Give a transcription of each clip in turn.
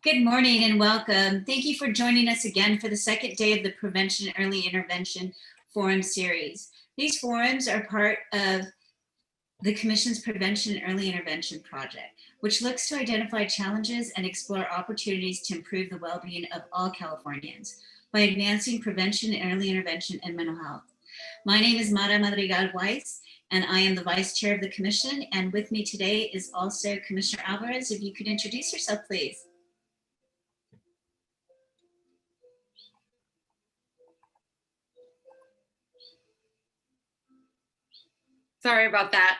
Good morning and welcome. Thank you for joining us again for the second day of the Prevention Early Intervention Forum series. These forums are part of the Commission's Prevention Early Intervention Project, which looks to identify challenges and explore opportunities to improve the well-being of all Californians by advancing prevention, early intervention, and mental health. My name is Mara Madrigal Weiss, and I am the Vice Chair of the Commission. And with me today is also Commissioner Alvarez. If you could introduce yourself, please. Sorry about that.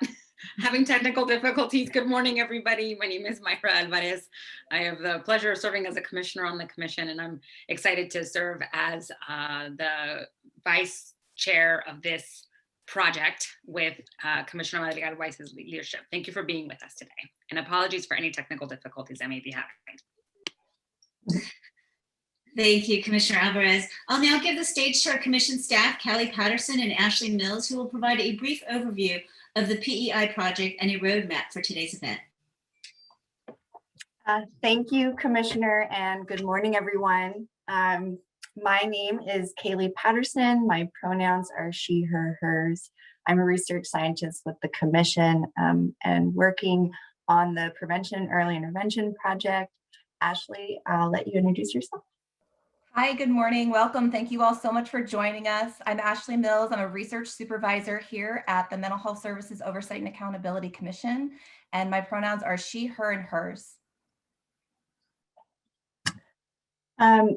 Having technical difficulties. Good morning, everybody. My name is Mayra Alvarez. I have the pleasure of serving as a commissioner on the commission, and I'm excited to serve as the vice chair of this project with Commissioner Madrigal Weiss's leadership. Thank you for being with us today, and apologies for any technical difficulties I may be having. Thank you, Commissioner Alvarez. I'll now give the stage to our commission staff, Callie Patterson and Ashley Mills, who will provide a brief overview of the PEI project and a roadmap for today's event. Thank you, Commissioner, and good morning, everyone. My name is Callie Patterson. My pronouns are she, her, hers. I'm a research scientist with the commission and working on the Prevention Early Intervention Project. Ashley, I'll let you introduce yourself. Hi, good morning. Welcome. Thank you all so much for joining us. I'm Ashley Mills. I'm a research supervisor here at the Mental Health Services Oversight and Accountability Commission, and my pronouns are she, her, and hers.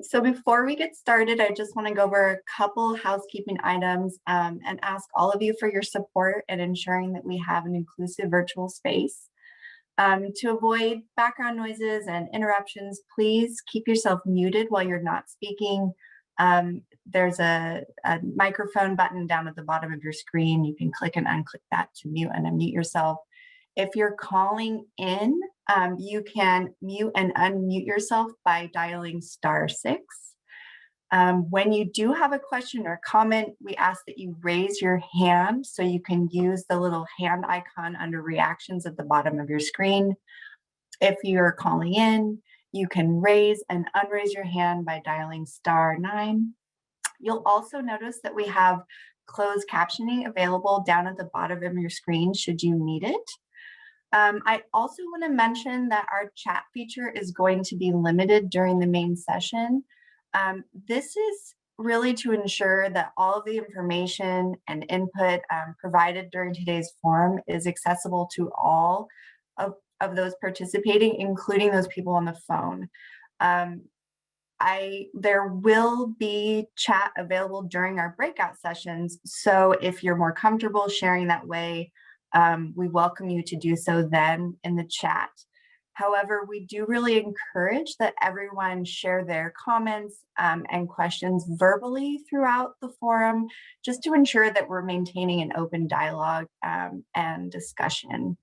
So before we get started, I just want to go over a couple housekeeping items and ask all of you for your support in ensuring that we have an inclusive virtual space. To avoid background noises and interruptions, please keep yourself muted while you're not speaking. There's a microphone button down at the bottom of your screen. You can click and unclick that to mute and unmute yourself. If you're calling in, you can mute and unmute yourself by dialing *6. When you do have a question or comment, we ask that you raise your hand so you can use the little hand icon under reactions at the bottom of your screen. If you're calling in, you can raise and unraise your hand by dialing *9. You'll also notice that we have closed captioning available down at the bottom of your screen should you need it. I also want to mention that our chat feature is going to be limited during the main session. This is really to ensure that all of the information and input provided during today's forum is accessible to all of those participating, including those people on the phone. There will be chat available during our breakout sessions, so if you're more comfortable sharing that way, we welcome you to do so then in the chat. However, we do really encourage that everyone share their comments and questions verbally throughout the forum, just to ensure that we're maintaining an open dialogue and discussion.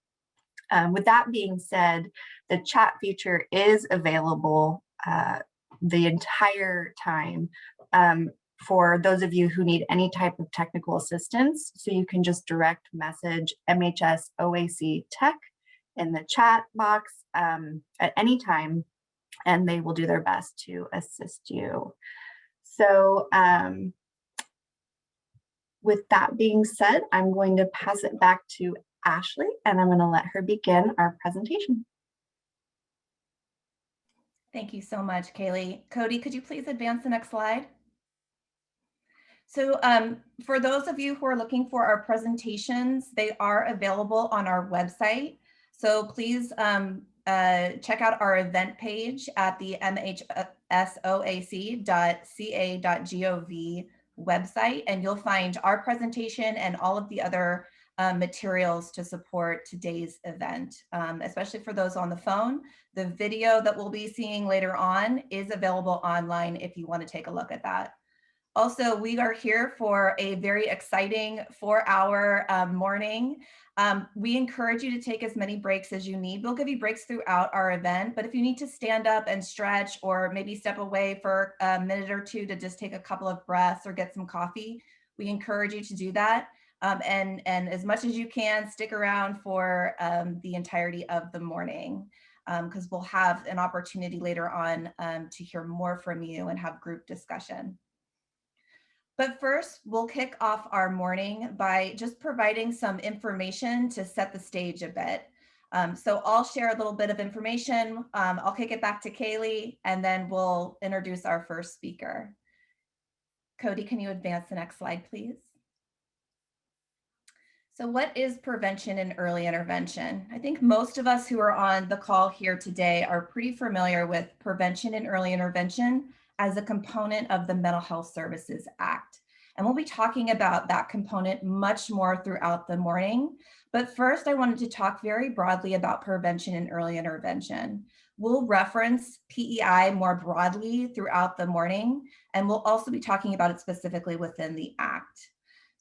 With that being said, the chat feature is available the entire time for those of you who need any type of technical assistance. So you can just direct message MHSOAC Tech in the chat box at any time, and they will do their best to assist you. So with that being said, I'm going to pass it back to Ashley, and I'm going to let her begin our presentation. Thank you so much, Kaylee. Cody, could you please advance the next slide? So for those of you who are looking for our presentations, they are available on our website. So please check out our event page at the MHSOAC.ca.gov website, and you'll find our presentation and all of the other materials to support today's event, especially for those on the phone. The video that we'll be seeing later on is available online if you want to take a look at that. Also, we are here for a very exciting 4-hour morning. We encourage you to take as many breaks as you need. We'll give you breaks throughout our event, but if you need to stand up and stretch or maybe step away for a minute or two to just take a couple of breaths or get some coffee, we encourage you to do that. And as much as you can, stick around for the entirety of the morning. because we'll have an opportunity later on to hear more from you and have group discussion. But first, we'll kick off our morning by just providing some information to set the stage a bit. So I'll share a little bit of information. I'll kick it back to Kaylee, and then we'll introduce our first speaker. Cody, can you advance the next slide, please? So what is prevention and early intervention? I think most of us who are on the call here today are pretty familiar with prevention and early intervention as a component of the Mental Health Services Act. And we'll be talking about that component much more throughout the morning. But first, I wanted to talk very broadly about prevention and early intervention. We'll reference PEI more broadly throughout the morning, and we'll also be talking about it specifically within the Act.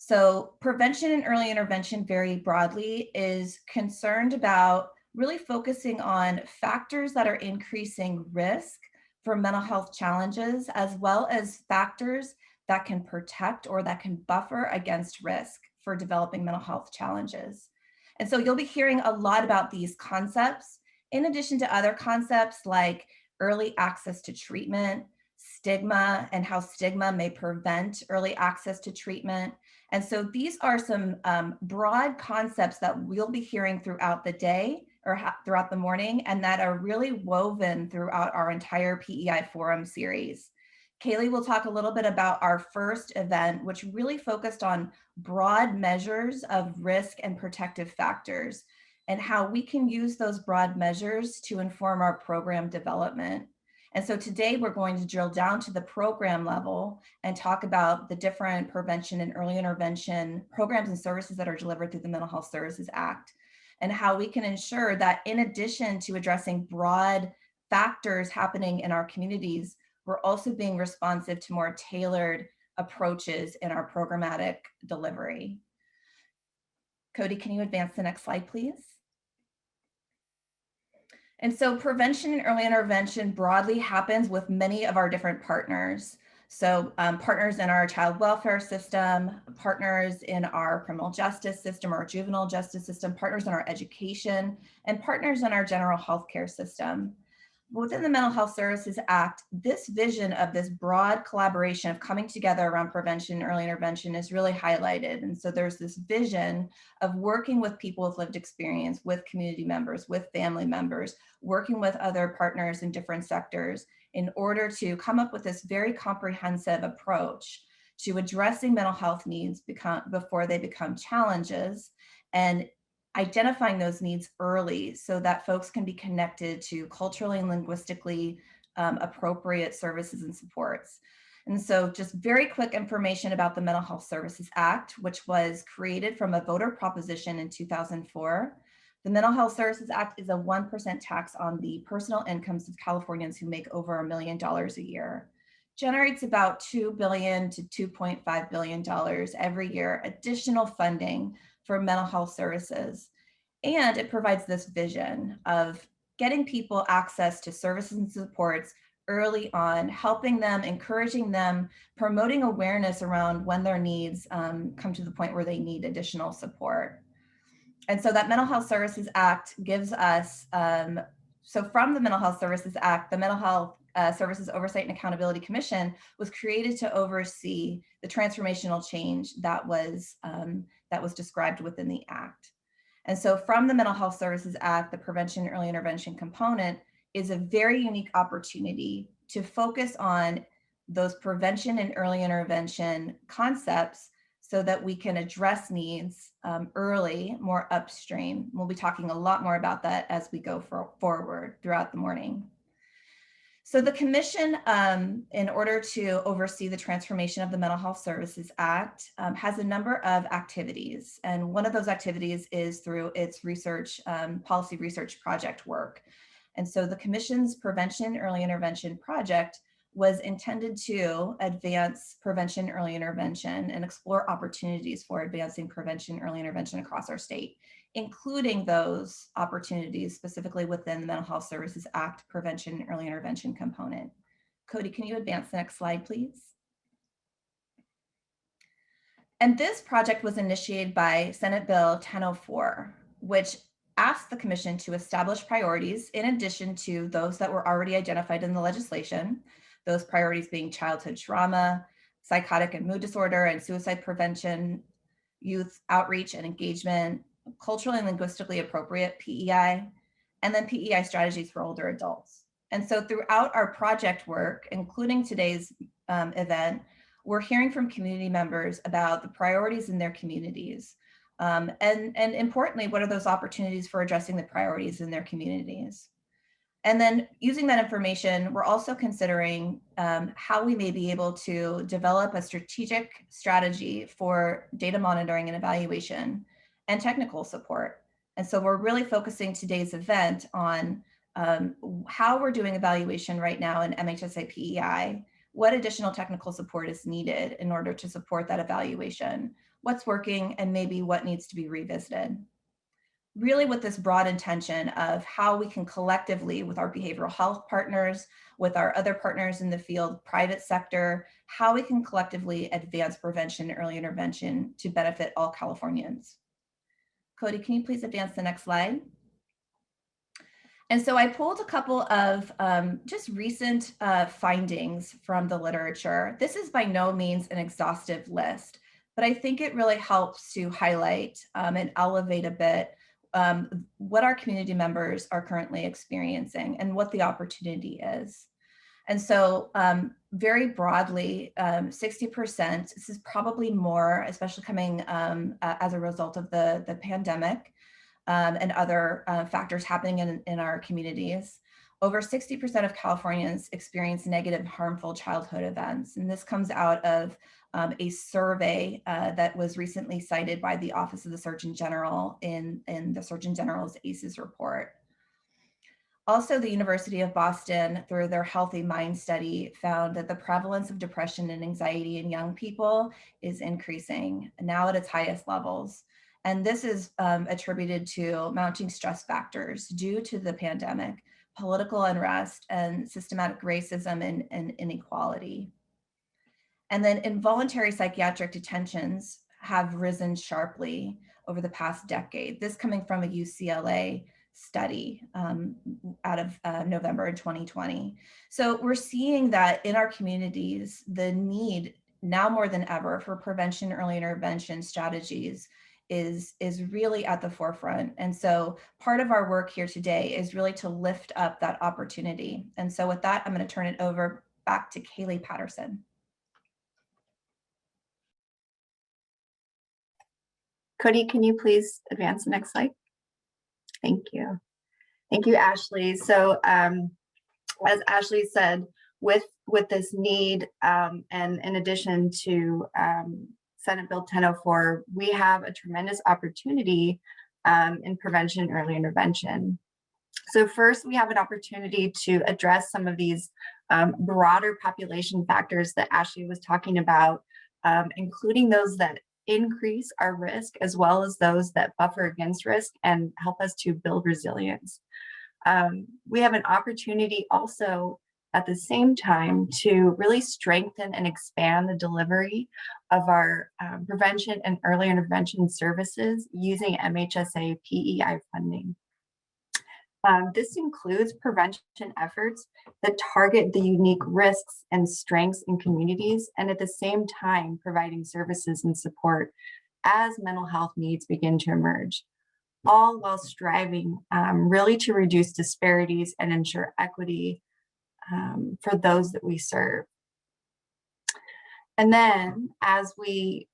So prevention and early intervention very broadly is concerned about really focusing on factors that are increasing risk for mental health challenges, as well as factors that can protect or that can buffer against risk for developing mental health challenges. And so you'll be hearing a lot about these concepts, in addition to other concepts like early access to treatment, stigma, and how stigma may prevent early access to treatment. And so these are some broad concepts that we'll be hearing throughout the day or throughout the morning, and that are really woven throughout our entire PEI Forum series. Kaylee will talk a little bit about our first event, which really focused on broad measures of risk and protective factors, and how we can use those broad measures to inform our program development. And so today we're going to drill down to the program level and talk about the different prevention and early intervention programs and services that are delivered through the Mental Health Services Act, and how we can ensure that in addition to addressing broad factors happening in our communities, we're also being responsive to more tailored approaches in our programmatic delivery. Cody, can you advance the next slide, please? And so prevention and early intervention broadly happens with many of our different partners. So partners in our child welfare system, partners in our criminal justice system, our juvenile justice system, partners in our education, and partners in our general healthcare system. Within the Mental Health Services Act, this vision of this broad collaboration of coming together around prevention and early intervention is really highlighted. And so there's this vision of working with people with lived experience, with community members, with family members, working with other partners in different sectors in order to come up with this very comprehensive approach to addressing mental health needs before they become challenges, and identifying those needs early so that folks can be connected to culturally and linguistically appropriate services and supports. And so just very quick information about the Mental Health Services Act, which was created from a voter proposition in 2004. The Mental Health Services Act is a 1% tax on the personal incomes of Californians who make over $1 million a year. Generates about $2 billion to $2.5 billion every year additional funding for mental health services. And it provides this vision of getting people access to services and supports early on, helping them, encouraging them, promoting awareness around when their needs come to the point where they need additional support. And so that Mental Health Services Act gives us, so from the Mental Health Services Act, the Mental Health Services Oversight and Accountability Commission was created to oversee the transformational change that was described within the Act. And so from the Mental Health Services Act, the prevention and early intervention component is a very unique opportunity to focus on those prevention and early intervention concepts so that we can address needs early, more upstream. We'll be talking a lot more about that as we go forward throughout the morning. So the Commission, in order to oversee the transformation of the Mental Health Services Act, has a number of activities. And one of those activities is through its research, policy research project work. And so the Commission's Prevention and Early Intervention Project was intended to advance prevention, early intervention, and explore opportunities for advancing prevention, early intervention across our state, including those opportunities specifically within the Mental Health Services Act prevention and early intervention component. Cody, can you advance the next slide, please? And this project was initiated by Senate Bill 1004, which asked the commission to establish priorities in addition to those that were already identified in the legislation, those priorities being childhood trauma, psychotic and mood disorder and suicide prevention, youth outreach and engagement, culturally and linguistically appropriate PEI, and then PEI strategies for older adults. And so throughout our project work, including today's event, we're hearing from community members about the priorities in their communities. And importantly, what are those opportunities for addressing the priorities in their communities? And then using that information, we're also considering how we may be able to develop a strategic strategy for data monitoring and evaluation and technical support. And so we're really focusing today's event on how we're doing evaluation right now in MHSA PEI, what additional technical support is needed in order to support that evaluation, what's working, and maybe what needs to be revisited. Really with this broad intention of how we can collectively, with our behavioral health partners, with our other partners in the field, private sector, how we can collectively advance prevention and early intervention to benefit all Californians. Cody, can you please advance the next slide? And so I pulled a couple of just recent findings from the literature. This is by no means an exhaustive list, but I think it really helps to highlight and elevate a bit what our community members are currently experiencing and what the opportunity is. And so very broadly, 60%, this is probably more, especially coming as a result of the pandemic and other factors happening in our communities. Over 60% of Californians experience negative, harmful childhood events. And this comes out of a survey that was recently cited by the Office of the Surgeon General in the Surgeon General's ACEs report. Also, the University of Boston, through their Healthy Mind study, found that the prevalence of depression and anxiety in young people is increasing, now at its highest levels. And this is attributed to mounting stress factors due to the pandemic, political unrest, and systematic racism and inequality. And then involuntary psychiatric detentions have risen sharply over the past decade. This coming from a UCLA study out of November in 2020. So we're seeing that in our communities, the need now more than ever for prevention, early intervention strategies is really at the forefront. And so part of our work here today is really to lift up that opportunity. And so with that, I'm going to turn it over back to Kaylee Patterson. Cody, can you please advance the next slide? Thank you. Thank you, Ashley. So as Ashley said, with this need and in addition to Senate Bill 1004, we have a tremendous opportunity in prevention, early intervention. So first, we have an opportunity to address some of these broader population factors that Ashley was talking about, including those that increase our risk, as well as those that buffer against risk and help us to build resilience. We have an opportunity also at the same time to really strengthen and expand the delivery of our prevention and early intervention services using MHSA PEI funding. This includes prevention efforts that target the unique risks and strengths in communities, and at the same time providing services and support as mental health needs begin to emerge, all while striving really to reduce disparities and ensure equity for those that we serve. And then as we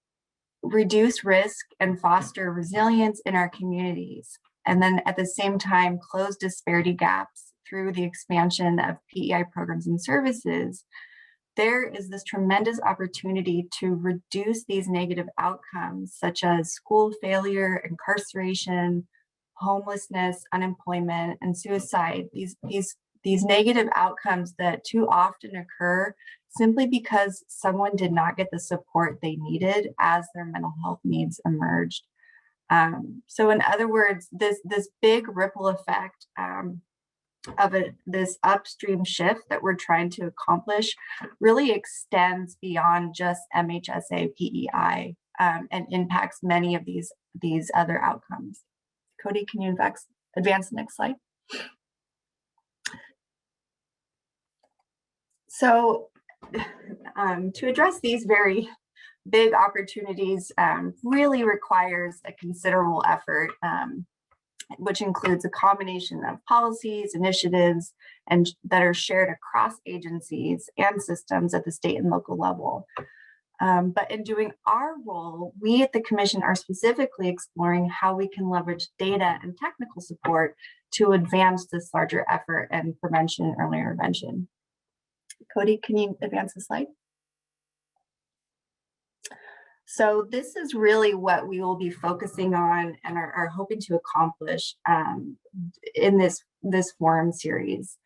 reduce risk and foster resilience in our communities, and then at the same time close disparity gaps through the expansion of PEI programs and services, there is this tremendous opportunity to reduce these negative outcomes such as school failure, incarceration, homelessness, unemployment, and suicide. These negative outcomes that too often occur simply because someone did not get the support they needed as their mental health needs emerged. So in other words, this big ripple effect of this upstream shift that we're trying to accomplish really extends beyond just MHSA PEI and impacts many of these other outcomes. Cody, can you advance the next slide. So to address these very big opportunities really requires a considerable effort, which includes a combination of policies, initiatives, and that are shared across agencies and systems at the state and local level. But in doing our role, we at the Commission are specifically exploring how we can leverage data and technical support to advance this larger effort in prevention and early intervention. Cody, can you advance the slide? So this is really what we will be focusing on and are hoping to accomplish in this forum series.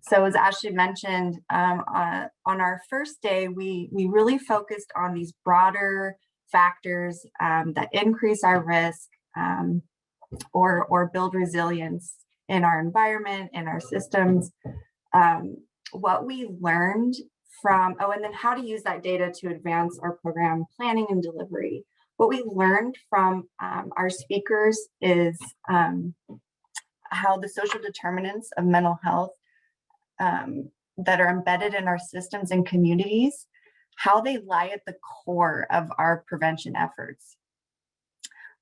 So as Ashley mentioned, on our first day, we really focused on these broader factors that increase our risk or build resilience in our environment, in our systems. What we learned from, and then how to use that data to advance our program planning and delivery. What we learned from our speakers is how the social determinants of mental health that are embedded in our systems and communities, how they lie at the core of our prevention efforts.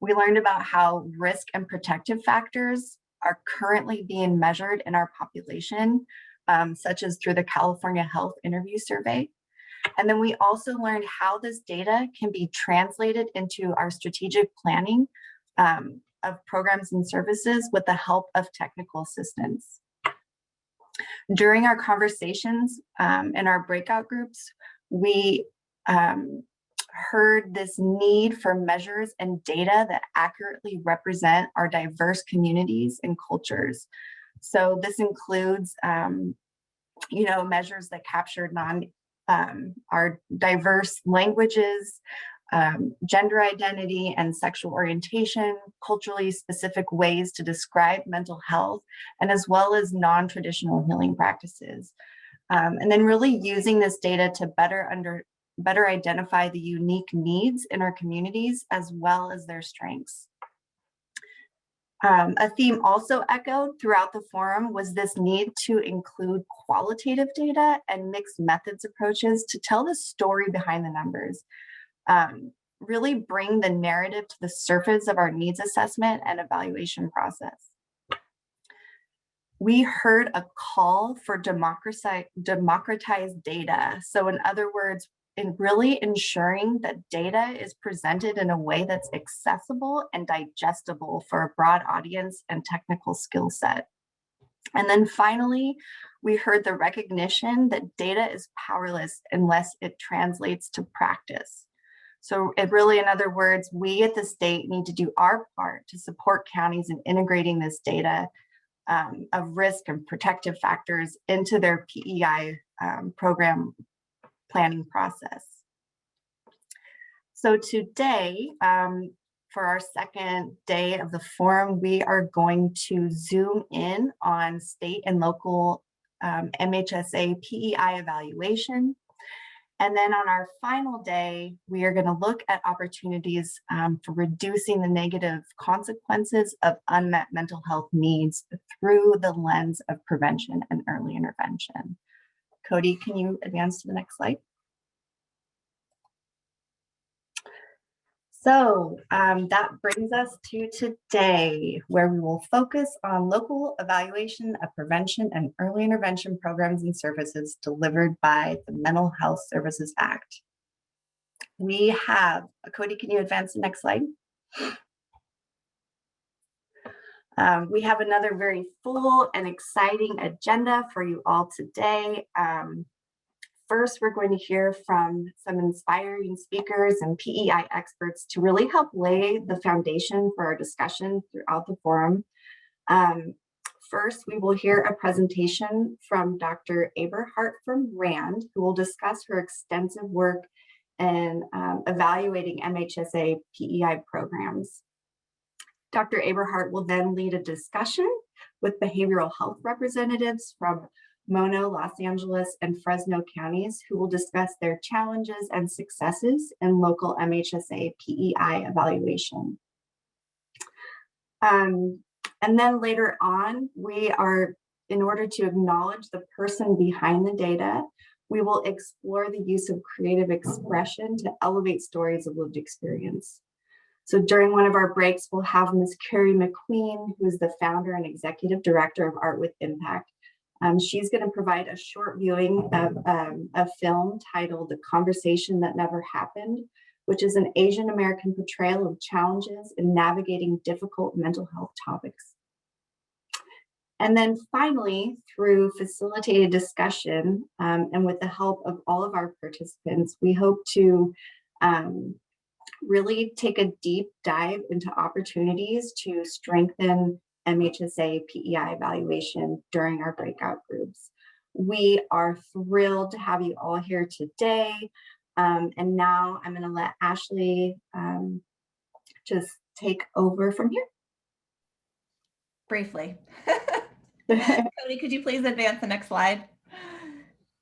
We learned about how risk and protective factors are currently being measured in our population, such as through the California Health Interview Survey. And then we also learned how this data can be translated into our strategic planning of programs and services with the help of technical assistance. During our conversations in our breakout groups, we heard this need for measures and data that accurately represent our diverse communities and cultures. So this includes, measures that capture our diverse languages, gender identity and sexual orientation, culturally specific ways to describe mental health, and as well as non-traditional healing practices. And then really using this data to better identify the unique needs in our communities as well as their strengths. A theme also echoed throughout the forum was this need to include qualitative data and mixed methods approaches to tell the story behind the numbers. Really bring the narrative to the surface of our needs assessment and evaluation process. We heard a call for democratized data. So in other words, in really ensuring that data is presented in a way that's accessible and digestible for a broad audience and technical skill set. And then finally, we heard the recognition that data is powerless unless it translates to practice. So it really, in other words, we at the state need to do our part to support counties in integrating this data of risk and protective factors into their PEI program planning process. So today, for our second day of the forum, we are going to zoom in on state and local MHSA PEI evaluation. And then on our final day, we are going to look at opportunities for reducing the negative consequences of unmet mental health needs through the lens of prevention and early intervention. Cody, can you advance to the next slide? So that brings us to today, where we will focus on local evaluation of prevention and early intervention programs and services delivered by the Mental Health Services Act. We have, Cody, can you advance the next slide? We have another very full and exciting agenda for you all today. First, we're going to hear from some inspiring speakers and PEI experts to really help lay the foundation for our discussion throughout the forum. First, we will hear a presentation from Dr. Aberhart from RAND, who will discuss her extensive work in evaluating MHSA PEI programs. Dr. Aberhart will then lead a discussion with behavioral health representatives from Mono, Los Angeles, and Fresno counties, who will discuss their challenges and successes in local MHSA PEI evaluation. And then later on, in order to acknowledge the person behind the data, we will explore the use of creative expression to elevate stories of lived experience. So during one of our breaks, we'll have Ms. Carrie McQueen, who is the founder and executive director of Art with Impact. She's going to provide a short viewing of a film titled The Conversation That Never Happened, which is an Asian American portrayal of challenges in navigating difficult mental health topics. And then finally, through facilitated discussion and with the help of all of our participants, we hope to really take a deep dive into opportunities to strengthen MHSA PEI evaluation during our breakout groups. We are thrilled to have you all here today. And now I'm going to let Ashley just take over from here. Briefly. Cody, could you please advance the next slide?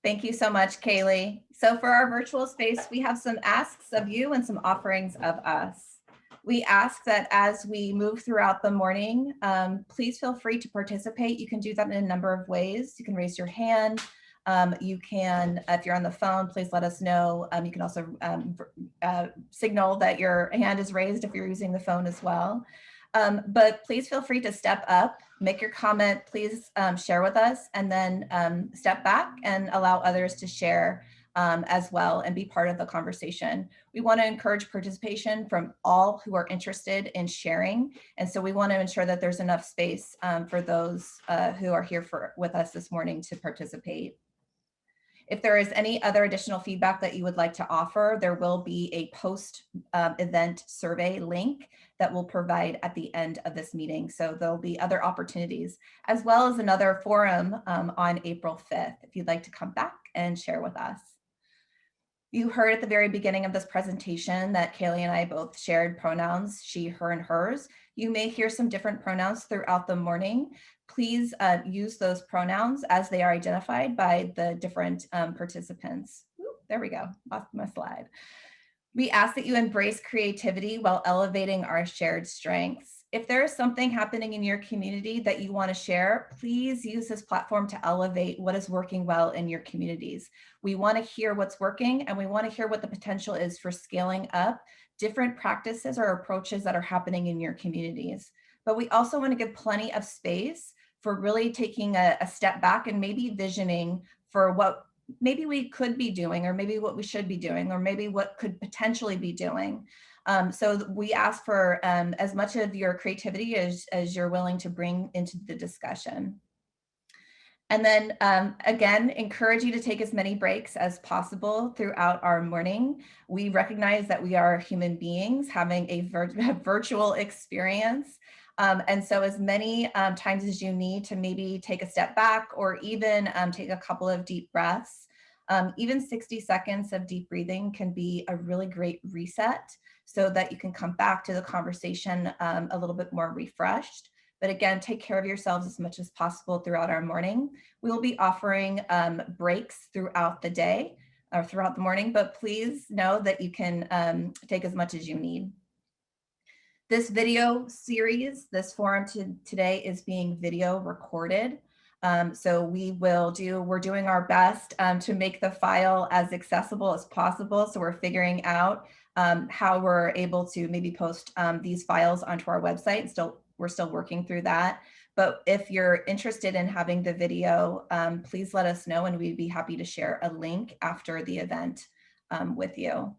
Thank you so much, Kaylee. So for our virtual space, we have some asks of you and some offerings of us. We ask that as we move throughout the morning, please feel free to participate. You can do that in a number of ways. You can raise your hand. You can, if you're on the phone, please let us know. You can also signal that your hand is raised if you're using the phone as well. But please feel free to step up, make your comment, please share with us, and then step back and allow others to share as well and be part of the conversation. We want to encourage participation from all who are interested in sharing. And so we want to ensure that there's enough space for those who are here with us this morning to participate. If there is any other additional feedback that you would like to offer, there will be a post-event survey link that we'll provide at the end of this meeting. So there'll be other opportunities, as well as another forum on April 5th, if you'd like to come back and share with us. You heard at the very beginning of this presentation that Kaylee and I both shared pronouns, she, her, and hers. You may hear some different pronouns throughout the morning. Please use those pronouns as they are identified by the different participants. Ooh, there we go, off my slide. We ask that you embrace creativity while elevating our shared strengths. If there is something happening in your community that you want to share, please use this platform to elevate what is working well in your communities. We want to hear what's working, and we want to hear what the potential is for scaling up different practices or approaches that are happening in your communities. But we also want to give plenty of space for really taking a step back and maybe visioning for what maybe we could be doing, or maybe what we should be doing, or maybe what could potentially be doing. So we ask for as much of your creativity as you're willing to bring into the discussion. And then again, encourage you to take as many breaks as possible throughout our morning. We recognize that we are human beings having a virtual experience. And so as many times as you need to maybe take a step back, or even take a couple of deep breaths, even 60 seconds of deep breathing can be a really great reset so that you can come back to the conversation a little bit more refreshed. But again, take care of yourselves as much as possible throughout our morning. We will be offering breaks throughout the day or throughout the morning, but please know that you can take as much as you need. This video series, this forum today is being video recorded. So we're doing our best to make the file as accessible as possible. So we're figuring out how we're able to maybe post these files onto our website. We're still working through that. But if you're interested in having the video, please let us know, and we'd be happy to share a link after the event with you.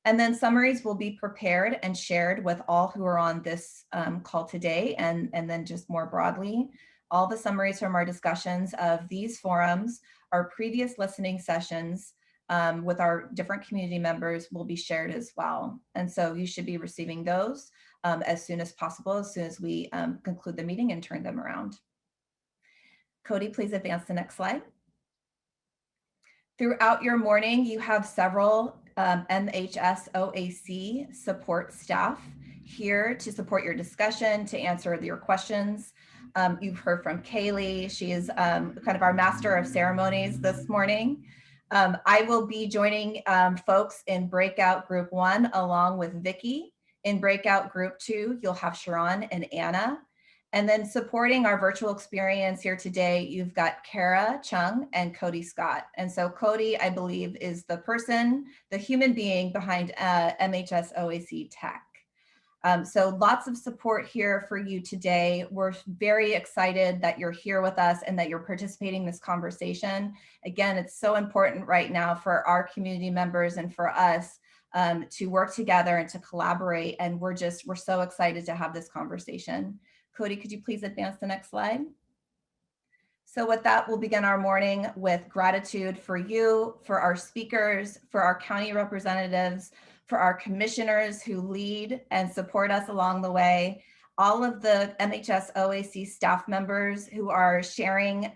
And then summaries will be prepared and shared with all who are on this call today, and then just more broadly. All the summaries from our discussions of these forums, our previous listening sessions with our different community members will be shared as well. And so you should be receiving those as soon as possible, as soon as we conclude the meeting and turn them around. Cody, please advance the next slide. Throughout your morning, you have several MHSOAC support staff here to support your discussion, to answer your questions. You've heard from Kaylee. She is kind of our master of ceremonies this morning. I will be joining folks in breakout group 1 along with Vicky. In breakout group 2, you'll have Sharon and Anna. And then supporting our virtual experience here today, you've got Kara Chung and Cody Scott. And so Cody, I believe, is the person, the human being behind MHSOAC Tech. So lots of support here for you today. We're very excited that you're here with us and that you're participating in this conversation. Again, it's so important right now for our community members and for us to work together and to collaborate. And we're so excited to have this conversation. Cody, could you please advance the next slide? So with that, we'll begin our morning with gratitude for you, for our speakers, for our county representatives, for our commissioners who lead and support us along the way, all of the MHSOAC staff members who are sharing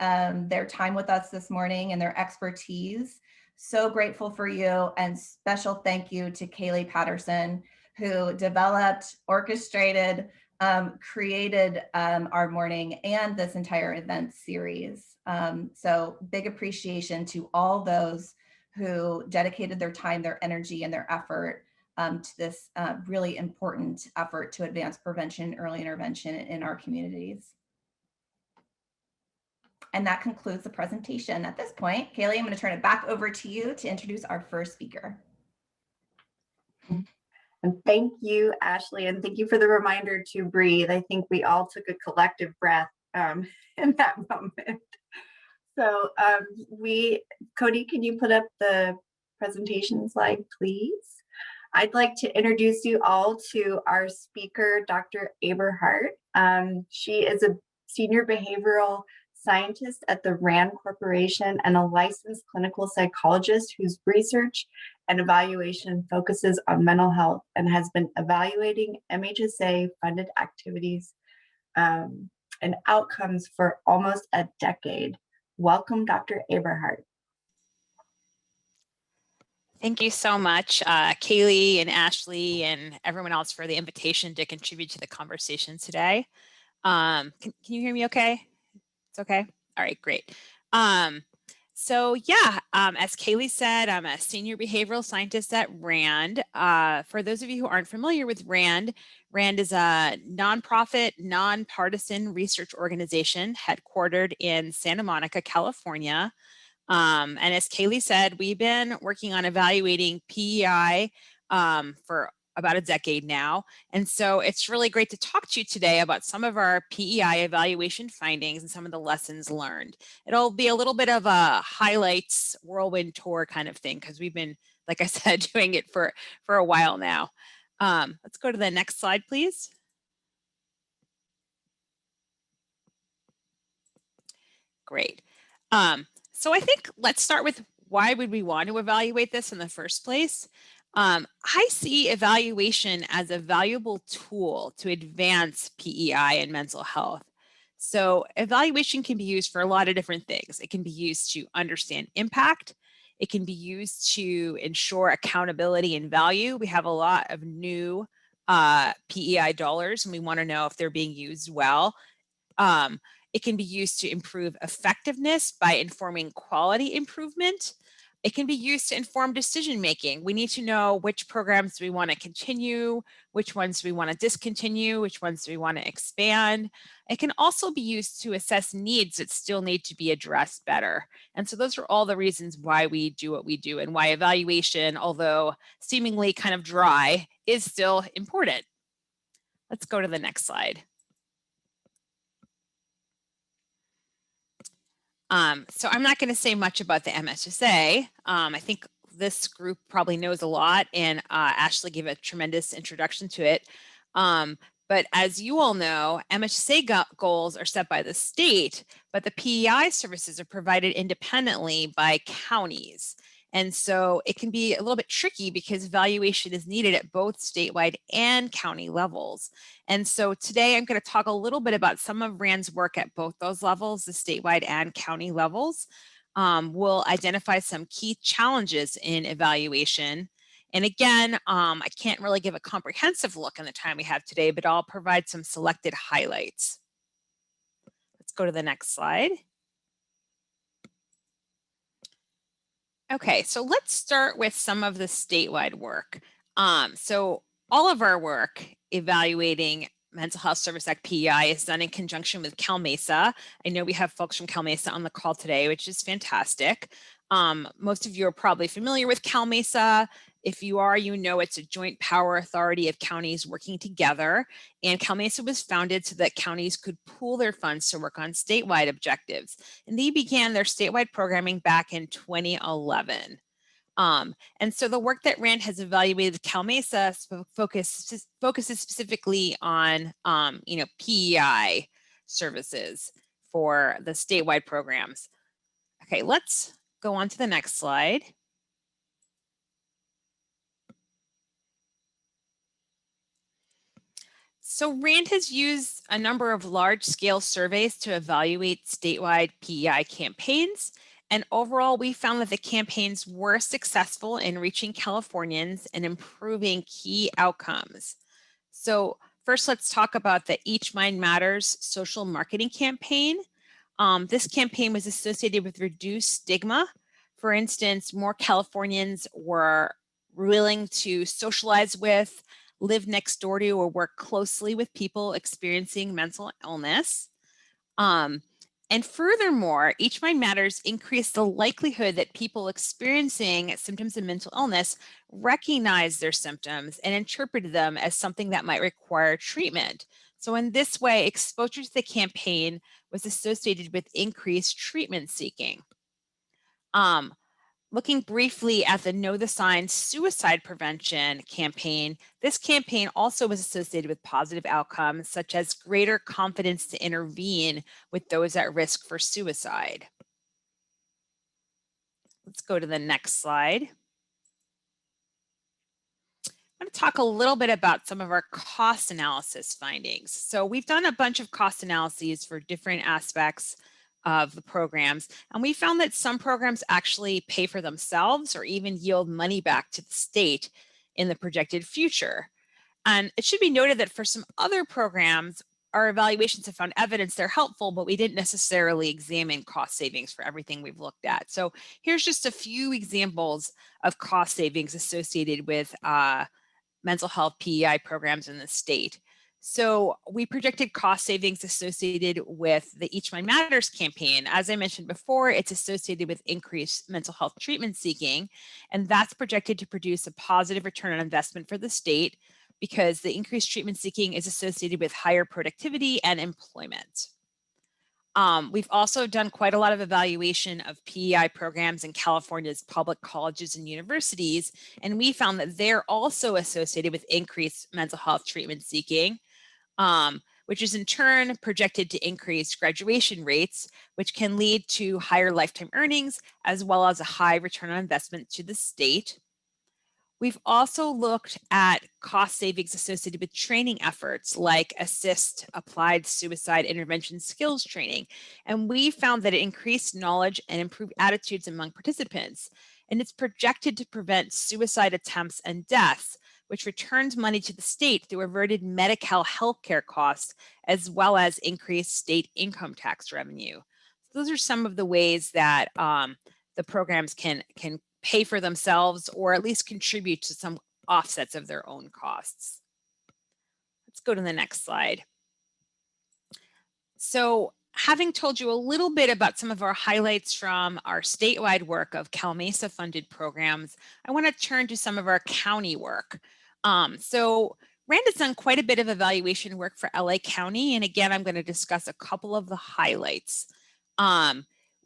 their time with us this morning and their expertise. So grateful for you, and special thank you to Kaylee Patterson, who developed, orchestrated, created our morning and this entire event series. So big appreciation to all those who dedicated their time, their energy, and their effort to this really important effort to advance prevention and early intervention in our communities. And that concludes the presentation. At this point, Kaylee, I'm going to turn it back over to you to introduce our first speaker. And thank you, Ashley, and thank you for the reminder to breathe. I think we all took a collective breath in that moment. So Cody, can you put up the presentation slide, please? I'd like to introduce you all to our speaker, Dr. Aberhart. She is a senior behavioral scientist at the RAND Corporation and a licensed clinical psychologist whose research and evaluation focuses on mental health and has been evaluating MHSA funded activities and outcomes for almost a decade. Welcome, Dr. Aberhart. Thank you so much, Kaylee and Ashley and everyone else, for the invitation to contribute to the conversation today. Can you hear me okay? It's okay? All right, great. So yeah, as Kaylee said, I'm a senior behavioral scientist at RAND. For those of you who aren't familiar with RAND, RAND is a nonprofit, nonpartisan research organization headquartered in Santa Monica, California. And as Kaylee said, we've been working on evaluating PEI for about a decade now. And so it's really great to talk to you today about some of our PEI evaluation findings and some of the lessons learned. It'll be a little bit of a highlights whirlwind tour kind of thing, because we've been, like I said, doing it for a while now. Let's go to the next slide, please. Great. So I think let's start with, why would we want to evaluate this in the first place? I see evaluation as a valuable tool to advance PEI and mental health. So evaluation can be used for a lot of different things. It can be used to understand impact. It can be used to ensure accountability and value. We have a lot of new PEI dollars, and we want to know if they're being used well. It can be used to improve effectiveness by informing quality improvement. It can be used to inform decision making. We need to know which programs we want to continue, which ones we want to discontinue, which ones we want to expand. It can also be used to assess needs that still need to be addressed better. And so those are all the reasons why we do what we do, and why evaluation, although seemingly kind of dry, is still important. Let's go to the next slide. So I'm not going to say much about the MHSA. I think this group probably knows a lot, and Ashley gave a tremendous introduction to it. But as you all know, MHSA goals are set by the state, but the PEI services are provided independently by counties. And so it can be a little bit tricky because evaluation is needed at both statewide and county levels. And so today I'm going to talk a little bit about some of RAND's work at both those levels, the statewide and county levels. We'll identify some key challenges in evaluation. And again, I can't really give a comprehensive look in the time we have today, but I'll provide some selected highlights. Let's go to the next slide. Okay, so let's start with some of the statewide work. So all of our work evaluating Mental Health Service Act PEI is done in conjunction with Cal Mesa. I know we have folks from Cal Mesa on the call today, which is fantastic. Most of you are probably familiar with Cal Mesa. If you are, you know it's a joint power authority of counties working together. And Cal Mesa was founded so that counties could pool their funds to work on statewide objectives. And they began their statewide programming back in 2011. And so the work that RAND has evaluated Cal Mesa focuses specifically on, PEI services for the statewide programs. Okay, let's go on to the next slide. So RAND has used a number of large-scale surveys to evaluate statewide PEI campaigns. And overall, we found that the campaigns were successful in reaching Californians and improving key outcomes. So first, let's talk about the Each Mind Matters social marketing campaign. This campaign was associated with reduced stigma. For instance, more Californians were willing to socialize with, live next door to, or work closely with people experiencing mental illness. And furthermore, Each Mind Matters increased the likelihood that people experiencing symptoms of mental illness recognize their symptoms and interpreted them as something that might require treatment. So in this way, exposure to the campaign was associated with increased treatment seeking. Looking briefly at the Know the Signs suicide prevention campaign, this campaign also was associated with positive outcomes such as greater confidence to intervene with those at risk for suicide. Let's go to the next slide. I'm going to talk a little bit about some of our cost analysis findings. So we've done a bunch of cost analyses for different aspects of the programs, and we found that some programs actually pay for themselves or even yield money back to the state in the projected future. And it should be noted that for some other programs, our evaluations have found evidence they're helpful, but we didn't necessarily examine cost savings for everything we've looked at. So here's just a few examples of cost savings associated with mental health PEI programs in the state. So we projected cost savings associated with the Each Mind Matters campaign. As I mentioned before, it's associated with increased mental health treatment seeking, and that's projected to produce a positive return on investment for the state because the increased treatment seeking is associated with higher productivity and employment. We've also done quite a lot of evaluation of PEI programs in California's public colleges and universities, and we found that they're also associated with increased mental health treatment seeking, which is in turn projected to increase graduation rates, which can lead to higher lifetime earnings, as well as a high return on investment to the state. We've also looked at cost savings associated with training efforts like ASSIST, Applied Suicide Intervention Skills Training, and we found that it increased knowledge and improved attitudes among participants, and it's projected to prevent suicide attempts and deaths, which returns money to the state through averted Medi-Cal healthcare costs, as well as increased state income tax revenue. So those are some of the ways that the programs can pay for themselves or at least contribute to some offsets of their own costs. Let's go to the next slide. So having told you a little bit about some of our highlights from our statewide work of Cal Mesa funded programs, I want to turn to some of our county work. So RAND has done quite a bit of evaluation work for LA County, and again, I'm going to discuss a couple of the highlights.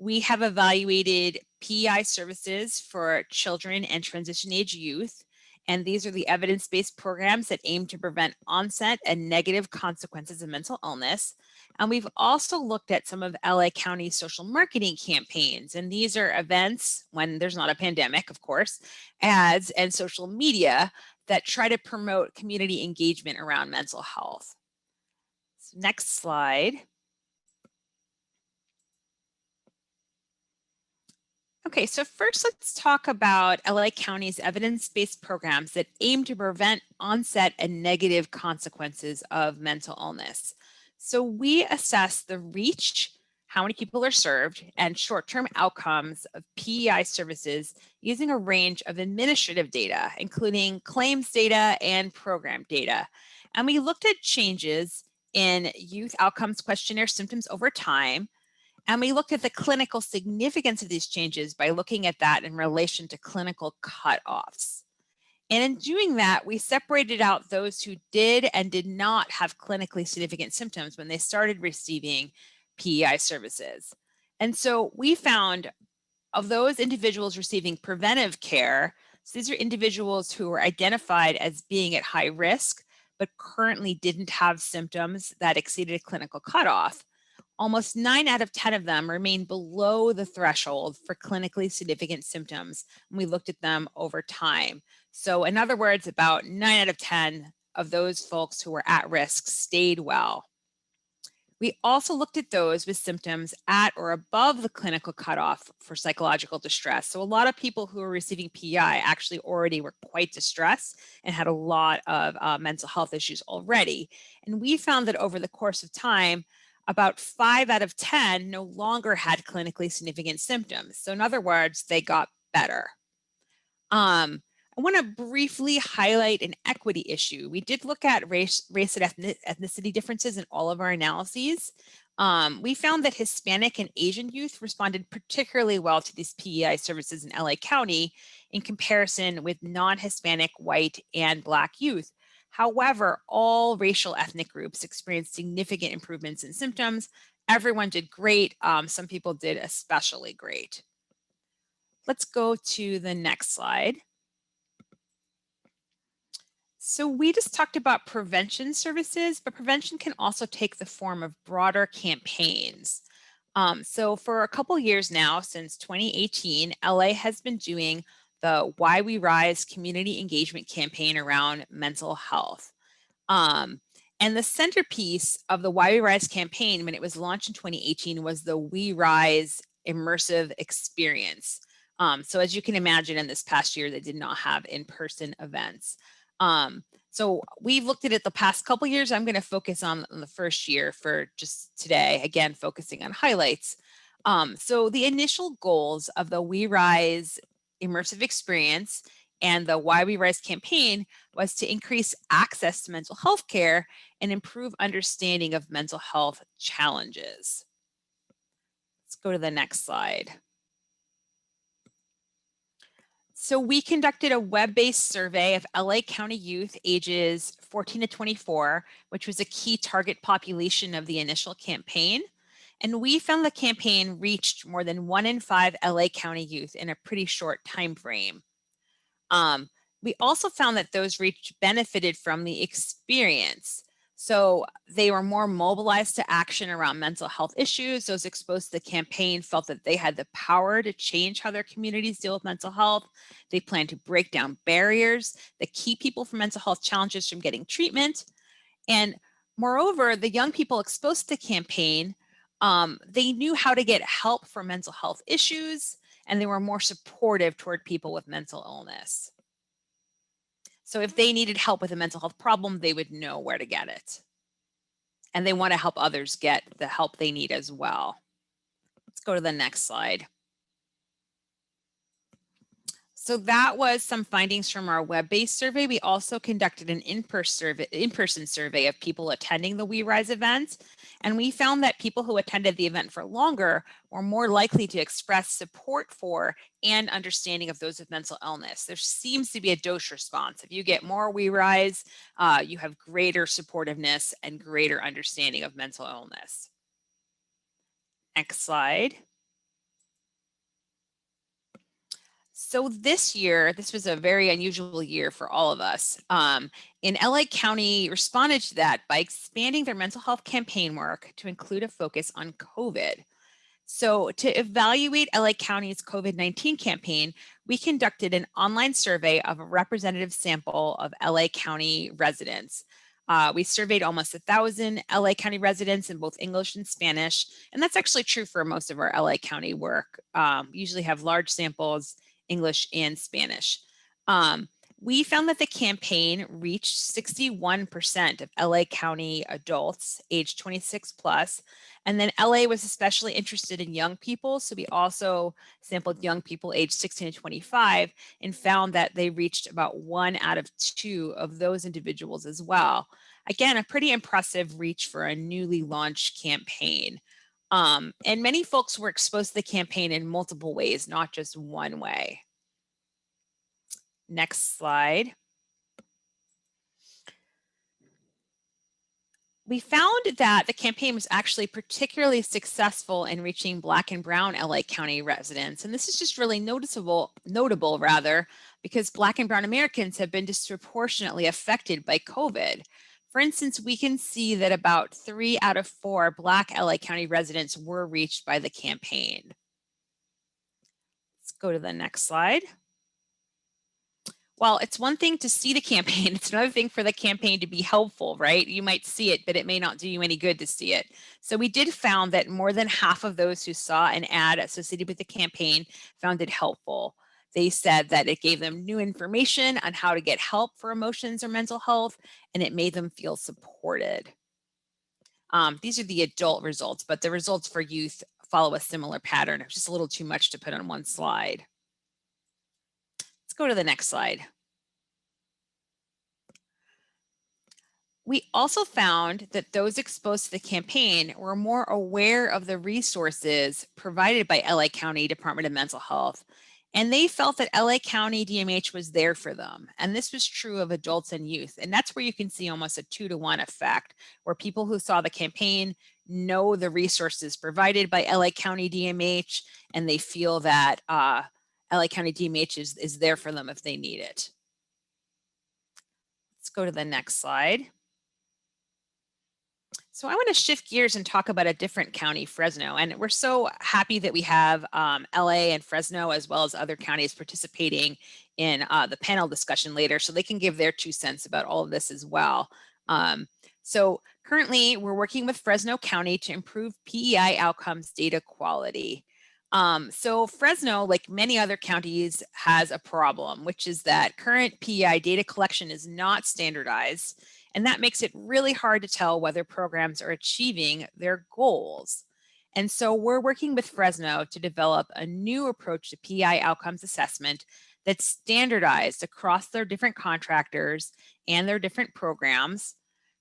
We have evaluated PEI services for children and transition age youth, and these are the evidence-based programs that aim to prevent onset and negative consequences of mental illness. And we've also looked at some of LA County's social marketing campaigns, and these are events when there's not a pandemic, of course, ads and social media that try to promote community engagement around mental health. So next slide. Okay, so first let's talk about LA County's evidence-based programs that aim to prevent onset and negative consequences of mental illness. So we assess the reach, how many people are served, and short-term outcomes of PEI services using a range of administrative data, including claims data and program data. And we looked at changes in youth outcomes questionnaire symptoms over time. And we looked at the clinical significance of these changes by looking at that in relation to clinical cutoffs. And in doing that, we separated out those who did and did not have clinically significant symptoms when they started receiving PEI services. And so we found of those individuals receiving preventive care, so these are individuals who were identified as being at high risk, but currently didn't have symptoms that exceeded a clinical cutoff. Almost 9 out of 10 of them remain below the threshold for clinically significant symptoms when we looked at them over time. So in other words, about 9 out of 10 of those folks who were at risk stayed well. We also looked at those with symptoms at or above the clinical cutoff for psychological distress. So a lot of people who were receiving PEI actually already were quite distressed and had a lot of mental health issues already. And we found that over the course of time, about 5 out of 10 no longer had clinically significant symptoms. So in other words, they got better. I want to briefly highlight an equity issue. We did look at race and ethnicity differences in all of our analyses. We found that Hispanic and Asian youth responded particularly well to these PEI services in LA County in comparison with non-Hispanic, white, and Black youth. However, all racial ethnic groups experienced significant improvements in symptoms. Everyone did great. Some people did especially great. Let's go to the next slide. So we just talked about prevention services, but prevention can also take the form of broader campaigns. So for a couple years now, since 2018, LA has been doing the Why We Rise community engagement campaign around mental health. And the centerpiece of the Why We Rise campaign when it was launched in 2018 was the We Rise immersive experience. So as you can imagine, in this past year, they did not have in-person events. So we've looked at it the past couple years. I'm going to focus on the first year for just today, again, focusing on highlights. So the initial goals of the We Rise immersive experience and the Why We Rise campaign was to increase access to mental health care and improve understanding of mental health challenges. Let's go to the next slide. So we conducted a web-based survey of LA County youth ages 14 to 24, which was a key target population of the initial campaign. And we found the campaign reached more than 1 in 5 LA County youth in a pretty short time frame. We also found that those reached benefited from the experience. So they were more mobilized to action around mental health issues. Those exposed to the campaign felt that they had the power to change how their communities deal with mental health. They planned to break down barriers that keep people from mental health challenges from getting treatment. And moreover, the young people exposed to the campaign, they knew how to get help for mental health issues, and they were more supportive toward people with mental illness. So if they needed help with a mental health problem, they would know where to get it. And they want to help others get the help they need as well. Let's go to the next slide. So that was some findings from our web-based survey. We also conducted an in-person survey of people attending the We Rise event. And we found that people who attended the event for longer were more likely to express support for and understanding of those with mental illness. There seems to be a dose response. If you get more We Rise, you have greater supportiveness and greater understanding of mental illness. Next slide. So this year, this was a very unusual year for all of us. In LA County responded to that by expanding their mental health campaign work to include a focus on COVID. So to evaluate LA County's COVID-19 campaign, we conducted an online survey of a representative sample of LA County residents. We surveyed almost 1,000 LA County residents in both English and Spanish, and that's actually true for most of our LA County work. We usually have large samples, English and Spanish. we found that the campaign reached 61% of LA County adults aged 26 plus. And then LA was especially interested in young people. So we also sampled young people aged 16 to 25 and found that they reached about 1 out of 2 of those individuals as well. Again, a pretty impressive reach for a newly launched campaign. And many folks were exposed to the campaign in multiple ways, not just one way. Next slide. We found that the campaign was actually particularly successful in reaching Black and Brown LA County residents. And this is just really notable because Black and Brown Americans have been disproportionately affected by COVID. For instance, we can see that about 3 out of 4 Black LA County residents were reached by the campaign. Let's go to the next slide. Well, it's one thing to see the campaign. It's another thing for the campaign to be helpful, right? You might see it, but it may not do you any good to see it. So we did found that more than half of those who saw an ad associated with the campaign found it helpful. They said that it gave them new information on how to get help for emotions or mental health, and it made them feel supported. These are the adult results, but the results for youth follow a similar pattern. It's just a little too much to put on one slide. Let's go to the next slide. We also found that those exposed to the campaign were more aware of the resources provided by LA County Department of Mental Health, and they felt that LA County DMH was there for them. And this was true of adults and youth. And that's where you can see almost a 2-to-1 effect, where people who saw the campaign know the resources provided by LA County DMH, and they feel that LA County DMH is there for them if they need it. Let's go to the next slide. So I want to shift gears and talk about a different county, Fresno. And we're so happy that we have LA and Fresno, as well as other counties participating in the panel discussion later, so they can give their 2 cents about all of this as well. So currently we're working with Fresno County to improve PEI outcomes data quality. So Fresno, like many other counties, has a problem, which is that current PEI data collection is not standardized, and that makes it really hard to tell whether programs are achieving their goals. And so we're working with Fresno to develop a new approach to PEI outcomes assessment that's standardized across their different contractors and their different programs,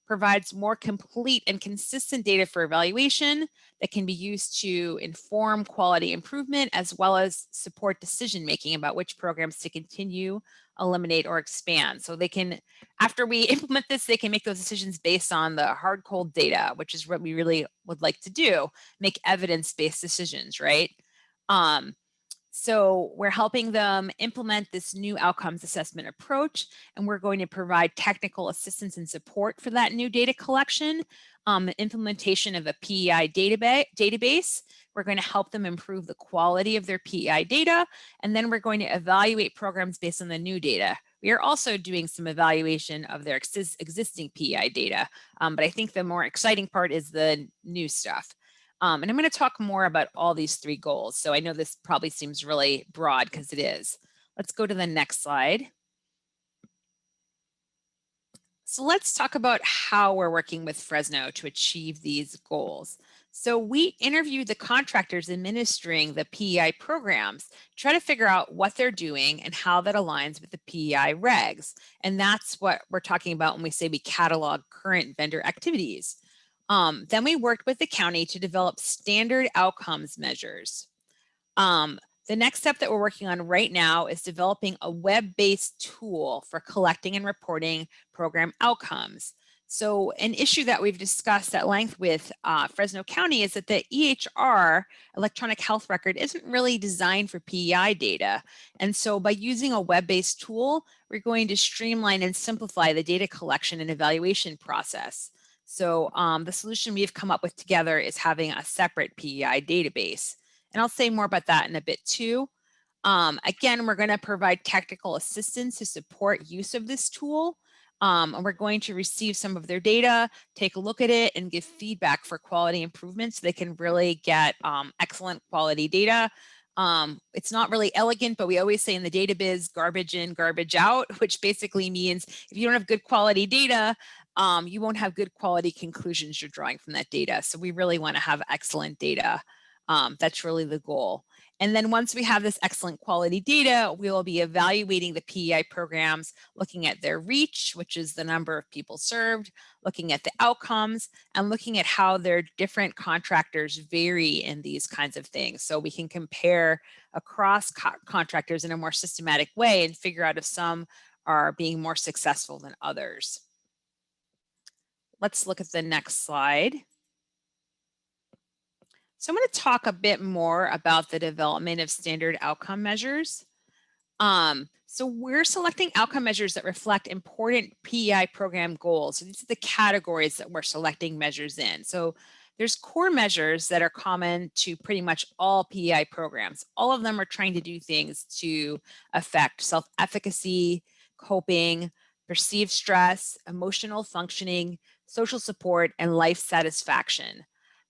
provides more complete and consistent data for evaluation that can be used to inform quality improvement, as well as support decision-making about which programs to continue, eliminate, or expand. So they can, after we implement this, they can make those decisions based on the hard, cold data, which is what we really would like to do, make evidence-based decisions, right? So we're helping them implement this new outcomes assessment approach, and we're going to provide technical assistance and support for that new data collection, implementation of a PEI database. We're going to help them improve the quality of their PEI data, and then we're going to evaluate programs based on the new data. We are also doing some evaluation of their existing PEI data, but I think the more exciting part is the new stuff. And I'm going to talk more about all these 3 goals. So I know this probably seems really broad because it is. Let's go to the next slide. So let's talk about how we're working with Fresno to achieve these goals. So we interviewed the contractors administering the PEI programs, try to figure out what they're doing and how that aligns with the PEI regs. And that's what we're talking about when we say we catalog current vendor activities. Then we worked with the county to develop standard outcomes measures. The next step that we're working on right now is developing a web-based tool for collecting and reporting program outcomes. So an issue that we've discussed at length with Fresno County is that the EHR, electronic health record, isn't really designed for PEI data. And so by using a web-based tool, we're going to streamline and simplify the data collection and evaluation process. So the solution we've come up with together is having a separate PEI database. And I'll say more about that in a bit too. Again, we're going to provide technical assistance to support use of this tool. And we're going to receive some of their data, take a look at it, and give feedback for quality improvements so they can really get excellent quality data It's not really elegant, but we always say in the data biz, garbage in, garbage out, which basically means if you don't have good quality data, you won't have good quality conclusions you're drawing from that data. So we really want to have excellent data. That's really the goal. And then once we have this excellent quality data, we will be evaluating the PEI programs, looking at their reach, which is the number of people served, looking at the outcomes, and looking at how their different contractors vary in these kinds of things. So we can compare across contractors in a more systematic way and figure out if some are being more successful than others. Let's look at the next slide. So I'm going to talk a bit more about the development of standard outcome measures. So we're selecting outcome measures that reflect important PEI program goals. So these are the categories that we're selecting measures in. So there's core measures that are common to pretty much all PEI programs. All of them are trying to do things to affect self-efficacy, coping, perceived stress, emotional functioning, social support, and life satisfaction.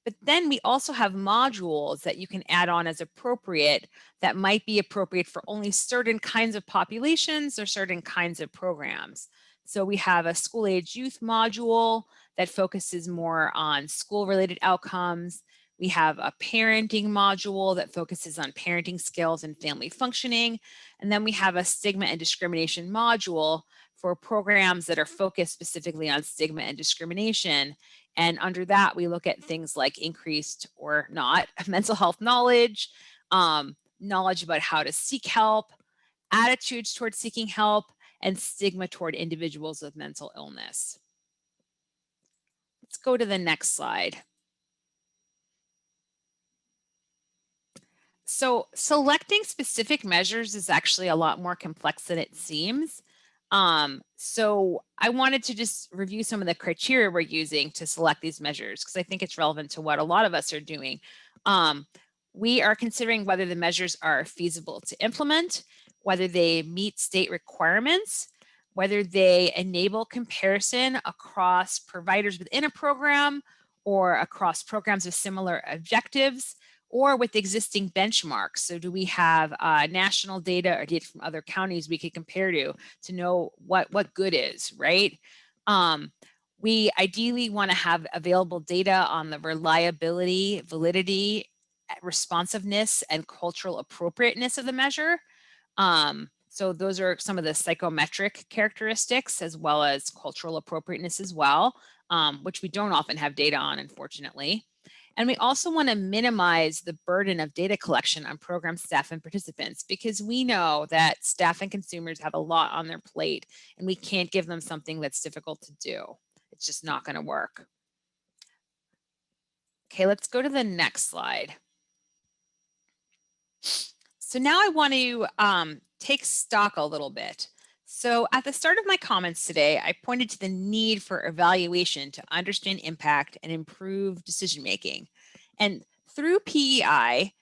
But then we also have modules that you can add on as appropriate that might be appropriate for only certain kinds of populations or certain kinds of programs. So we have a school-age youth module that focuses more on school-related outcomes. We have a parenting module that focuses on parenting skills and family functioning. And then we have a stigma and discrimination module for programs that are focused specifically on stigma and discrimination. And under that, we look at things like increased or not mental health knowledge, knowledge about how to seek help, attitudes toward seeking help, and stigma toward individuals with mental illness. Let's go to the next slide. So selecting specific measures is actually a lot more complex than it seems. So I wanted to just review some of the criteria we're using to select these measures because I think it's relevant to what a lot of us are doing. We are considering whether the measures are feasible to implement, whether they meet state requirements, whether they enable comparison across providers within a program or across programs with similar objectives, or with existing benchmarks. So do we have national data or data from other counties we could compare to know what good is, right? We ideally want to have available data on the reliability, validity, responsiveness, and cultural appropriateness of the measure. So those are some of the psychometric characteristics as well as cultural appropriateness as well, which we don't often have data on, unfortunately. And we also want to minimize the burden of data collection on program staff and participants because we know that staff and consumers have a lot on their plate and we can't give them something that's difficult to do. It's just not going to work. Okay, let's go to the next slide. So now I want to take stock a little bit. So at the start of my comments today, I pointed to the need for evaluation to understand impact and improve decision-making. And through PEI,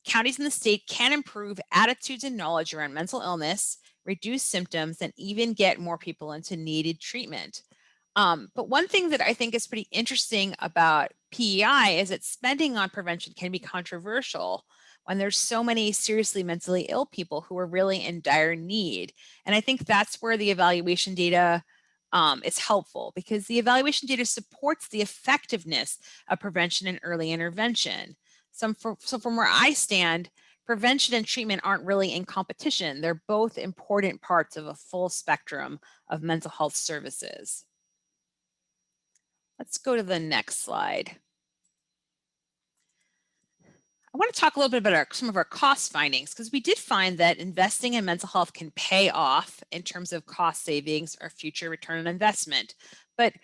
counties in the state can improve attitudes and knowledge around mental illness, reduce symptoms, and even get more people into needed treatment. But one thing that I think is pretty interesting about PEI is that spending on prevention can be controversial when there's so many seriously mentally ill people who are really in dire need. And I think that's where the evaluation data is helpful because the evaluation data supports the effectiveness of prevention and early intervention. So from where I stand, prevention and treatment aren't really in competition. They're both important parts of a full spectrum of mental health services. Let's go to the next slide. I want to talk a little bit about some of our cost findings because we did find that investing in mental health can pay off in terms of cost savings or future return on investment. But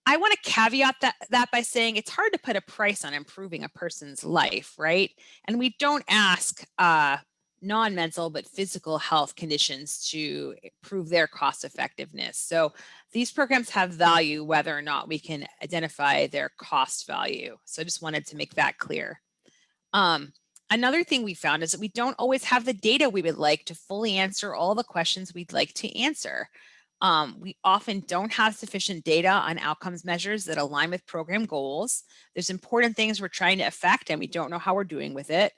I want to caveat that by saying it's hard to put a price on improving a person's life, right? And we don't ask non-mental but physical health conditions to prove their cost effectiveness. So these programs have value whether or not we can identify their cost value. So I just wanted to make that clear. Another thing we found is that we don't always have the data we would like to fully answer all the questions we'd like to answer. We often don't have sufficient data on outcomes measures that align with program goals. There's important things we're trying to affect and we don't know how we're doing with it.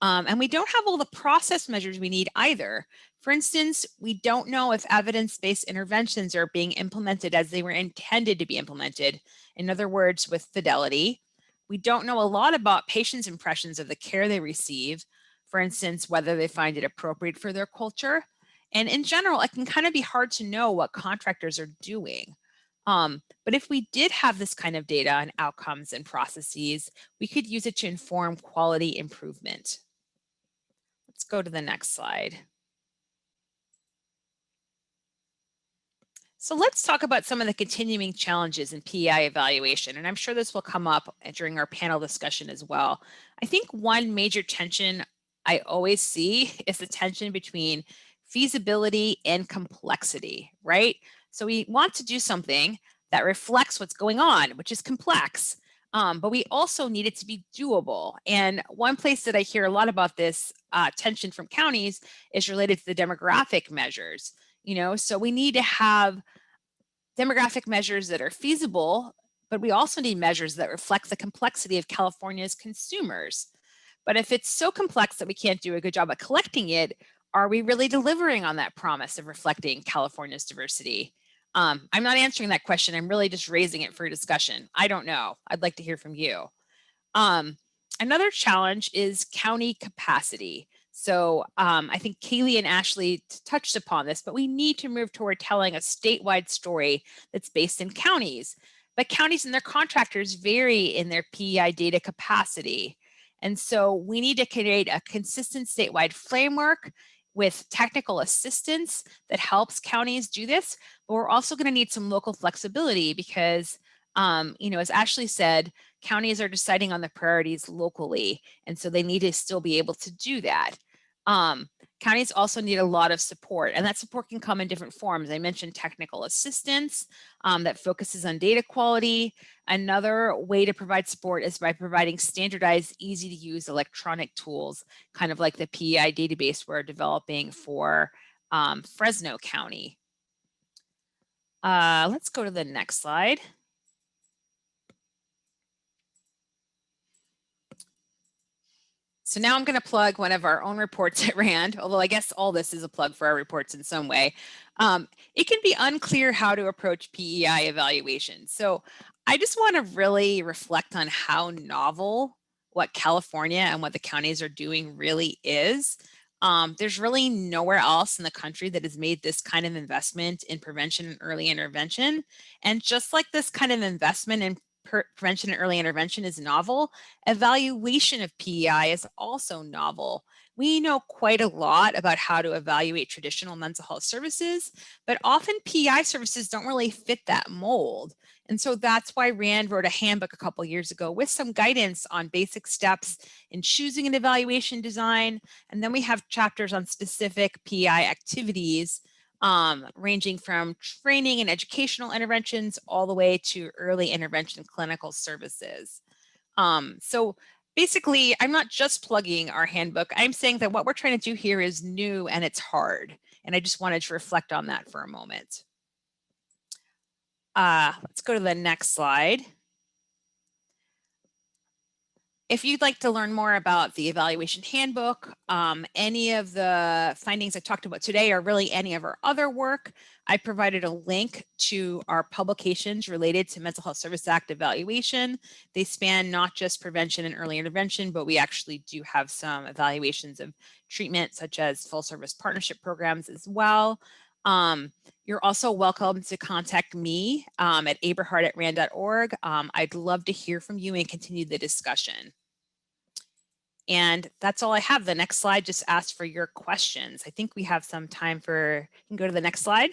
And we don't have all the process measures we need either. For instance, we don't know if evidence-based interventions are being implemented as they were intended to be implemented. In other words, with fidelity. We don't know a lot about patients' impressions of the care they receive. For instance, whether they find it appropriate for their culture. And in general, it can kind of be hard to know what contractors are doing. But if we did have this kind of data on outcomes and processes, we could use it to inform quality improvement. Let's go to the next slide. So let's talk about some of the continuing challenges in PEI evaluation, and I'm sure this will come up during our panel discussion as well. I think one major tension I always see is the tension between feasibility and complexity, right? So we want to do something that reflects what's going on, which is complex, but we also need it to be doable. And one place that I hear a lot about this tension from counties is related to the demographic measures. So we need to have demographic measures that are feasible, but we also need measures that reflect the complexity of California's consumers. But if it's so complex that we can't do a good job at collecting it, are we really delivering on that promise of reflecting California's diversity? I'm not answering that question. I'm really just raising it for discussion. I don't know. I'd like to hear from you. Another challenge is county capacity. So I think Kaylee and Ashley touched upon this, but we need to move toward telling a statewide story that's based in counties. But counties and their contractors vary in their PEI data capacity. And so we need to create a consistent statewide framework with technical assistance that helps counties do this. But we're also going to need some local flexibility because, as Ashley said, counties are deciding on the priorities locally. And so they need to still be able to do that. Counties also need a lot of support, and that support can come in different forms. I mentioned technical assistance that focuses on data quality. Another way to provide support is by providing standardized, easy to use electronic tools, kind of like the PEI database we're developing for Fresno County. Let's go to the next slide. So now I'm going to plug one of our own reports at RAND, although I guess all this is a plug for our reports in some way. It can be unclear how to approach PEI evaluation. So I just want to really reflect on how novel what California and what the counties are doing really is. There's really nowhere else in the country that has made this kind of investment in prevention and early intervention. And just like this kind of investment in prevention and early intervention is novel, evaluation of PEI is also novel. We know quite a lot about how to evaluate traditional mental health services, but often PEI services don't really fit that mold. And so that's why RAND wrote a handbook a couple years ago with some guidance on basic steps in choosing an evaluation design. And then we have chapters on specific PEI activities ranging from training and educational interventions all the way to early intervention clinical services. So basically, I'm not just plugging our handbook. I'm saying that what we're trying to do here is new and it's hard. And I just wanted to reflect on that for a moment. Let's go to the next slide. If you'd like to learn more about the evaluation handbook, any of the findings I talked about today, or really any of our other work, I provided a link to our publications related to Mental Health Service Act evaluation. They span not just prevention and early intervention, but we actually do have some evaluations of treatment, such as full service partnership programs as well. You're also welcome to contact me at aberhart@rand.org. I'd love to hear from you and continue the discussion. And that's all I have. The next slide just asks for your questions. I think we have some time for, you can go to the next slide.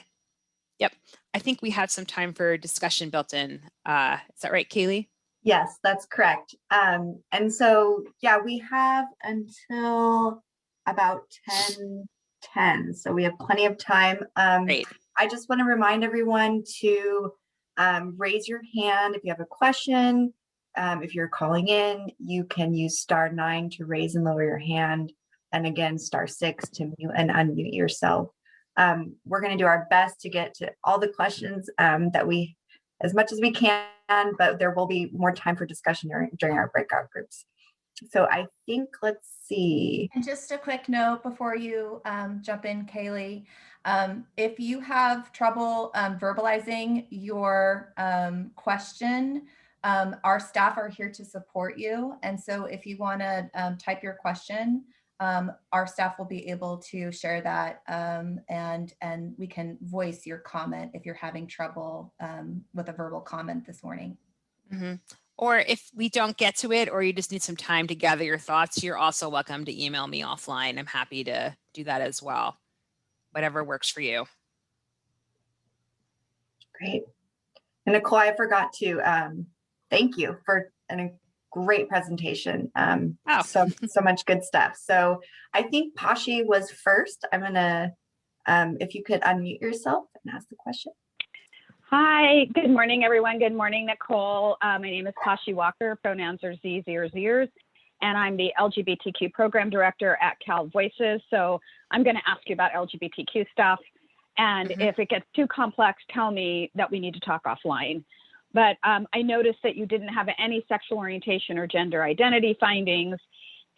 Yep, I think we have some time for discussion built in. Is that right, Kaylee? Yes, that's correct. And so, yeah, we have until about 10:10, so we have plenty of time. Great. I just want to remind everyone to raise your hand if you have a question. If you're calling in, you can use *9 to raise and lower your hand, and again, *6 to mute and unmute yourself. We're going to do our best to get to all the questions that we, as much as we can, but there will be more time for discussion during our breakout groups. So I think, let's see. And just a quick note before you jump in, Kaylee, if you have trouble verbalizing your question, our staff are here to support you. And so if you want to type your question, our staff will be able to share that and we can voice your comment if you're having trouble with a verbal comment this morning. Mm-hmm. Or if we don't get to it, or you just need some time to gather your thoughts, you're also welcome to email me offline. I'm happy to do that as well. Whatever works for you. Great. And Nicole, I forgot to thank you for a great presentation. So much good stuff. So I think Pashi was first. I'm gonna, if you could unmute yourself and ask the question. Hi, good morning, everyone. Good morning, Nicole. My name is Pashi Walker, pronouns are Z, Zers, and I'm the LGBTQ program director at Cal Voices. So I'm gonna ask you about LGBTQ stuff. And if it gets too complex, tell me that we need to talk offline. But I noticed that you didn't have any sexual orientation or gender identity findings.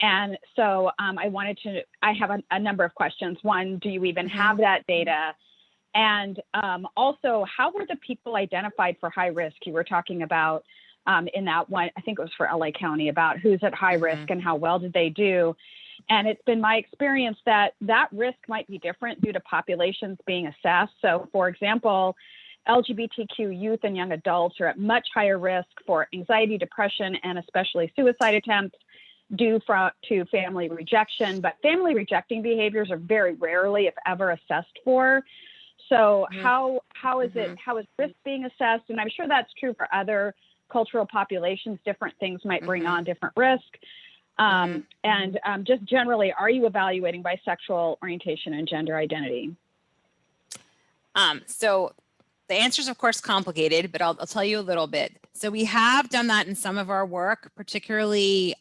And so I have a number of questions. One, do you even have that data? And also, how were the people identified for high risk? You were talking about in that one, I think it was for LA County, about who's at high risk and how well did they do. And it's been my experience that that risk might be different due to populations being assessed. So for example, LGBTQ youth and young adults are at much higher risk for anxiety, depression, and especially suicide attempts due to family rejection. But family rejecting behaviors are very rarely, if ever, assessed for. So how is risk being assessed? And I'm sure that's true for other cultural populations. Different things might bring on different risk. And just generally, are you evaluating by sexual orientation and gender identity? So the answer is, of course, complicated, but I'll tell you a little bit. So we have done that in some of our work, particularly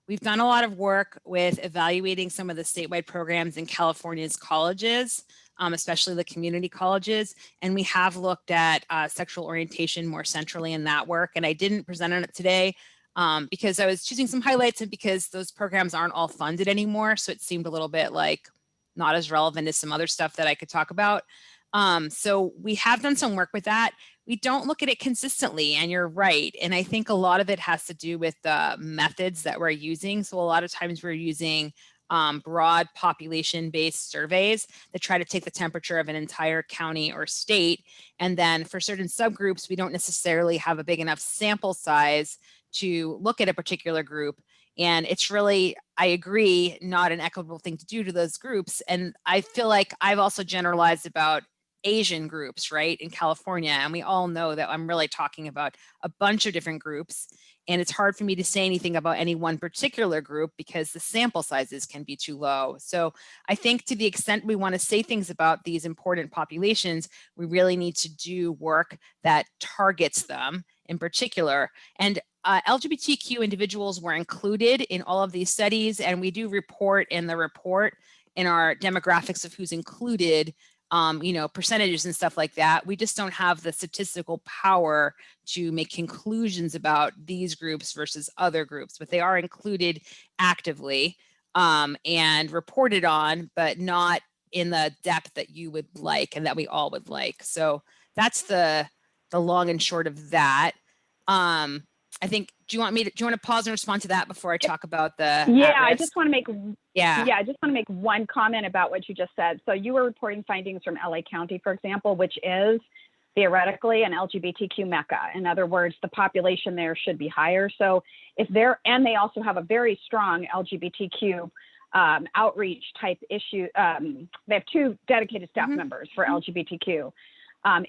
we've done a lot of work with evaluating some of the statewide programs in California's colleges, especially the community colleges. And we have looked at sexual orientation more centrally in that work. And I didn't present on it today because I was choosing some highlights and because those programs aren't all funded anymore. So it seemed a little bit like not as relevant as some other stuff that I could talk about. So we have done some work with that. We don't look at it consistently, and you're right. And I think a lot of it has to do with the methods that we're using. So a lot of times we're using broad population-based surveys that try to take the temperature of an entire county or state. And then for certain subgroups, we don't necessarily have a big enough sample size to look at a particular group. And it's really, I agree, not an equitable thing to do to those groups. And I feel like I've also generalized about Asian groups, right, in California. And we all know that I'm really talking about a bunch of different groups. And it's hard for me to say anything about any one particular group because the sample sizes can be too low. So I think to the extent we want to say things about these important populations, we really need to do work that targets them in particular. And LGBTQ individuals were included in all of these studies, and we do report in the report in our demographics of who's included, percentages and stuff like that. We just don't have the statistical power to make conclusions about these groups versus other groups, but they are included actively and reported on, but not in the depth that you would like and that we all would like. So that's the long and short of that. I think, do you want to pause and respond to that before I talk about the I just want to make I just want to make one comment about what you just said. So you were reporting findings from LA County, for example, which is theoretically an LGBTQ mecca. In other words, the population there should be higher. So and they also have a very strong LGBTQ outreach type issue. They have 2 dedicated staff members for LGBTQ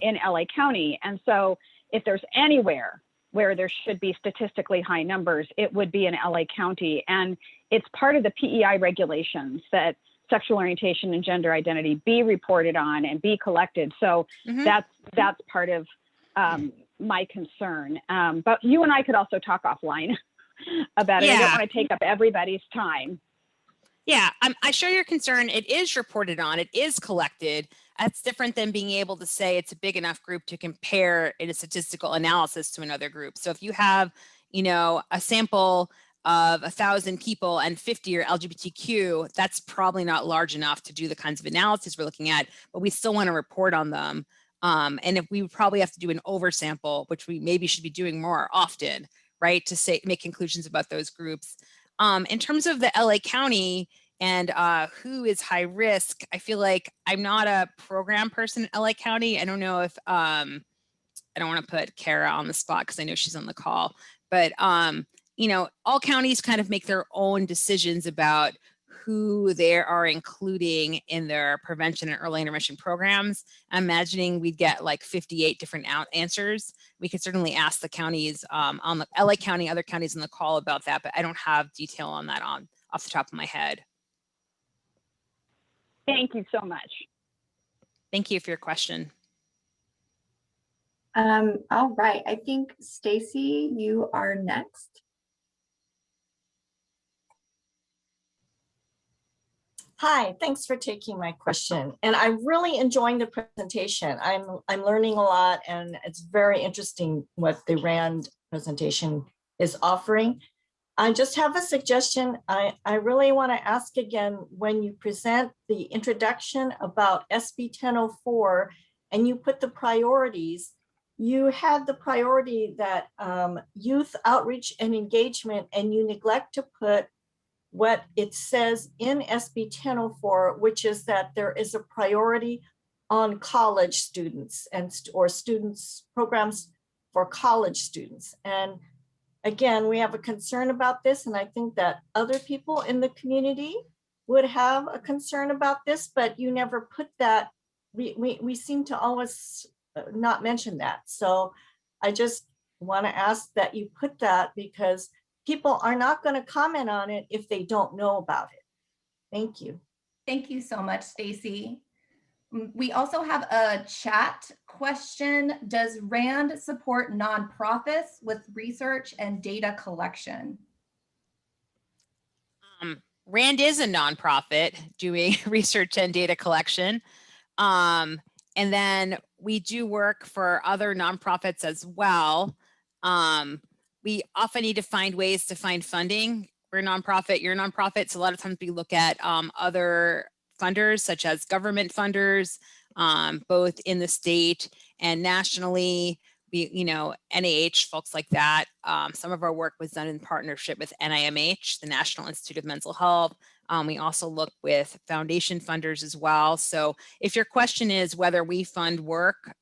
in LA County. And so if there's anywhere where there should be statistically high numbers, it would be in LA County. And it's part of the PEI regulations that sexual orientation and gender identity be reported on and be collected. So that's part of my concern. But you and I could also talk offline about it. I don't want to take up everybody's time. Yeah, I share your concern. It is reported on, it is collected. That's different than being able to say it's a big enough group to compare in a statistical analysis to another group. So if you have, a sample of 1,000 people and 50 are LGBTQ, that's probably not large enough to do the kinds of analysis we're looking at, but we still want to report on them. And if we would probably have to do an oversample, which we maybe should be doing more often, right, to make conclusions about those groups. In terms of the LA County and who is high risk, I feel like I'm not a program person in LA County. I don't know if, I don't want to put Kara on the spot because I know she's on the call, but you know, all counties kind of make their own decisions about who they are including in their prevention and early intervention programs. I'm imagining we'd get like 58 different answers. We could certainly ask the counties on the LA County, other counties on the call about that, but I don't have detail on that off the top of my head. Thank you so much. Thank you for your question. All right, I think Stacy, you are next. Hi, thanks for taking my question. And I'm really enjoying the presentation. I'm learning a lot, and it's very interesting what the RAND presentation is offering. I just have a suggestion. I really want to ask again, when you present the introduction about SB 1004 and you put the priorities, you had the priority that youth outreach and engagement, and you neglect to put what it says in SB 1004, which is that there is a priority on college students or students programs for college students. And again, we have a concern about this, and I think that other people in the community would have a concern about this, but you never put that. We seem to always not mention that. So I just want to ask that you put that, because people are not going to comment on it if they don't know about it. Thank you. Thank you so much, Stacy. We also have a chat question. Does RAND support nonprofits with research and data collection? RAND is a nonprofit doing research and data collection. And then we do work for other nonprofits as well. We often need to find ways to find funding. We're a nonprofit, you're a nonprofit. So a lot of times we look at other funders, such as government funders, both in the state and nationally. We, you know, NIH, folks like that. Some of our work was done in partnership with NIMH, the National Institute of Mental Health. We also look with foundation funders as well. So if your question is whether we fund work,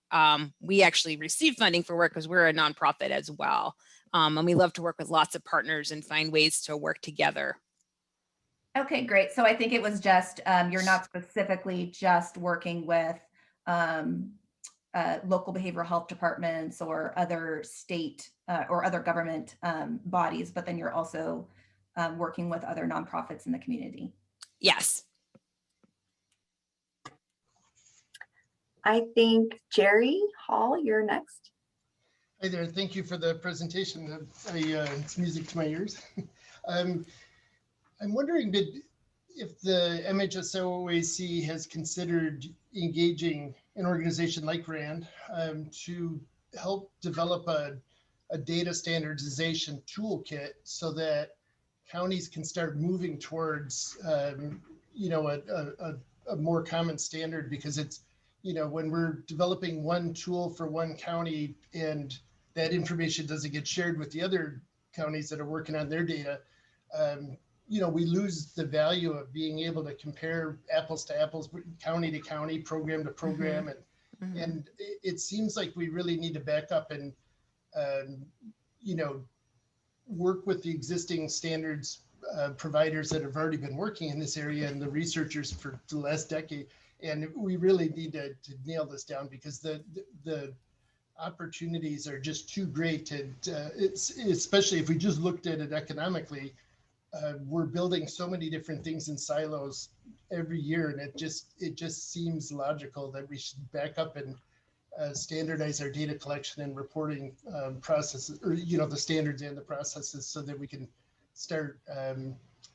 we actually receive funding for work because we're a nonprofit as well. And we love to work with lots of partners and find ways to work together. Okay, great. So I think it was just, you're not specifically just working with local behavioral health departments or other state or other government bodies, but then you're also working with other nonprofits in the community. Yes. I think Jerry Hall, you're next. Hi there, thank you for the presentation. It's music to my ears. I'm wondering if the MHSOAC has considered engaging an organization like RAND to help develop a data standardization toolkit so that counties can start moving towards you know, a more common standard, because it's, you know, when we're developing one tool for one county and that information doesn't get shared with the other counties that are working on their data, you know, we lose the value of being able to compare apples to apples, county to county, program to program. Mm-hmm. And it seems like we really need to back up and, you know, work with the existing standards providers that have already been working in this area and the researchers for the last decade. And we really need to nail this down, because the opportunities are just too great. And especially if we just looked at it economically, we're building so many different things in silos every year, and it just seems logical that we should back up and standardize our data collection and reporting processes, or, you know, the standards and the processes, so that we can start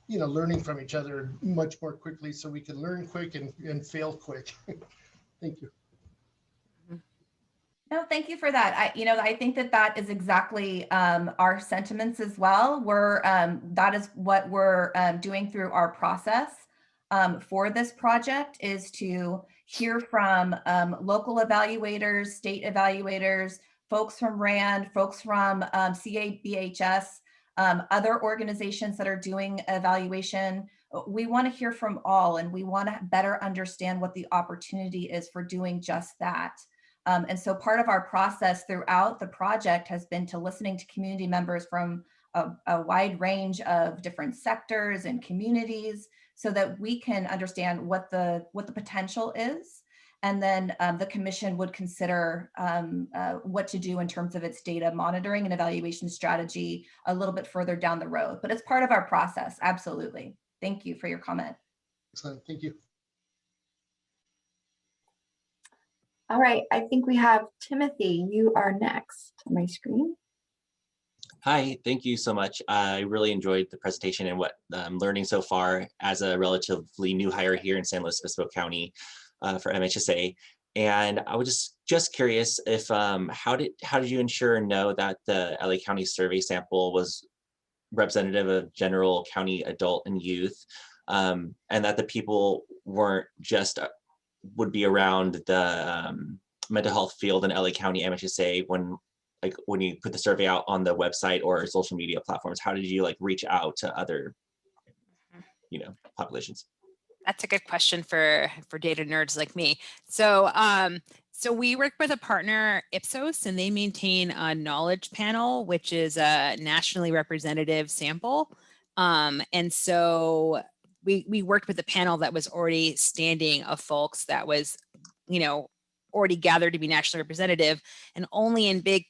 you know, learning from each other much more quickly, so we can learn quick and fail quick. Thank you. No, thank you for that. I think that is exactly our sentiments as well. That is what we're doing through our process for this project, is to hear from local evaluators, state evaluators, folks from RAND, folks from CABHS, other organizations that are doing evaluation. We want to hear from all, and we want to better understand what the opportunity is for doing just that. And so part of our process throughout the project has been to listening to community members from a wide range of different sectors and communities, so that we can understand what the potential is. And then the commission would consider what to do in terms of its data monitoring and evaluation strategy a little bit further down the road. But it's part of our process, absolutely. Thank you for your comment. Excellent, thank you. All right, I think we have Timothy. You are next on my screen. Hi, thank you so much. I really enjoyed the presentation and what I'm learning so far as a relatively new hire here in San Luis Obispo County for MHSA. And I was just curious if how did you ensure and know that the LA County survey sample was representative of general county adult and youth, and that the people weren't just would be around the mental health field in LA County MHSA when you put the survey out on the website or social media platforms? How did you reach out to other, populations? That's a good question for data nerds like me. So we work with a partner, Ipsos, and they maintain a knowledge panel, which is a nationally representative sample. And so we worked with a panel that was already standing of folks that was, already gathered to be nationally representative. And only in big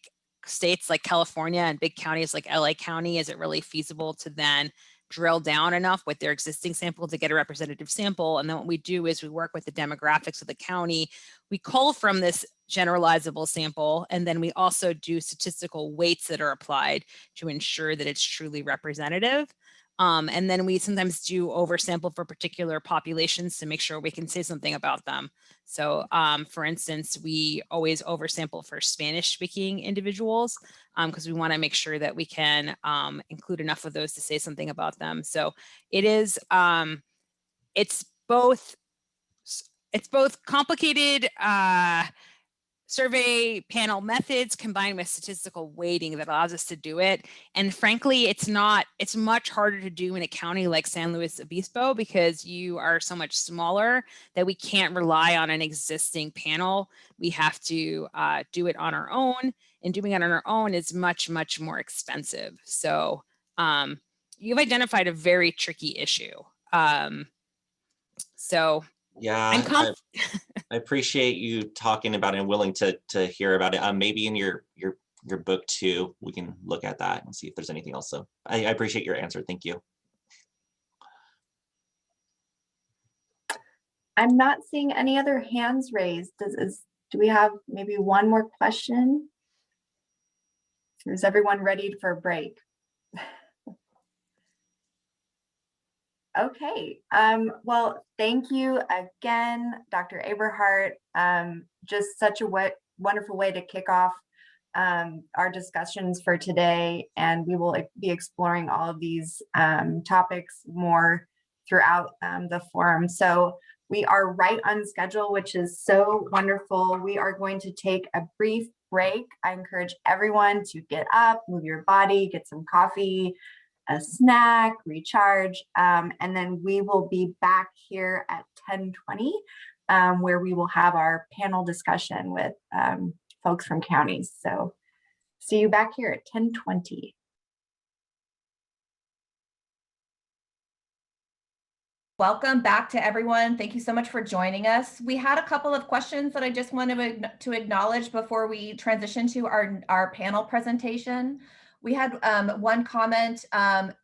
states like California and big counties like LA County is it really feasible to then drill down enough with their existing sample to get a representative sample. And then what we do is we work with the demographics of the county. We cull from this generalizable sample, and then we also do statistical weights that are applied to ensure that it's truly representative. And then we sometimes do oversample for particular populations to make sure we can say something about them. So for instance, we always oversample for Spanish speaking individuals because we want to make sure that we can include enough of those to say something about them. So it is, it's both complicated survey panel methods combined with statistical weighting that allows us to do it. And frankly, it's much harder to do in a county like San Luis Obispo because you are so much smaller that we can't rely on an existing panel. We have to do it on our own, and doing it on our own is much, much more expensive. So you've identified a very tricky issue. Yeah, I appreciate you talking about it and willing to hear about it. Maybe in your book too, we can look at that and see if there's anything else. So I appreciate your answer. Thank you. I'm not seeing any other hands raised. Do we have maybe one more question? Or is everyone ready for a break? Okay, well, thank you again, Dr. Aberhart. Just such a wonderful way to kick off our discussions for today, and we will be exploring all of these topics more throughout the forum. So we are right on schedule, which is so wonderful. We are going to take a brief break. I encourage everyone to get up, move your body, get some coffee, a snack, recharge, and then we will be back here at 10:20, where we will have our panel discussion with folks from counties. So see you back here at 10:20. Welcome back to everyone. Thank you so much for joining us. We had a couple of questions that I just wanted to acknowledge before we transition to our panel presentation. We had one comment.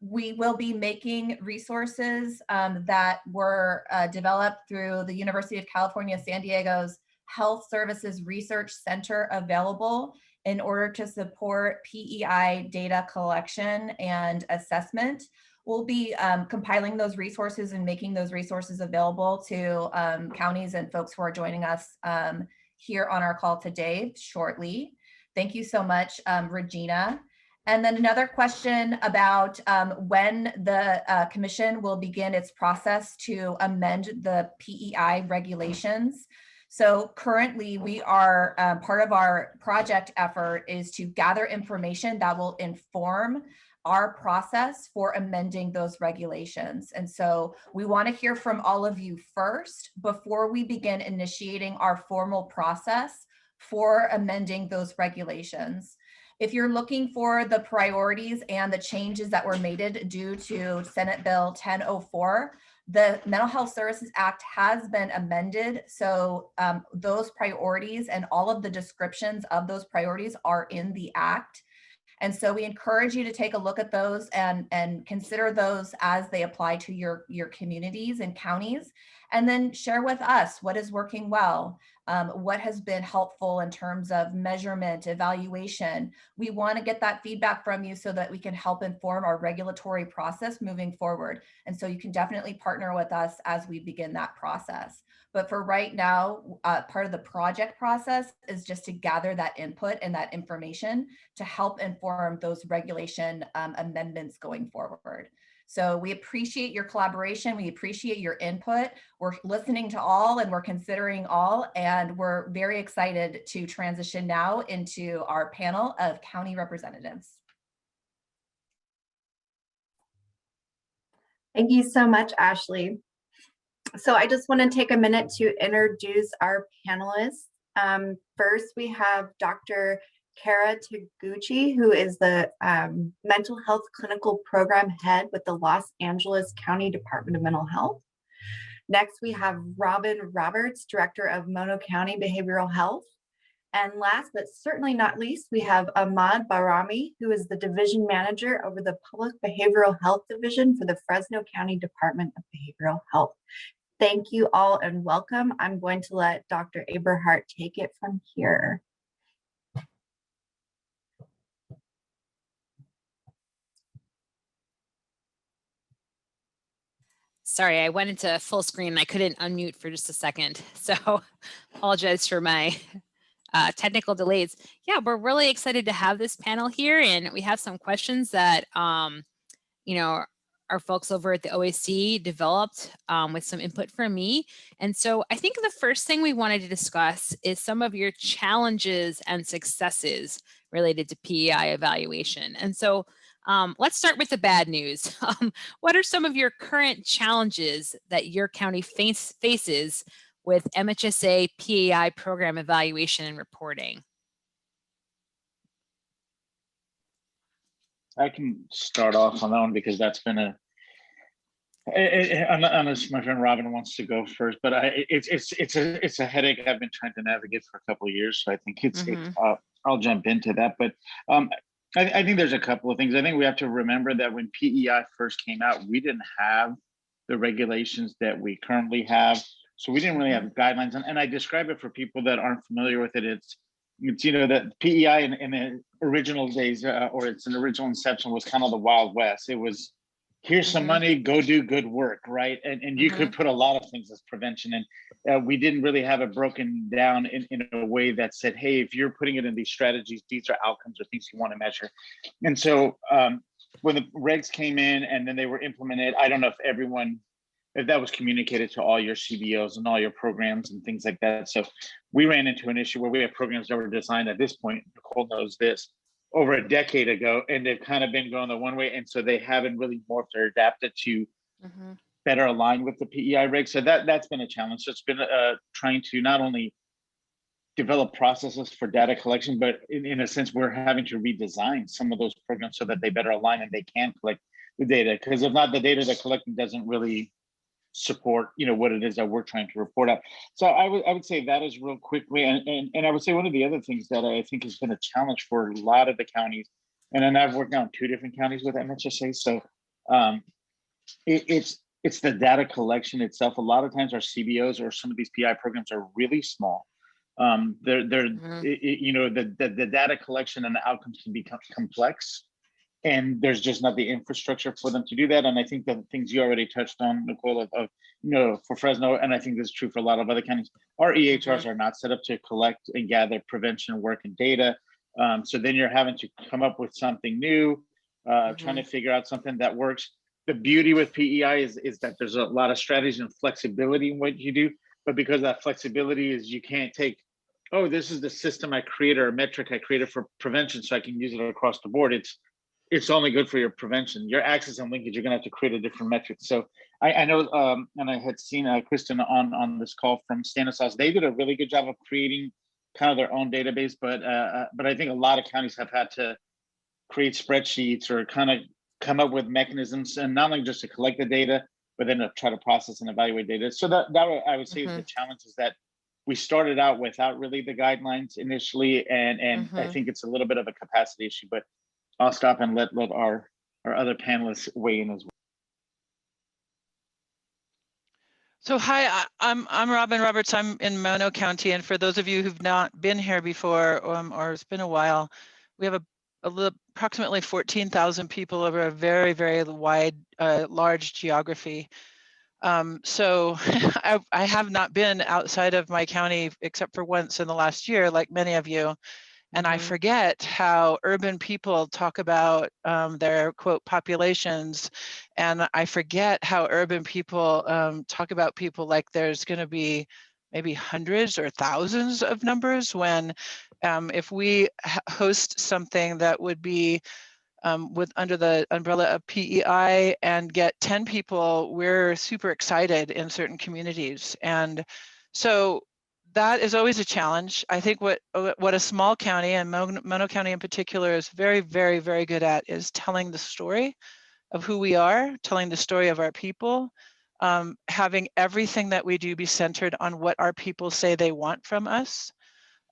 We will be making resources that were developed through the University of California, San Diego's Health Services Research Center available in order to support PEI data collection and assessment. We'll be compiling those resources and making those resources available to counties and folks who are joining us here on our call today shortly. Thank you so much, Regina. And then another question about when the commission will begin its process to amend the PEI regulations. So currently we are, part of our project effort is to gather information that will inform our process for amending those regulations. And so we want to hear from all of you first before we begin initiating our formal process for amending those regulations. If you're looking for the priorities and the changes that were made due to Senate Bill 1004, the Mental Health Services Act has been amended. So those priorities and all of the descriptions of those priorities are in the act. And so we encourage you to take a look at those and consider those as they apply to your communities and counties, and then share with us what is working well, what has been helpful in terms of measurement, evaluation. We want to get that feedback from you so that we can help inform our regulatory process moving forward. And so you can definitely partner with us as we begin that process. But for right now, part of the project process is just to gather that input and that information to help inform those regulation amendments going forward. So we appreciate your collaboration. We appreciate your input. We're listening to all and we're considering all, and we're very excited to transition now into our panel of county representatives. Thank you so much, Ashley. So I just want to take a minute to introduce our panelists. First, we have Dr. Kara Taguchi, who is the Mental Health Clinical Program Head with the Los Angeles County Department of Mental Health. Next, we have Robin Roberts, Director of Mono County Behavioral Health. And last but certainly not least, we have Ahmad Barami, who is the Division Manager over the Public Behavioral Health Division for the Fresno County Department of Behavioral Health. Thank you all and welcome. I'm going to let Dr. Aberhart take it from here. Sorry, I went into full screen and I couldn't unmute for just a second. So apologize for my technical delays. Yeah, we're really excited to have this panel here, and we have some questions that, you know, our folks over at the OAC developed with some input from me. And so I think the first thing we wanted to discuss is some of your challenges and successes related to PEI evaluation. And so let's start with the bad news. What are some of your current challenges that your county faces with MHSA PEI program evaluation and reporting? I can start off on that one because that's been unless my friend Robin wants to go first, but it's a headache I've been trying to navigate for a couple of years. So I think I'll jump into that. But I think there's a couple of things. I think we have to remember that when PEI first came out, we didn't have the regulations that we currently have. So we didn't really have guidelines. And I describe it for people that aren't familiar with it. It's you know, that PEI in the original days or its an original inception was kind of the Wild West. It was, here's some money, go do good work, right? And you could put a lot of things as prevention. And we didn't really have it broken down in a way that said, hey, if you're putting it in these strategies, these are outcomes or things you want to measure. And so when the regs came in and then they were implemented, I don't know if that was communicated to all your CBOs and all your programs and things like that. So we ran into an issue where we have programs that were designed at this point, Nicole knows this, over a decade ago, and they've kind of been going the one way. And so they haven't really morphed or adapted to better align with the PEI regs. So that's been a challenge. So it's been trying to not only develop processes for data collection, but in a sense, we're having to redesign some of those programs so that they better align and they can collect the data. Because if not, the data they're collecting doesn't really support, you know, what it is that we're trying to report out. So I would say that is real quickly. And I would say one of the other things that I think has been a challenge for a lot of the counties, and then I've worked now in 2 different counties with MHSA. So it's the data collection itself. A lot of times our CBOs or some of these PI programs are really small. You know, the data collection and the outcomes can become complex. and there's just not the infrastructure for them to do that. And I think the things you already touched on, Nicole, of for Fresno, and I think this is true for a lot of other counties, our EHRs are not set up to collect and gather prevention work and data. So then you're having to come up with something new, trying to figure out something that works. The beauty with PEI is that there's a lot of strategies and flexibility in what you do, but because that flexibility is you can't take, oh, this is the system I created or metric I created for prevention, so I can use it across the board. It's only good for your prevention. Your access and linkage, you're gonna have to create a different metric. So I know, and I had seen Kristen on this call from Stanislaus. They did a really good job of creating kind of their own database, but I think a lot of counties have had to create spreadsheets or kind of come up with mechanisms, and not only just to collect the data, but then to try to process and evaluate data. So that I would say is the challenge, is that we started out without really the guidelines initially, and I think it's a little bit of a capacity issue, but I'll stop and let our other panelists weigh in as well. So hi, I'm Robin Roberts. I'm in Mono County, and for those of you who've not been here before, or it's been a while, we have approximately 14,000 people over a very, very wide, large geography. So I have not been outside of my county except for once in the last year, like many of you. And I forget how urban people talk about their quote populations, and I forget how urban people talk about people like there's going to be maybe hundreds or thousands of numbers, when if we host something that would be under the umbrella of PEI and get 10 people, we're super excited in certain communities. And so that is always a challenge. I think what a small county, and Mono County in particular, is very, very, very good at is telling the story of who we are, telling the story of our people, having everything that we do be centered on what our people say they want from us,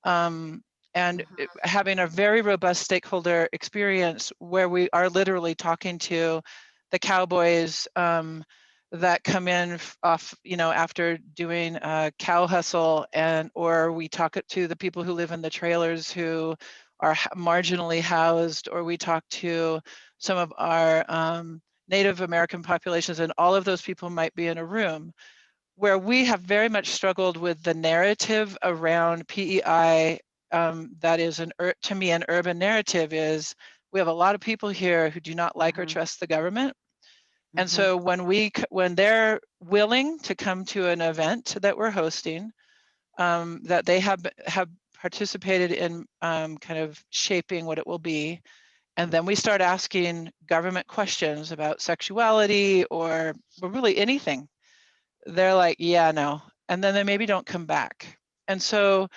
and having a very robust stakeholder experience where we are literally talking to the cowboys that come in off, after doing a cow hustle, or we talk to the people who live in the trailers who are marginally housed, or we talk to some of our Native American populations, and all of those people might be in a room. Where we have very much struggled with the narrative around PEI, that is, to me, an urban narrative, is we have a lot of people here who do not like or trust the government. And so when they're willing to come to an event that we're hosting, that they have participated in kind of shaping what it will be, and then we start asking government questions about sexuality or really anything, they're like, yeah, no. And then they maybe don't come back. And so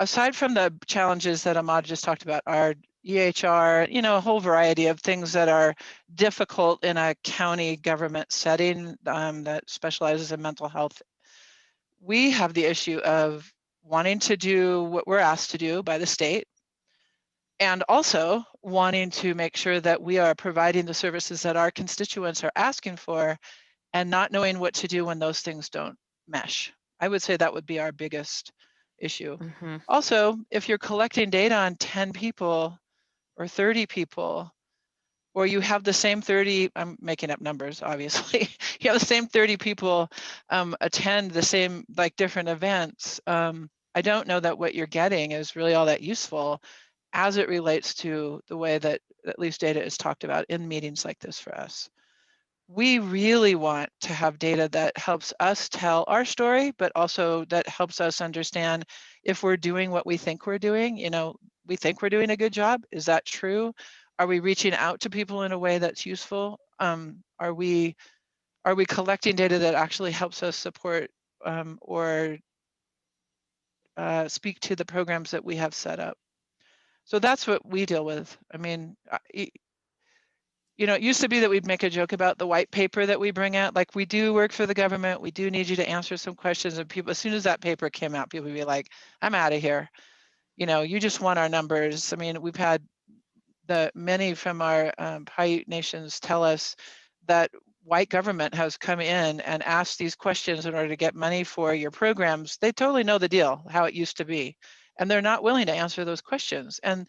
aside from the challenges that Ahmad just talked about, our EHR, a whole variety of things that are difficult in a county government setting that specializes in mental health, we have the issue of wanting to do what we're asked to do by the state, and also wanting to make sure that we are providing the services that our constituents are asking for, and not knowing what to do when those things don't mesh. I would say that would be our biggest issue. Also, if you're collecting data on 10 people or 30 people, or you have the same 30, I'm making up numbers, obviously, you have the same 30 people attend the same, different events, I don't know that what you're getting is really all that useful as it relates to the way that at least data is talked about in meetings like this for us. We really want to have data that helps us tell our story, but also that helps us understand if we're doing what we think we're doing. We think we're doing a good job. Is that true? Are we reaching out to people in a way that's useful? Are we collecting data that actually helps us support or speak to the programs that we have set up? So that's what we deal with. I mean, it used to be that we'd make a joke about the white paper that we bring out. Like, we do work for the government. We do need you to answer some questions. And people, as soon as that paper came out, people would be like, I'm out of here. You just want our numbers. I mean, we've had many from our Paiute nations tell us that white government has come in and asked these questions in order to get money for your programs. They totally know the deal, how it used to be. And they're not willing to answer those questions. And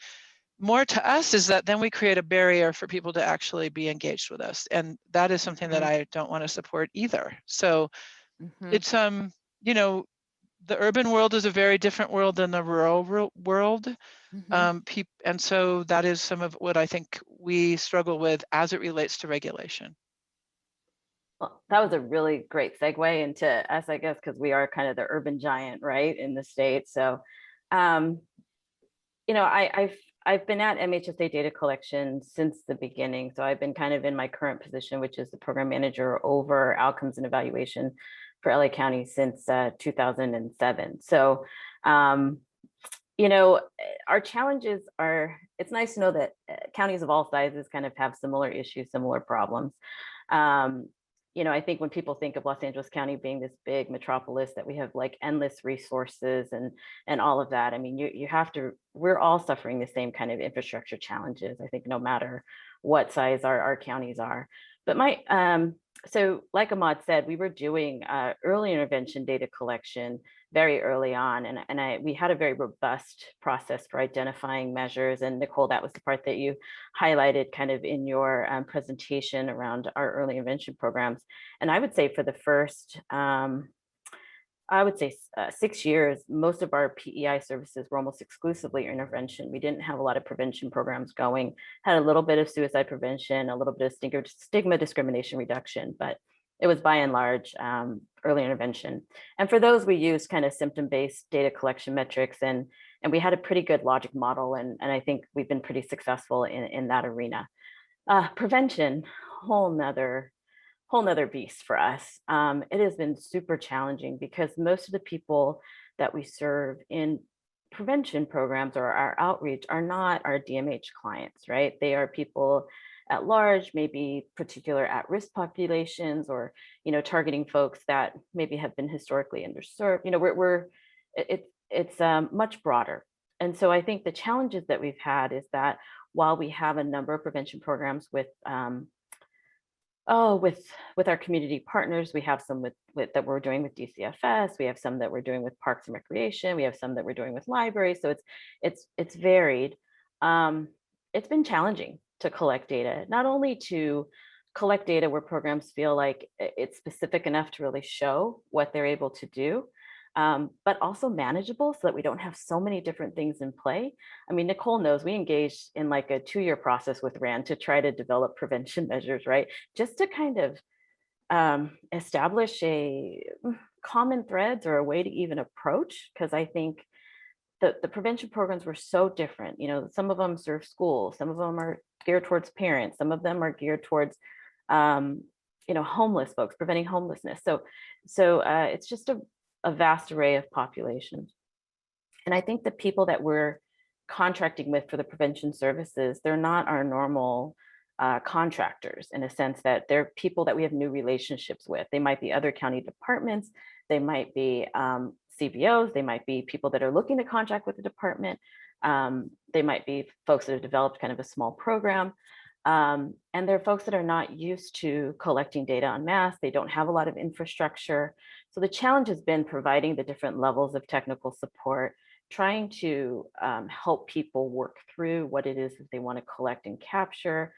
more to us is that then we create a barrier for people to actually be engaged with us. And that is something that I don't want to support either. So it's, you know, the urban world is a very different world than the rural world. And so that is some of what I think we struggle with as it relates to regulation. Well, that was a really great segue into us, I guess, because we are kind of the urban giant, right, in the state. So, you know, I've been at MHSA data collection since the beginning. So I've been kind of in my current position, which is the program manager over outcomes and evaluation for LA County since 2007. So, you know, our challenges are, it's nice to know that counties of all sizes kind of have similar issues, similar problems. You know, I think when people think of Los Angeles County being this big metropolis that we have like endless resources and all of that, I mean, you have to, we're all suffering the same kind of infrastructure challenges, I think, no matter what size our counties are. But so like Ahmad said, we were doing early intervention data collection very early on, and we had a very robust process for identifying measures. And Nicole, that was the part that you highlighted kind of in your presentation around our early intervention programs. And I would say for the first, 6 years, most of our PEI services were almost exclusively intervention. We didn't have a lot of prevention programs going, had a little bit of suicide prevention, a little bit of stigma discrimination reduction, but it was by and large early intervention. And for those, we used kind of symptom-based data collection metrics, and we had a pretty good logic model. And I think we've been pretty successful in that arena. Prevention, whole nother beast for us. It has been super challenging because most of the people that we serve in prevention programs or our outreach are not our DMH clients, right? They are people at large, maybe particular at-risk populations, or, you know, targeting folks that maybe have been historically underserved. You know, it's much broader. And so I think the challenges that we've had is that while we have a number of prevention programs with our community partners, we have some with that we're doing with DCFS, we have some that we're doing with Parks and Recreation, we have some that we're doing with libraries. So it's varied. It's been challenging to collect data, not only to collect data where programs feel like it's specific enough to really show what they're able to do, but also manageable so that we don't have so many different things in play. I mean, Nicole knows we engaged in like a 2-year process with RAND to try to develop prevention measures, right? Just to kind of establish a common threads or a way to even approach, because I think the prevention programs were so different. You know, some of them serve schools, some of them are geared towards parents, some of them are geared towards, you know, homeless folks, preventing homelessness. So it's just a vast array of populations. And I think the people that we're contracting with for the prevention services, they're not our normal contractors, in a sense that they're people that we have new relationships with. They might be other county departments, they might be CVOs, they might be people that are looking to contract with the department. They might be folks that have developed kind of a small program. And they're folks that are not used to collecting data en masse. They don't have a lot of infrastructure. So the challenge has been providing the different levels of technical support, trying to help people work through what it is that they want to collect and capture.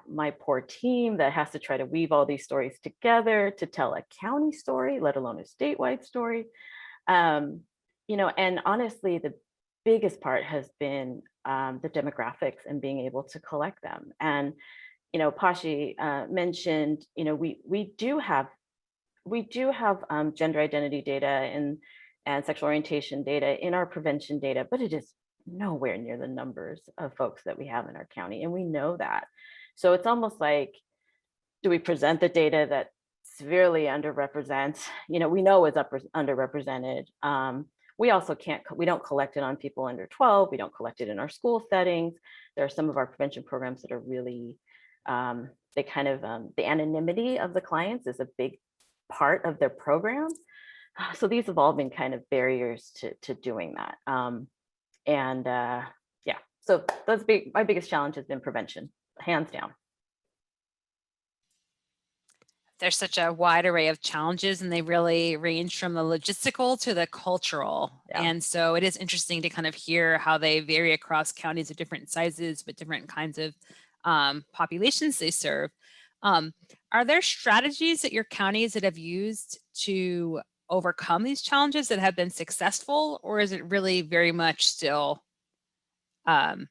My poor team that has to try to weave all these stories together to tell a county story, let alone a statewide story. You know, and honestly, the biggest part has been the demographics and being able to collect them. And, you know, Pashi mentioned, you know, we do have gender identity data and sexual orientation data in our prevention data, but it is nowhere near the numbers of folks that we have in our county. And we know that. So it's almost like, do we present the data that severely underrepresents? You know, we know it's underrepresented. We also we don't collect it on people under 12. We don't collect it in our school settings. There are some of our prevention programs that are really, they kind of, the anonymity of the clients is a big part of their programs. So these have all been kind of barriers to doing that. Yeah, so my biggest challenge has been prevention, hands down. there's such a wide array of challenges, and they really range from the logistical to the cultural. Yeah. And so it is interesting to kind of hear how they vary across counties of different sizes, but different kinds of populations they serve. Are there strategies that your counties that have used to overcome these challenges that have been successful, or is it really very much still, have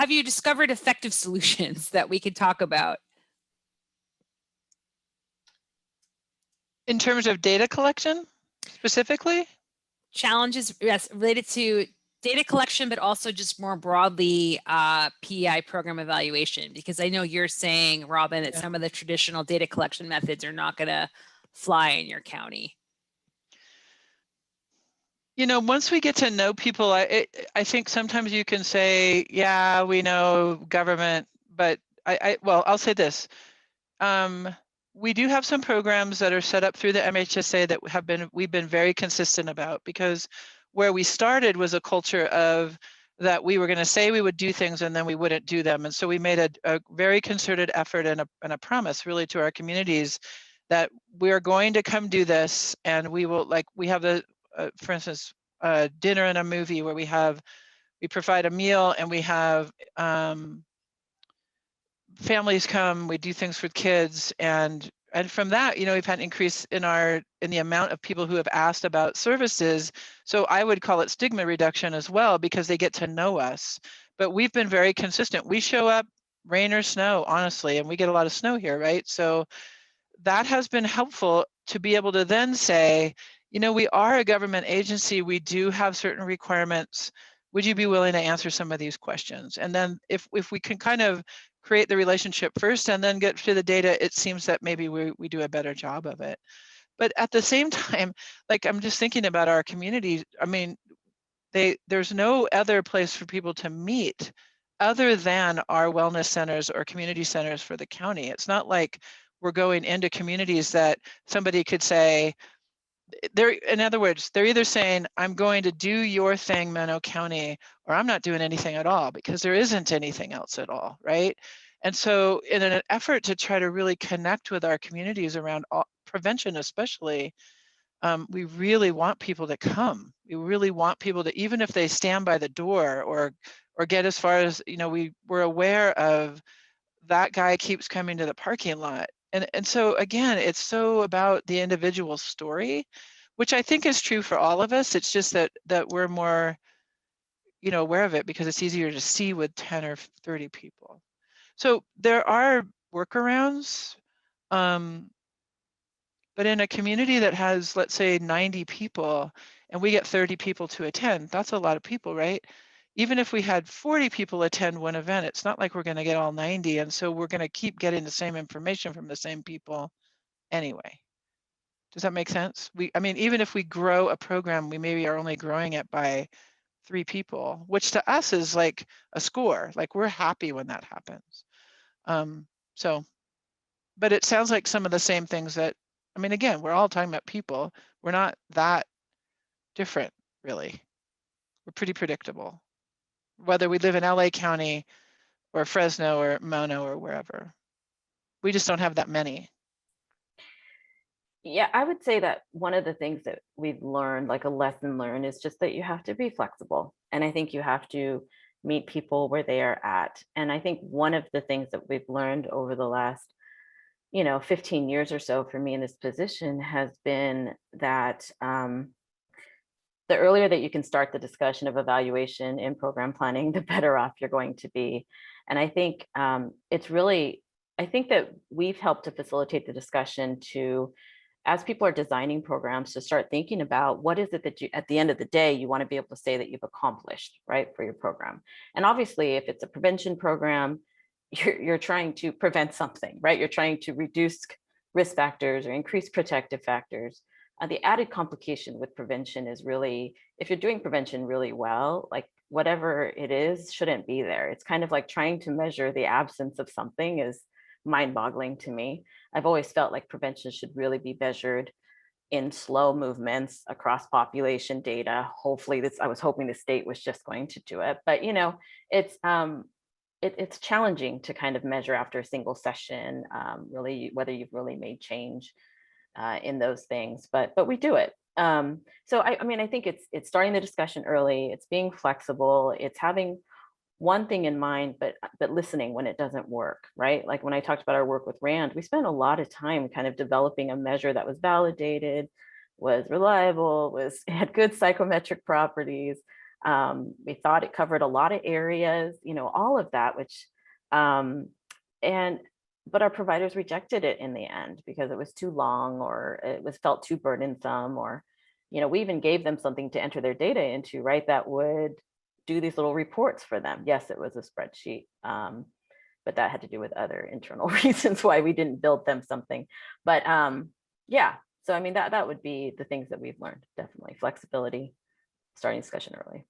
you discovered effective solutions that we could talk about? In terms of data collection specifically? Challenges, yes, related to data collection, but also just more broadly PEI program evaluation, because I know you're saying, Robin, that some of the traditional data collection methods are not going to fly in your county. You know, once we get to know people, I think sometimes you can say, yeah, we know government, but well, I'll say this. We do have some programs that are set up through the MHSA that we've been very consistent about, because where we started was a culture of that we were going to say we would do things and then we wouldn't do them. And so we made a very concerted effort and a promise really to our communities that we are going to come do this, and we will, like, we have for instance, dinner and a movie where we provide a meal, and we have families come, we do things with kids, and from that, you know, we've had an increase in the amount of people who have asked about services. So I would call it stigma reduction as well, because they get to know us. But we've been very consistent. We show up rain or snow, honestly, and we get a lot of snow here, right? So that has been helpful to be able to then say, you know, we are a government agency, we do have certain requirements. Would you be willing to answer some of these questions? And then if we can kind of create the relationship first and then get to the data, it seems that maybe we do a better job of it. But at the same time, like, I'm just thinking about our community. I mean, there's no other place for people to meet other than our wellness centers or community centers for the county. It's not like we're going into communities that somebody could say, in other words, they're either saying, I'm going to do your thing, Mono County, or I'm not doing anything at all, because there isn't anything else at all, right? And so in an effort to try to really connect with our communities around prevention especially, we really want people to come. We really want people to, even if they stand by the door or get as far as, you know, we're aware of that guy keeps coming to the parking lot. And so again, it's so about the individual story, which I think is true for all of us. It's just that we're more, you know, aware of it because it's easier to see with 10 or 30 people. So there are workarounds, but in a community that has, let's say, 90 people and we get 30 people to attend, that's a lot of people, right? Even if we had 40 people attend one event, it's not like we're going to get all 90. And so we're going to keep getting the same information from the same people anyway. Does that make sense? I mean, even if we grow a program, we maybe are only growing it by 3 people, which to us is like a score. Like, we're happy when that happens. But it sounds like some of the same things that, I mean, again, we're all talking about people. We're not that different, really. We're pretty predictable, whether we live in LA County or Fresno or Mono or wherever. We just don't have that many. Yeah, I would say that one of the things that we've learned, like a lesson learned, is just that you have to be flexible. And I think you have to meet people where they are at. And I think one of the things that we've learned over the last, 15 years or so for me in this position has been that the earlier that you can start the discussion of evaluation in program planning, the better off you're going to be. And I think I think that we've helped to facilitate the discussion to, as people are designing programs, to start thinking about what is it that you, at the end of the day, you want to be able to say that you've accomplished, right, for your program. And obviously, if it's a prevention program, you're trying to prevent something, right? You're trying to reduce risk factors or increase protective factors. The added complication with prevention is really, if you're doing prevention really well, like whatever it is shouldn't be there. It's kind of like trying to measure the absence of something is mind-boggling to me. I've always felt like prevention should really be measured in slow movements across population data. Hopefully I was hoping the state was just going to do it, but it's it's challenging to kind of measure after a single session, really whether you've really made change in those things, but we do it. So I mean, I think it's starting the discussion early, it's being flexible, it's having one thing in mind, but listening when it doesn't work, right? Like when I talked about our work with RAND, we spent a lot of time kind of developing a measure that was validated, was reliable, had good psychometric properties. We thought it covered a lot of areas, you know, all of that, which, but our providers rejected it in the end because it was too long, or it was felt too burdensome, or, you know, we even gave them something to enter their data into, right? That would do these little reports for them. Yes, it was a spreadsheet, but that had to do with other internal reasons why we didn't build them something. But yeah, so I mean, that would be the things that we've learned, definitely. Flexibility, starting discussion early.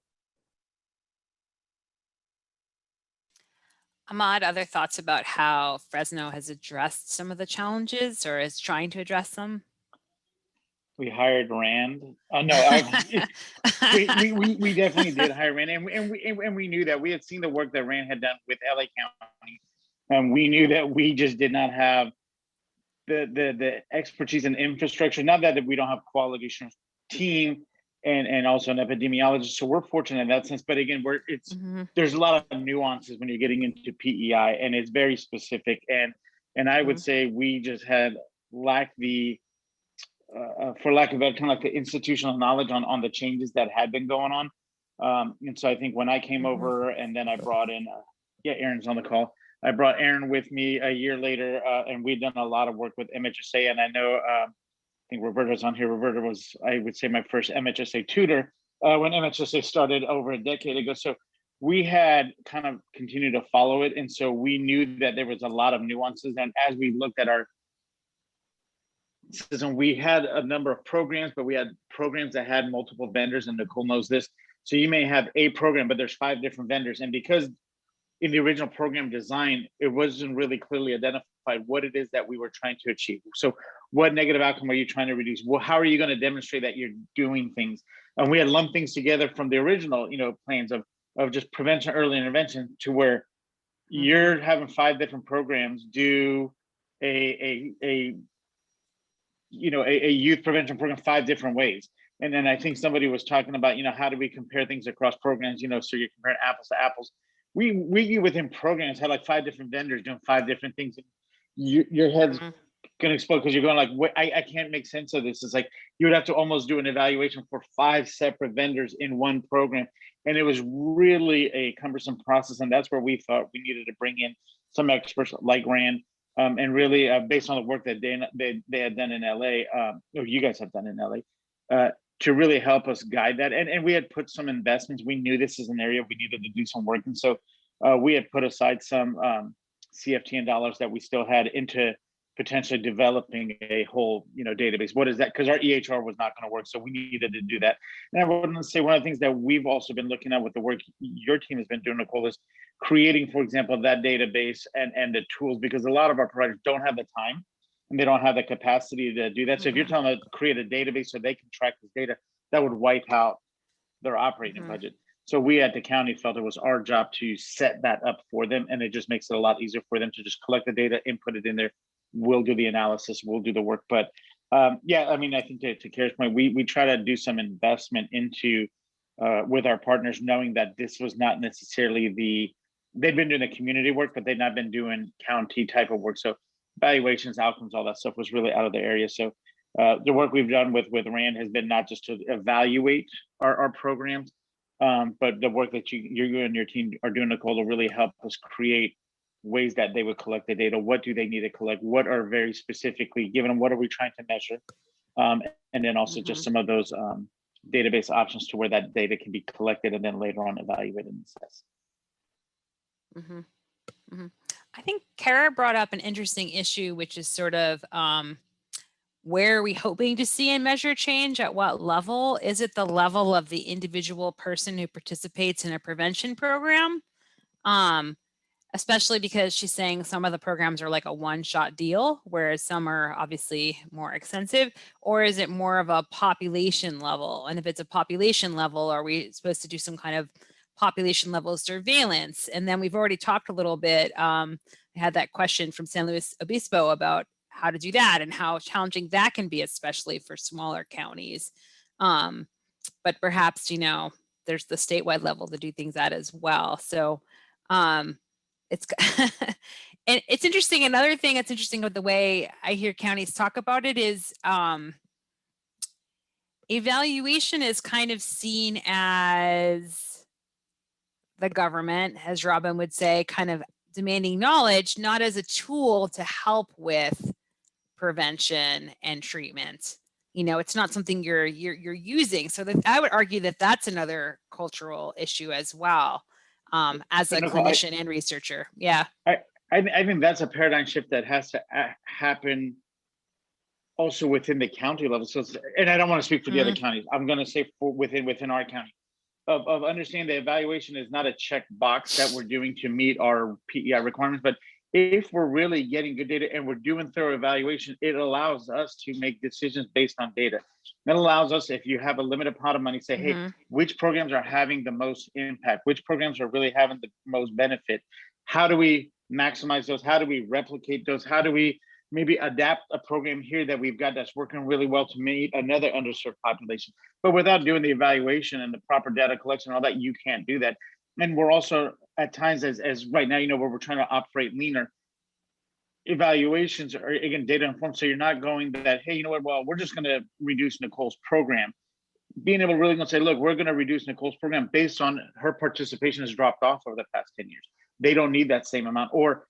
Ahmad, other thoughts about how Fresno has addressed some of the challenges or is trying to address them? We hired Rand. Oh no, we definitely did hire Rand, and we knew that we had seen the work that Rand had done with LA County, and we knew that we just did not have the expertise and infrastructure. Not that we don't have quality assurance team and also an epidemiologist, so we're fortunate in that sense. But again, there's a lot of nuances when you're getting into PEI, and it's very specific. And I would say we just had lacked the for lack of a better term, like the institutional knowledge on the changes that had been going on. And so I think when I came over, and then I brought in, Aaron's on the call. I brought Aaron with me a year later, and we'd done a lot of work with MHSA. And I know, I think Roberta's on here. Roberta was, I would say, my first MHSA tutor when MHSA started over a decade ago. So we had kind of continued to follow it. And so we knew that there was a lot of nuances. And as we looked at our system, we had a number of programs, but we had programs that had multiple vendors, and Nicole knows this. So you may have a program, but there's 5 different vendors. And because in the original program design, it wasn't really clearly identified what it is that we were trying to achieve. So what negative outcome are you trying to reduce? Well, how are you going to demonstrate that you're doing things? And we had lumped things together from the original, plans of just prevention, early intervention, to where you're having 5 different programs do a youth prevention program 5 different ways. And then I think somebody was talking about, how do we compare things across programs, so you're comparing apples to apples. We within programs had like 5 different vendors doing 5 different things. Your head's gonna explode because you're going like, wait, I can't make sense of this. It's like you would have to almost do an evaluation for 5 separate vendors in one program. And it was really a cumbersome process. And that's where we thought we needed to bring in some experts like Rand. And really, based on the work that they had done in LA, or you guys have done in LA, to really help us guide that. And we had put some investments. We knew this is an area we needed to do some work. And so we had put aside some CFTN dollars that we still had into potentially developing a whole, database. What is that? Because our EHR was not going to work. So we needed to do that. And I want to say one of the things that we've also been looking at with the work your team has been doing, Nicole, is creating, for example, that database and the tools, because a lot of our providers don't have the time and they don't have the capacity to do that. So if you're telling them to create a database so they can track this data, that would wipe out their operating budget. So we at the county felt it was our job to set that up for them. And it just makes it a lot easier for them to just collect the data, input it in there. We'll do the analysis, we'll do the work. But I think to Kara's point, we try to do some investment into with our partners, knowing that this was not necessarily they've been doing the community work, but they've not been doing county type of work. So evaluations, outcomes, all that stuff was really out of the area. So the work we've done with Rand has been not just to evaluate our programs, but the work that you and your team are doing, Nicole, will really help us create ways that they would collect the data. What do they need to collect? What are very specifically given them? What are we trying to measure? And then also just some of those database options to where that data can be collected and then later on evaluated and assessed. I think Kara brought up an interesting issue, which is sort of where are we hoping to see and measure change at what level? Is it the level of the individual person who participates in a prevention program? Especially because she's saying some of the programs are like a one-shot deal, whereas some are obviously more extensive, or is it more of a population level? And if it's a population level, are we supposed to do some kind of population level surveillance. And then we've already talked a little bit, I had that question from San Luis Obispo about how to do that and how challenging that can be, especially for smaller counties. But perhaps, you know, there's the statewide level to do things at as well. So it's and it's interesting. Another thing that's interesting with the way I hear counties talk about it is evaluation is kind of seen as the government, as Robin would say, kind of demanding knowledge, not as a tool to help with prevention and treatment. You know, it's not something you're using. So that I would argue that that's another cultural issue as well, as a clinician and researcher. Yeah. I think that's a paradigm shift that has to happen also within the county level. So, and I don't want to speak for the other counties. I'm going to say for within our county of understanding the evaluation is not a check box that we're doing to meet our PEI requirements, but if we're really getting good data and we're doing thorough evaluation, it allows us to make decisions based on data. That allows us, if you have a limited pot of money, say, hey, which programs are having the most impact? Which programs are really having the most benefit? How do we maximize those? How do we replicate those? How do we maybe adapt a program here that we've got that's working really well to meet another underserved population? But without doing the evaluation and the proper data collection and all that, you can't do that. And we're also at times, as right now, you know, where we're trying to operate leaner, evaluations are, again, data informed. So you're not going that, hey, you know what, well, we're just going to reduce Nicole's program. Being able to really say, look, we're going to reduce Nicole's program based on her participation has dropped off over the past 10 years. They don't need that same amount. Or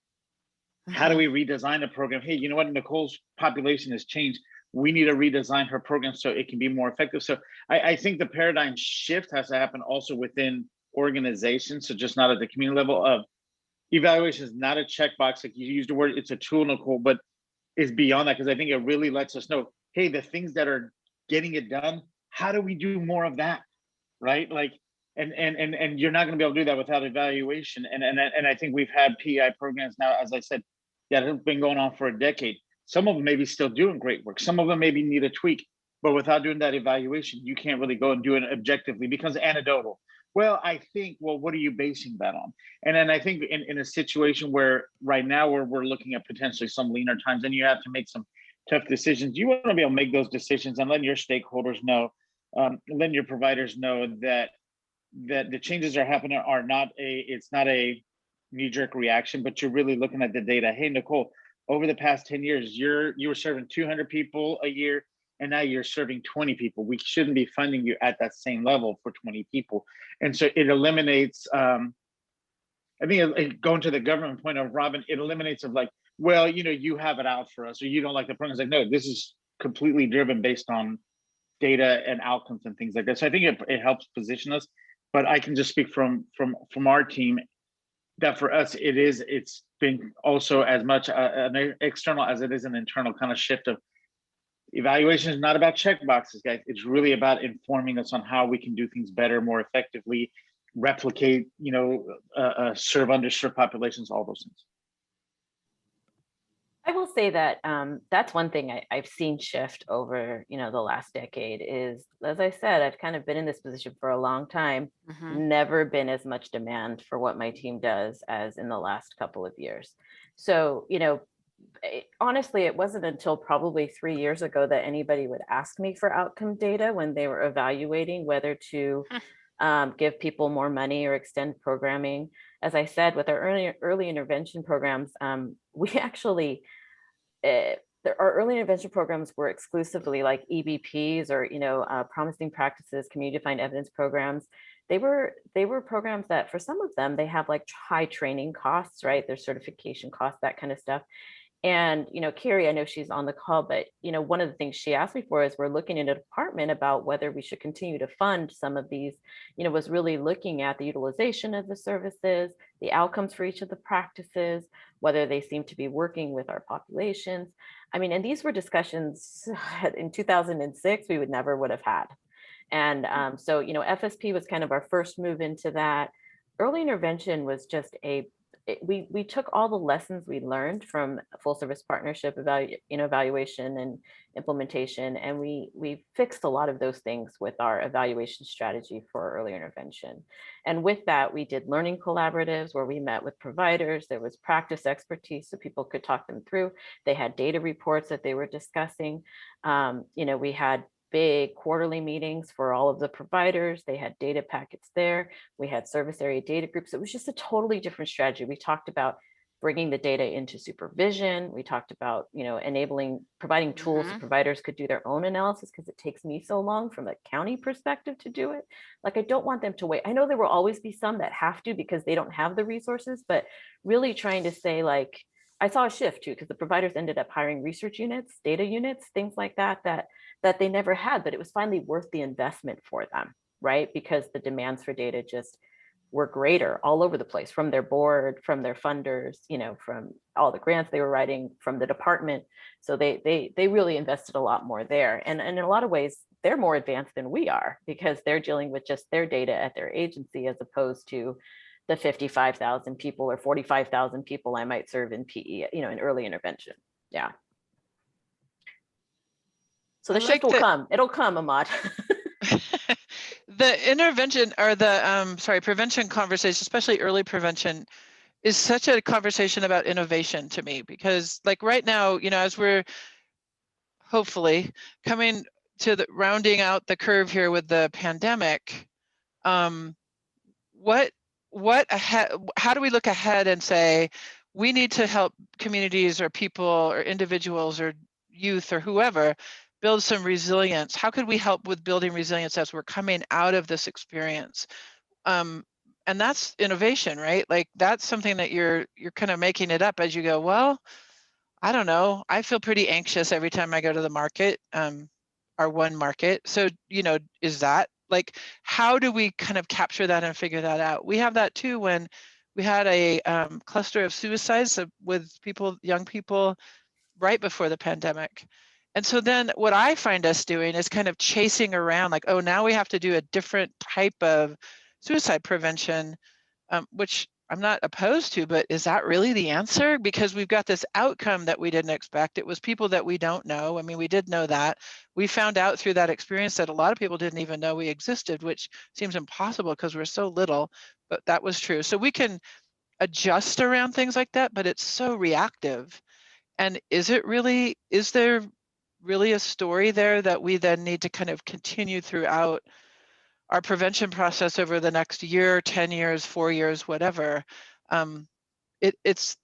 how do we redesign the program? Hey, you know what, Nicole's population has changed. We need to redesign her program so it can be more effective. So I think the paradigm shift has to happen also within organizations. So just not at the community level of evaluation is not a checkbox. Like you used the word, it's a tool, Nicole, but it's beyond that, because I think it really lets us know, hey, the things that are getting it done, how do we do more of that? Right? Like, and you're not going to be able to do that without evaluation. And I think we've had PEI programs now, as I said, that have been going on for a decade. Some of them may be still doing great work. Some of them maybe need a tweak, but without doing that evaluation, you can't really go and do it objectively because anecdotal. Well, I think, well, what are you basing that on? And then I think in a situation where right now we're looking at potentially some leaner times and you have to make some tough decisions, you want to be able to make those decisions and let your stakeholders know, let your providers know that the changes are happening are it's not a knee-jerk reaction, but you're really looking at the data. Hey, Nicole, over the past 10 years, you were serving 200 people a year, and now you're serving 20 people. We shouldn't be funding you at that same level for 20 people. And so it eliminates, I think going to the government point of Robin, it eliminates of like, well, you know, you have it out for us, or you don't like the program. It's like, no, this is completely driven based on data and outcomes and things like that. So I think it helps position us, but I can just speak from our team that for us, it's been also as much an external as it is an internal kind of shift of evaluation is not about check boxes, guys. It's really about informing us on how we can do things better, more effectively, replicate, you know, serve underserved populations, all those things. I will say that that's one thing I've seen shift over, you know, the last decade is, as I said, I've kind of been in this position for a long time, never been as much demand for what my team does as in the last couple of years. So, you know, honestly, it wasn't until probably 3 years ago that anybody would ask me for outcome data when they were evaluating whether to give people more money or extend programming. As I said, with our early intervention programs, we actually, our early intervention programs were exclusively like EBPs or, you know, promising practices, community defined evidence programs. They were programs that for some of them, they have like high training costs, right? Their certification costs, that kind of stuff. And, you know, Carrie, I know she's on the call, but, you know, one of the things she asked me for is we're looking in a department about whether we should continue to fund some of these, you know, was really looking at the utilization of the services, the outcomes for each of the practices, whether they seem to be working with our populations. I mean, and these were discussions in 2006 we would have had. And so, you know, FSP was kind of our first move into that. Early intervention was just a we took all the lessons we learned from full service partnership evaluation and implementation, and we fixed a lot of those things with our evaluation strategy for early intervention. And with that, we did learning collaboratives where we met with providers. There was practice expertise so people could talk them through. They had data reports that they were discussing. We had big quarterly meetings for all of the providers. They had data packets there. We had service area data groups. It was just a totally different strategy. We talked about bringing the data into supervision. We talked about, providing tools so providers could do their own analysis, because it takes me so long from a county perspective to do it. Like, I don't want them to wait. I know there will always be some that have to because they don't have the resources, but really trying to say, like, I saw a shift too, because the providers ended up hiring research units, data units, things like that they never had, but it was finally worth the investment for them, right? Because the demands for data just were greater all over the place, from their board, from their funders, from all the grants they were writing, from the department. So they really invested a lot more there. And in a lot of ways, they're more advanced than we are, because they're dealing with just their data at their agency, as opposed to the 55,000 people or 45,000 people I might serve in PE, in early intervention. Yeah. So the shift will come. It'll come, Ahmad. The intervention, or the prevention conversation, especially early prevention, is such a conversation about innovation to me, because like right now, as we're hopefully coming to the rounding out the curve here with the pandemic, how do we look ahead and say, we need to help communities or people or individuals or youth or whoever build some resilience? How could we help with building resilience as we're coming out of this experience? And that's innovation, right? Like, that's something that you're kind of making it up as you go, well, I don't know. I feel pretty anxious every time I go to the market, our one market. So, is that like, how do we kind of capture that and figure that out? We have that too when we had a cluster of suicides with young people right before the pandemic. And so then what I find us doing is kind of chasing around, like, oh, now we have to do a different type of suicide prevention, which I'm not opposed to, but is that really the answer? Because we've got this outcome that we didn't expect. It was people that we don't know. I mean, we did know that. We found out through that experience that a lot of people didn't even know we existed, which seems impossible because we're so little, but that was true. So we can adjust around things like that, but it's so reactive. And is there really a story there that we then need to kind of continue throughout our prevention process over the next year, 10 years, 4 years, whatever? It's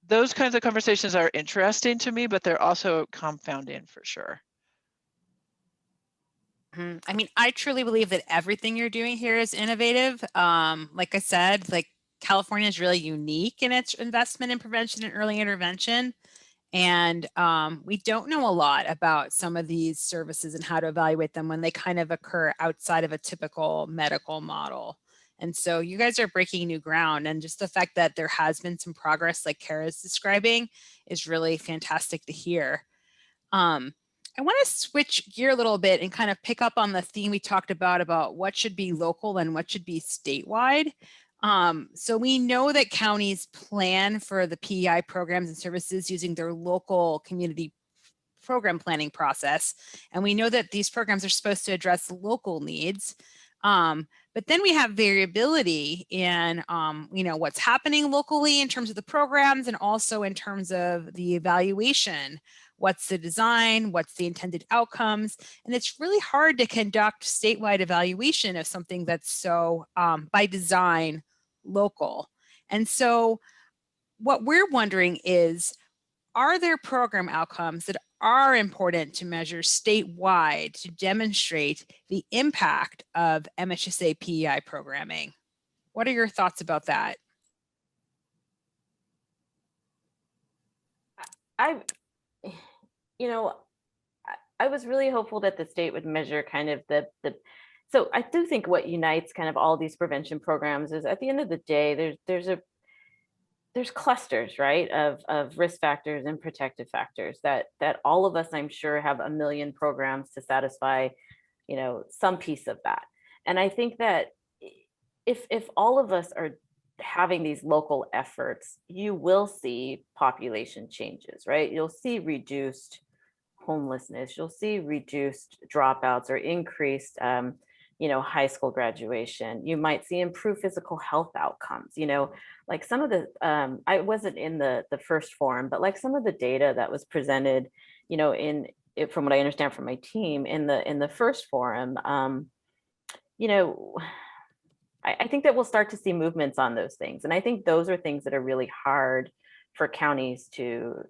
those kinds of conversations are interesting to me, but they're also confounding for sure. I mean, I truly believe that everything you're doing here is innovative. Like I said, like, California is really unique in its investment in prevention and early intervention. And we don't know a lot about some of these services and how to evaluate them when they kind of occur outside of a typical medical model. And so you guys are breaking new ground, and just the fact that there has been some progress like Kara's describing is really fantastic to hear. I want to switch gear a little bit and kind of pick up on the theme we talked about what should be local and what should be statewide. So we know that counties plan for the PEI programs and services using their local community program planning process. And we know that these programs are supposed to address local needs. But then we have variability in, what's happening locally in terms of the programs and also in terms of the evaluation. What's the design? What's the intended outcomes? And it's really hard to conduct statewide evaluation of something that's so, by design, local. And so what we're wondering is, are there program outcomes that are important to measure statewide to demonstrate the impact of MHSA PEI programming? What are your thoughts about that? I was really hopeful that the state would measure kind of so I do think what unites kind of all these prevention programs is, at the end of the day, there's clusters, right, of risk factors and protective factors that all of us, I'm sure, have a million programs to satisfy, some piece of that. And I think that if all of us are having these local efforts, you will see population changes, right? You'll see reduced homelessness, you'll see reduced dropouts or increased high school graduation. You might see improved physical health outcomes. Like some of the I wasn't in the first forum, but like some of the data that was presented, from what I understand from my team in the first forum, I think that we'll start to see movements on those things. And I think those are things that are really hard for counties to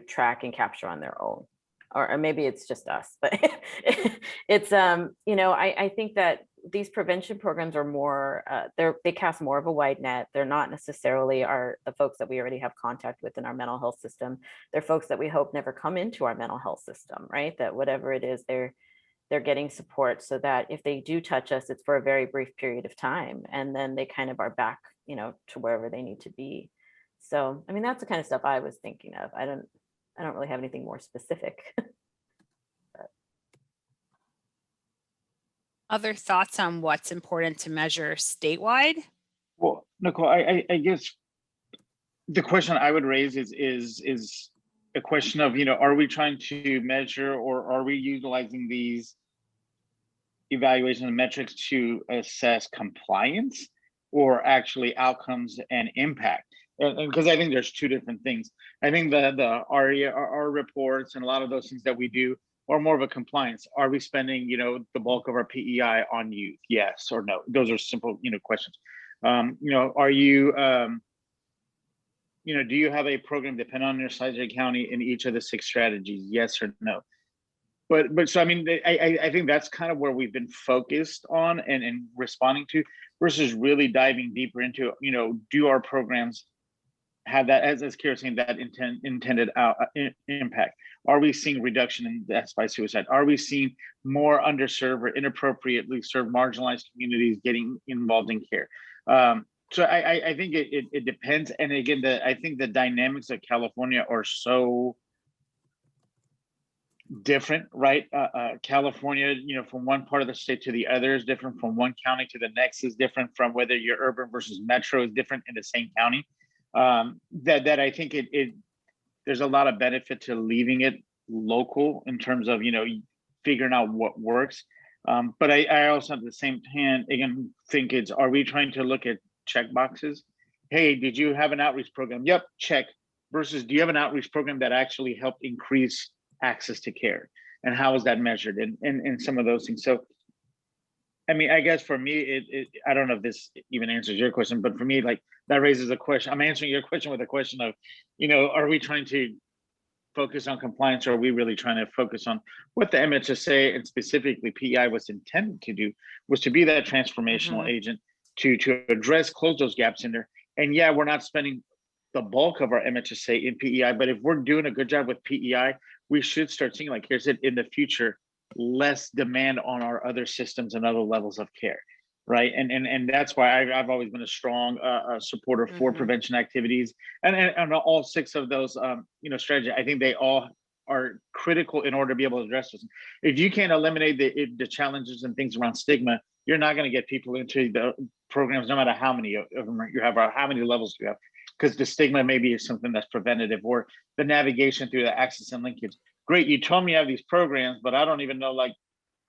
track and capture on their own. Or maybe it's just us, but it's, I think that these prevention programs are more, they cast more of a wide net. They're not necessarily the folks that we already have contact with in our mental health system. They're folks that we hope never come into our mental health system, right? That whatever it is, they're getting support so that if they do touch us, it's for a very brief period of time. And then they kind of are back, to wherever they need to be. So, I mean, that's the kind of stuff I was thinking of. I don't really have anything more specific. Other thoughts on what's important to measure statewide? Well, Nicole, I guess the question I would raise is a question of, are we trying to measure, or are we utilizing these evaluation metrics to assess compliance or actually outcomes and impact? And because I think there's two different things. I think our reports and a lot of those things that we do are more of a compliance. Are we spending, the bulk of our PEI on youth? Yes or no? Those are simple, questions. Are you, do you have a program depending on your size of your county in each of the 6 strategies? Yes or no? But so, I mean, I think that's kind of where we've been focused on and responding to, versus really diving deeper into, do our programs have that, as Kira saying, that intended impact? Are we seeing reduction in deaths by suicide? Are we seeing more underserved or inappropriately served marginalized communities getting involved in care? So I think it depends. And again, I think the dynamics of California are so different, right? California, from one part of the state to the other is different, from one county to the next is different, from whether you're urban versus metro is different in the same county. That I think there's a lot of benefit to leaving it local in terms of, figuring out what works. But I also, at the same hand, again, think are we trying to look at check boxes? Hey, did you have an outreach program? Yep, check. Versus, do you have an outreach program that actually helped increase access to care? And how is that measured? And some of those things. So, I mean, I guess for me, I don't know if this even answers your question, but for me, like, that raises a question. I'm answering your question with a question of, are we trying to focus on compliance, or are we really trying to focus on what the MHSA and specifically PEI was intended to do, was to be that transformational agent to address, close those gaps in there. And yeah, we're not spending the bulk of our MHSA in PEI, but if we're doing a good job with PEI, we should start seeing, like here's it in the future, less demand on our other systems and other levels of care, right? And that's why I've always been a strong supporter for prevention activities, and all 6 of those strategies. I think they all are critical in order to be able to address this. If you can't eliminate the challenges and things around stigma, you're not going to get people into the programs, no matter how many of them you have or how many levels you have, because the stigma maybe is something that's preventative, or the navigation through the access and linkage. Great, you told me you have these programs, but I don't even know, like,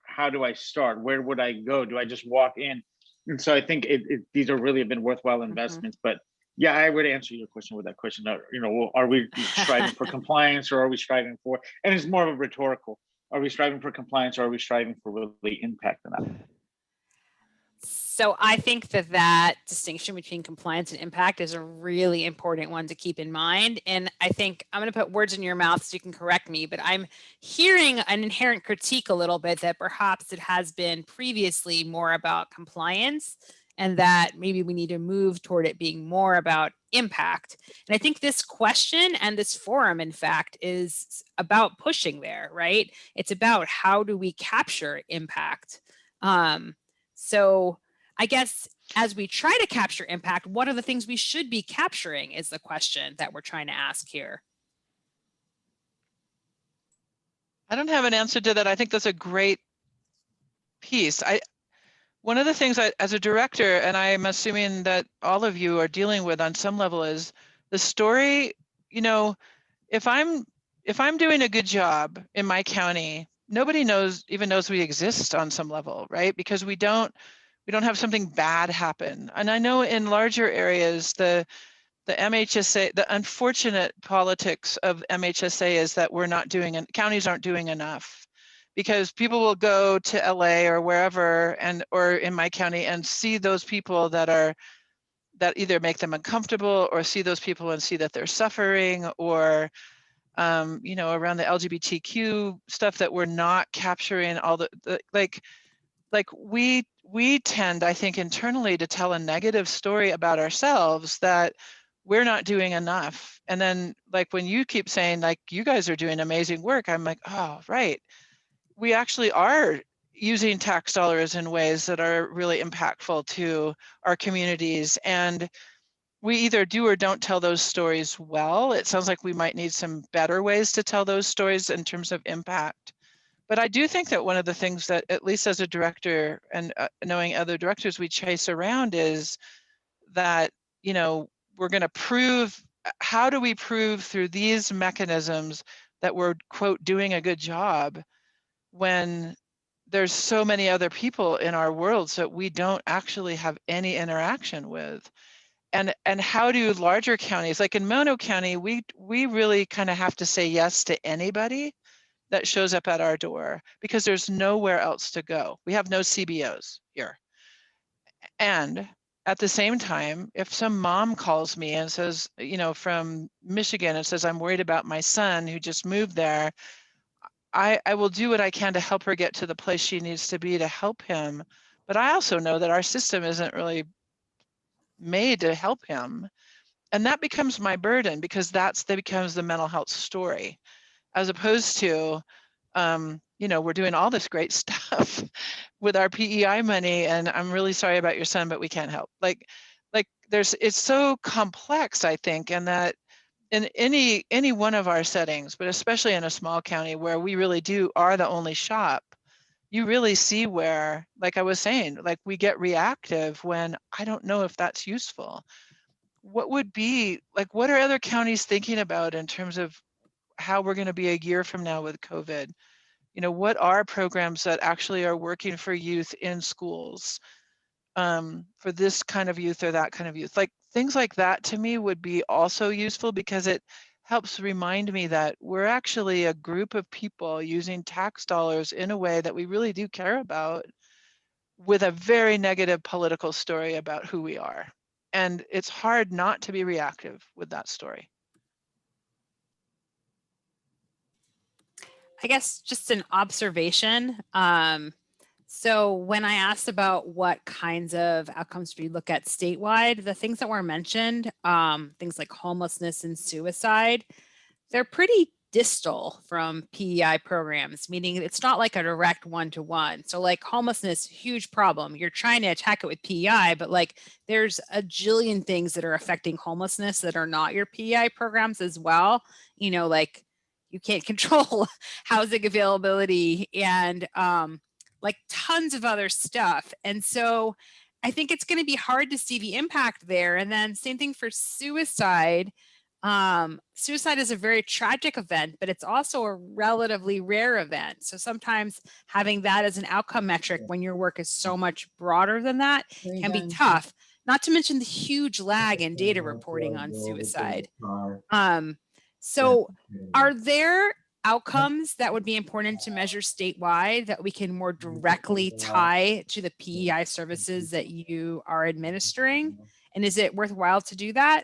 how do I start? Where would I go? Do I just walk in? And so I think these are really have been worthwhile investments. But yeah, I would answer your question with that question. Are we striving for compliance, or are we striving for? And it's more of a rhetorical. Are we striving for compliance, or are we striving for really impact on that? So I think that distinction between compliance and impact is a really important one to keep in mind. And I think I'm going to put words in your mouth so you can correct me, but I'm hearing an inherent critique a little bit that perhaps it has been previously more about compliance, and that maybe we need to move toward it being more about impact. And I think this question and this forum, in fact, is about pushing there, right? It's about how do we capture impact? So I guess as we try to capture impact, what are the things we should be capturing is the question that we're trying to ask here. I don't have an answer to that. I think that's a great piece. one of the things as a director, and I'm assuming that all of you are dealing with on some level, is the story. You know, if I'm doing a good job in my county, nobody even knows we exist on some level, right? Because we don't have something bad happen. And I know in larger areas, the MHSA, the unfortunate politics of MHSA is that counties aren't doing enough, because people will go to LA or wherever, or in my county, and see those people that either make them uncomfortable, or see those people and see that they're suffering, or you know, around the LGBTQ stuff, that we're not capturing all the like we tend, I think, internally to tell a negative story about ourselves, that we're not doing enough. And then, like, when you keep saying, like, you guys are doing amazing work, I'm like, oh, right. We actually are using tax dollars in ways that are really impactful to our communities. And we either do or don't tell those stories well. It sounds like we might need some better ways to tell those stories in terms of impact. But I do think that one of the things that, at least as a director, and knowing other directors we chase around, is that, you know, we're going to prove, how do we prove through these mechanisms that we're, quote, doing a good job, when there's so many other people in our worlds that we don't actually have any interaction with. And how do larger counties, like in Mono County, we really kind of have to say yes to anybody that shows up at our door, because there's nowhere else to go. We have no CBOs here. And at the same time, if some mom calls me and says, you know, from Michigan, and says, I'm worried about my son who just moved there, I will do what I can to help her get to the place she needs to be to help him. But I also know that our system isn't really made to help him. And that becomes my burden, because that becomes the mental health story, as opposed to, you know, we're doing all this great stuff with our PEI money, and I'm really sorry about your son, but we can't help. Like it's so complex, I think, and that in any one of our settings, but especially in a small county where we really are the only shop, you really see where, like I was saying, like, we get reactive when I don't know if that's useful. What would be, like, what are other counties thinking about in terms of how we're going to be a year from now with COVID? You know, what are programs that actually are working for youth in schools, for this kind of youth or that kind of youth? Like, things like that to me would be also useful, because it helps remind me that we're actually a group of people using tax dollars in a way that we really do care about, with a very negative political story about who we are. And it's hard not to be reactive with that story. I guess just an observation. So when I asked about what kinds of outcomes we look at statewide, the things that were mentioned, things like homelessness and suicide, they're pretty distal from PEI programs, meaning it's not like a direct one-to-one. So like homelessness, huge problem. You're trying to attack it with PEI, but like there's a jillion things that are affecting homelessness that are not your PEI programs as well. You know, like you can't control housing availability and like tons of other stuff. And so I think it's going to be hard to see the impact there. And then same thing for suicide. Suicide is a very tragic event, but it's also a relatively rare event. So sometimes having that as an outcome metric when your work is so much broader than that can be tough, not to mention the huge lag in data reporting on suicide. So are there outcomes that would be important to measure statewide that we can more directly tie to the PEI services that you are administering? And is it worthwhile to do that?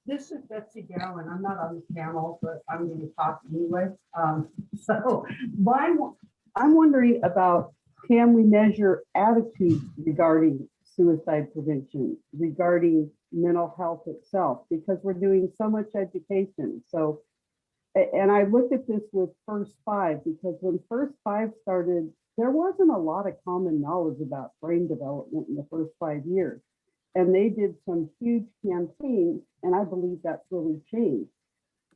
This is Betsy Gowan. I'm not on the panel, but I'm going to talk anyway. So I'm wondering about, can we measure attitudes regarding suicide prevention, regarding mental health itself, because we're doing so much education. So, and I looked at this with First Five, because when First Five started, there wasn't a lot of common knowledge about brain development in the first 5 years. And they did some huge campaigns, and I believe that's really changed.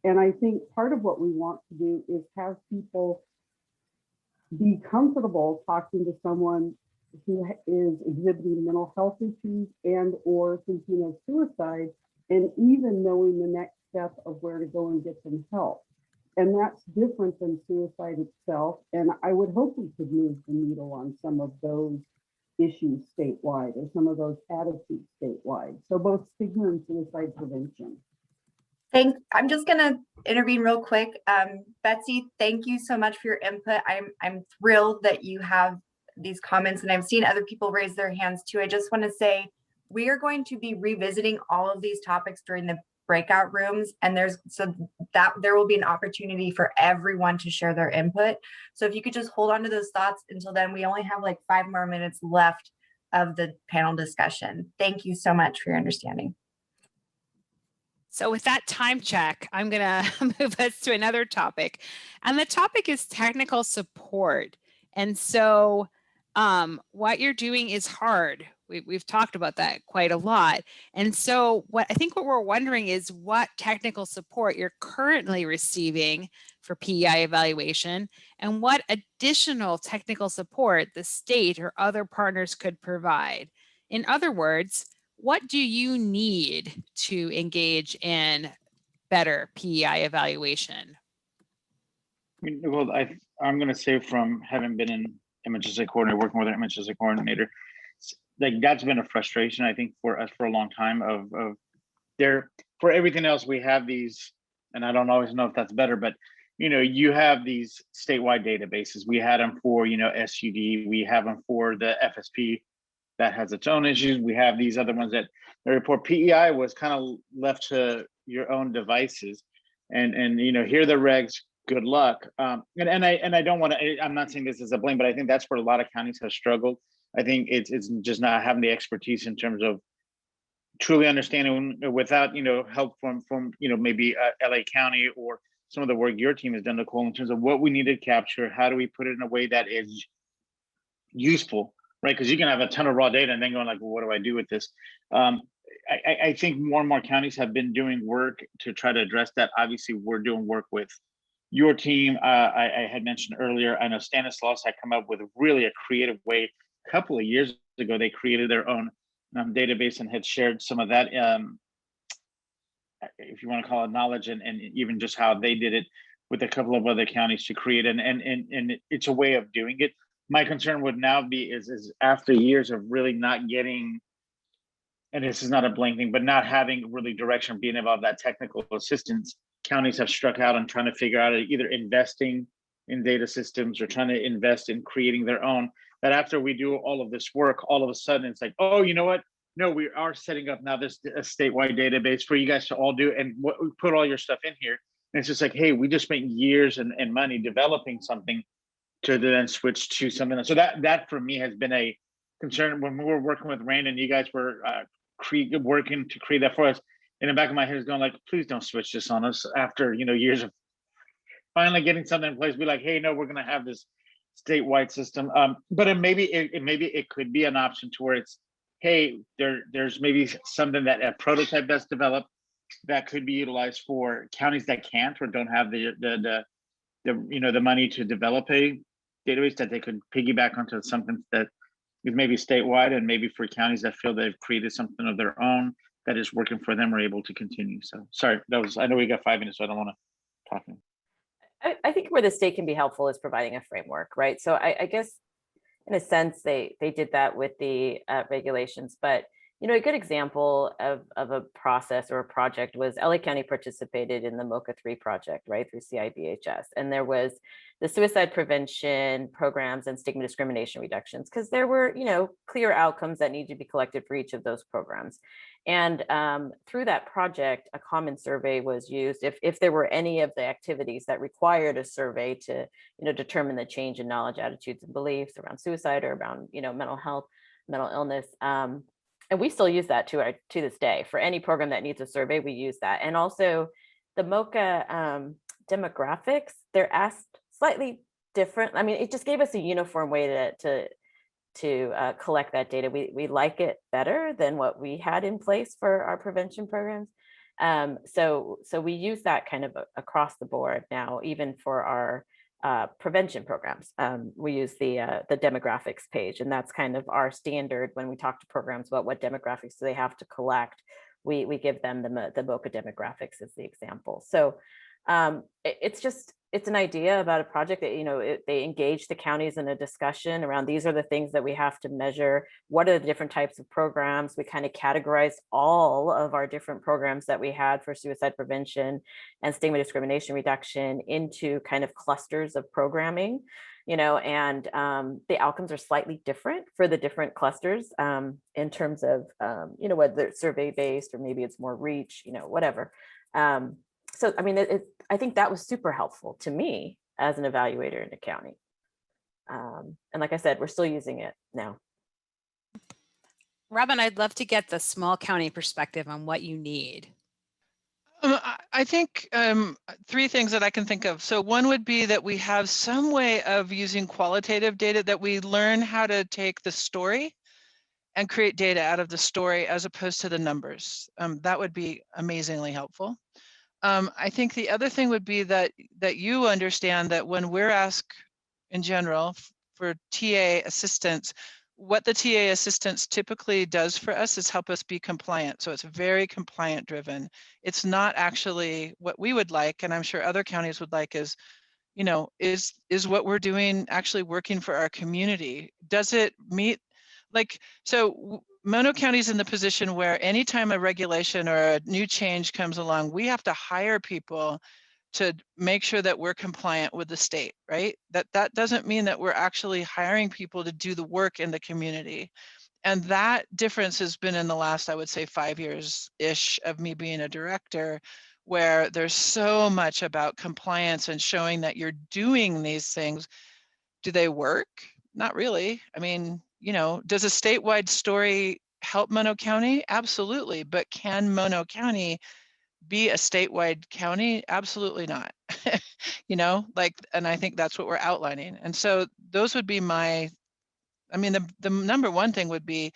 And I think part of what we want to do is have people be comfortable talking to someone who is exhibiting mental health issues and or thinking of suicide, and even knowing the next step of where to go and get some help. And that's different than suicide itself. And I would hope we could move the needle on some of those issues statewide, or some of those attitudes statewide. So both stigma and suicide prevention. I'm just gonna intervene real quick. Betsy, thank you so much for your input. I'm thrilled that you have these comments, and I've seen other people raise their hands too. I just want to say we are going to be revisiting all of these topics during the breakout rooms, and there will be an opportunity for everyone to share their input. So if you could just hold on to those thoughts until then. We only have like 5 more minutes left of the panel discussion. Thank you so much for your understanding. So with that time check, I'm gonna move us to another topic. And the topic is technical support. And so what you're doing is hard. We've talked about that quite a lot. And so what we're wondering is what technical support you're currently receiving for PEI evaluation, and what additional technical support the state or other partners could provide. In other words, what do you need to engage in better PEI evaluation? Well, I'm going to say, from having been an MHSA coordinator, working with an MHSA coordinator, like that's been a frustration, I think, for us for a long time. For everything else, we have these, and I don't always know if that's better, but you have these statewide databases. We had them for SUD. We have them for the FSP that has its own issues. We have these other ones that report. PEI was kind of left to your own devices, and here are the regs. Good luck. And I don't want to. I'm not saying this as a blame, but I think that's where a lot of counties have struggled. I think it's just not having the expertise in terms of truly understanding, without help from maybe LA County or some of the work your team has done, Nicole, in terms of what we need to capture. How do we put it in a way that is useful? Right, because you can have a ton of raw data and then going like, well, what do I do with this? I think more and more counties have been doing work to try to address that. Obviously, we're doing work with your team. I had mentioned earlier, I know Stanislaus had come up with really a creative way. A couple of years ago, they created their own database and had shared some of that, if you want to call it, knowledge, and even just how they did it with a couple of other counties to create, and it's a way of doing it. My concern would now be is after years of really not getting, and this is not a blame thing, but not having really direction, being about that technical assistance, counties have struck out on trying to figure out either investing in data systems or trying to invest in creating their own. That after we do all of this work, all of a sudden it's like, oh, you know what? No, we are setting up now this a statewide database for you guys to all do, and we put all your stuff in here. And it's just like, hey, we just spent years and money developing something to then switch to something else. So that for me has been a concern. When we were working with Rand and you guys were working to create that for us, in the back of my head is going like, please don't switch this on us after years of finally getting something in place. Be like, hey, no, we're going to have this statewide system. But maybe it could be an option to where it's, hey, there's maybe something that a prototype that's developed that could be utilized for counties that can't or don't have the money to develop a database, that they could piggyback onto something that is maybe statewide, and maybe for counties that feel they've created something of their own that is working for them are able to continue. So sorry, I know we got 5 minutes, so I don't want to talk. I think where the state can be helpful is providing a framework, right? So I guess in a sense, they did that with the regulations, but a good example of a process or a project was LA County participated in the MOCA 3 project, right, through CIBHS. And there was the suicide prevention programs and stigma discrimination reductions, because there were, clear outcomes that need to be collected for each of those programs. And through that project, a common survey was used if there were any of the activities that required a survey to, determine the change in knowledge, attitudes, and beliefs around suicide or around, mental health, mental illness. And we still use that to this day. For any program that needs a survey, we use that. And also the MOCA demographics, they're asked slightly different. I mean, it just gave us a uniform way to collect that data. We like it better than what we had in place for our prevention programs. So we use that kind of across the board now, even for our prevention programs. We use the demographics page, and that's kind of our standard when we talk to programs about what demographics do they have to collect. We give them the MHSOAC demographics as the example. So it's an idea about a project that, they engage the counties in a discussion around these are the things that we have to measure. What are the different types of programs? We kind of categorized all of our different programs that we had for suicide prevention and stigma discrimination reduction into kind of clusters of programming, and the outcomes are slightly different for the different clusters in terms of, whether it's survey based or maybe it's more reach, whatever. So, I mean, I think that was super helpful to me as an evaluator in the county. And like I said, we're still using it now. Robin, I'd love to get the small county perspective on what you need. I think 3 things that I can think of. So one would be that we have some way of using qualitative data, that we learn how to take the story and create data out of the story as opposed to the numbers. That would be amazingly helpful. I think the other thing would be that you understand that when we're asked in general for TA assistance, what the TA assistance typically does for us is help us be compliant. So it's very compliant driven. It's not actually what we would like, and I'm sure other counties would like, is what we're doing actually working for our community? Does it meet, so Mono County is in the position where anytime a regulation or a new change comes along, we have to hire people to make sure that we're compliant with the state, right? That doesn't mean that we're actually hiring people to do the work in the community. And that difference has been in the last, I would say, 5 years-ish of me being a director, where there's so much about compliance and showing that you're doing these things. Do they work? Not really. I mean, does a statewide story help Mono County? Absolutely. But can Mono County be a statewide county? Absolutely not. And I think that's what we're outlining. And so those would be the number one thing would be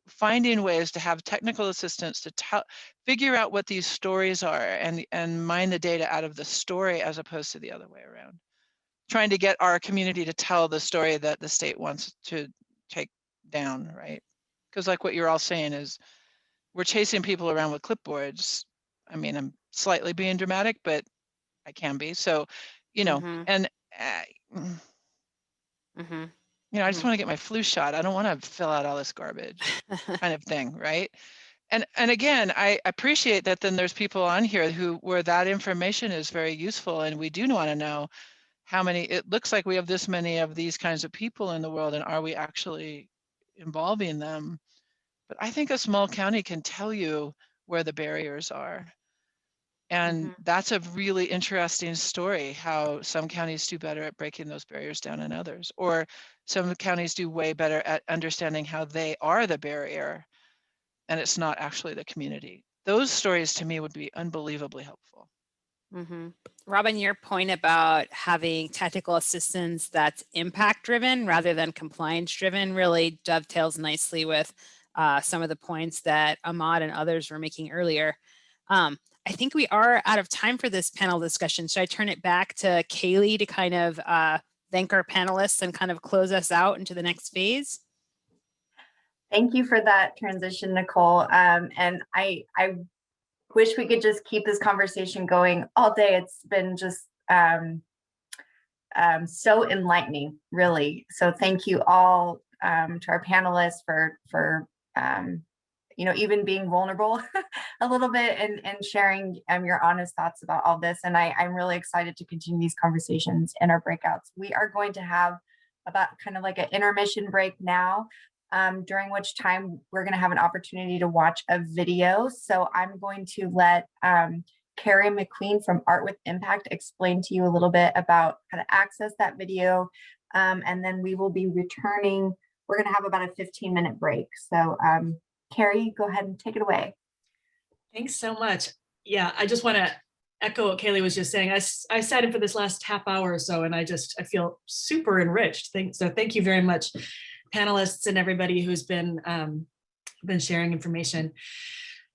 finding ways to have technical assistance to figure out what these stories are and mine the data out of the story as opposed to the other way around. Trying to get our community to tell the story that the state wants to take down, right? Because like what you're all saying is we're chasing people around with clipboards. I mean, I'm slightly being dramatic, but I can be. So, and I just want to get my flu shot. I don't want to fill out all this garbage kind of thing, right? And again, I appreciate that then there's people on here where that information is very useful, and we do want to know how many, it looks like we have this many of these kinds of people in the world, and are we actually involving them? But I think a small county can tell you where the barriers are. And that's a really interesting story, how some counties do better at breaking those barriers down than others, or some counties do way better at understanding how they are the barrier and it's not actually the community. Those stories to me would be unbelievably helpful. Robin, your point about having technical assistance that's impact driven rather than compliance driven really dovetails nicely with some of the points that Ahmad and others were making earlier. I think we are out of time for this panel discussion. So I turn it back to Kaylee to kind of thank our panelists and kind of close us out into the next phase. Thank you for that transition, Nicole. And I wish we could just keep this conversation going all day. It's been just so enlightening, really. So thank you all to our panelists for even being vulnerable a little bit and sharing your honest thoughts about all this. And I'm really excited to continue these conversations in our breakouts. We are going to have about kind of like an intermission break now, during which time we're going to have an opportunity to watch a video. So I'm going to let Carrie McQueen from Art with Impact explain to you a little bit about how to access that video. And then we will be returning. We're going to have about a 15-minute break. So Carrie, go ahead and take it away. Thanks so much. Yeah, I just want to echo what Kaylee was just saying. I sat in for this last half hour or so, and I feel super enriched. So thank you very much, panelists and everybody who's been sharing information.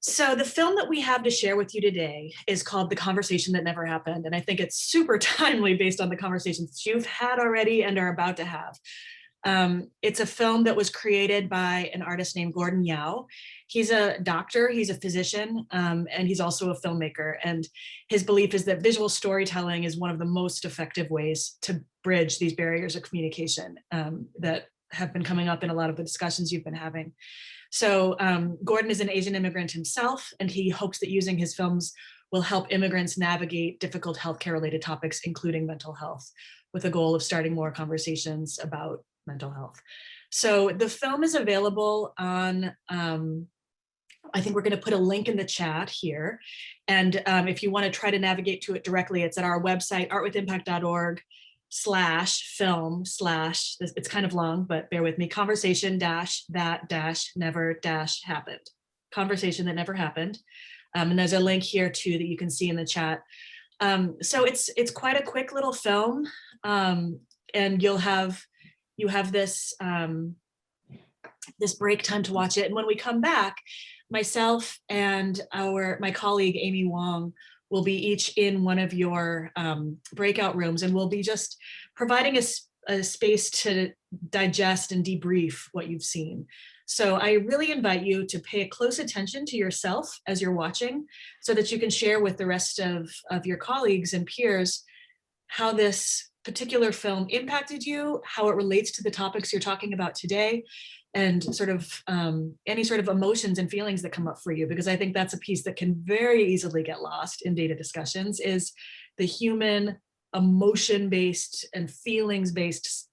So the film that we have to share with you today is called The Conversation That Never Happened. And I think it's super timely based on the conversations you've had already and are about to have. It's a film that was created by an artist named Gordon Yao. He's a doctor, he's a physician, and he's also a filmmaker. And his belief is that visual storytelling is one of the most effective ways to bridge these barriers of communication that have been coming up in a lot of the discussions you've been having. So Gordon is an Asian immigrant himself, and he hopes that using his films will help immigrants navigate difficult healthcare related topics, including mental health, with a goal of starting more conversations about mental health. So the film is available on, I think we're going to put a link in the chat here. And if you want to try to navigate to it directly, it's at our website, artwithimpact.org/film/ it's kind of long, but bear with me, conversation that never happened. Conversation that never happened. And there's a link here too that you can see in the chat. So it's quite a quick little film. And you have this this break time to watch it. And when we come back, myself and my colleague, Amy Wong, will be each in one of your breakout rooms, and we'll be just providing a space to digest and debrief what you've seen. So I really invite you to pay close attention to yourself as you're watching, so that you can share with the rest of your colleagues and peers how this particular film impacted you, how it relates to the topics you're talking about today, and sort of any sort of emotions and feelings that come up for you, because I think that's a piece that can very easily get lost in data discussions, is the human emotion-based and feelings-based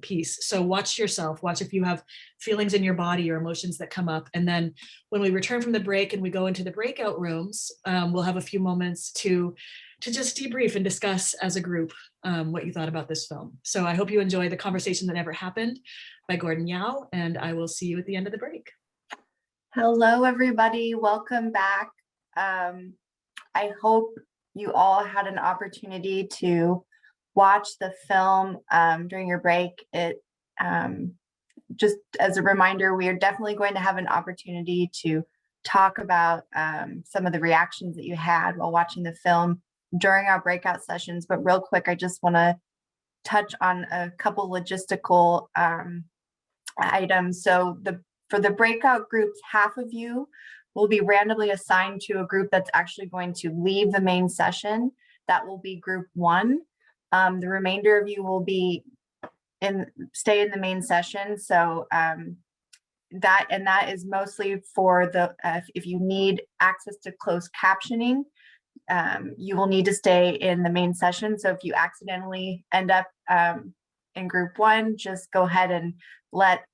piece. So watch yourself, watch if you have feelings in your body or emotions that come up. And then when we return from the break and we go into the breakout rooms, we'll have a few moments to just debrief and discuss as a group what you thought about this film. So I hope you enjoy The Conversation That Never Happened by Gordon Yao, and I will see you at the end of the break. Hello, everybody. Welcome back. I hope you all had an opportunity to watch the film during your break. Just as a reminder, we are definitely going to have an opportunity to talk about some of the reactions that you had while watching the film during our breakout sessions. But real quick, I just want to touch on a couple logistical items. So for the breakout groups, half of you will be randomly assigned to a group that's actually going to leave the main session. That will be group 1. The remainder of you will be stay in the main session. So that is mostly for the if you need access to closed captioning, you will need to stay in the main session. So if you accidentally end up in group 1, just go ahead and let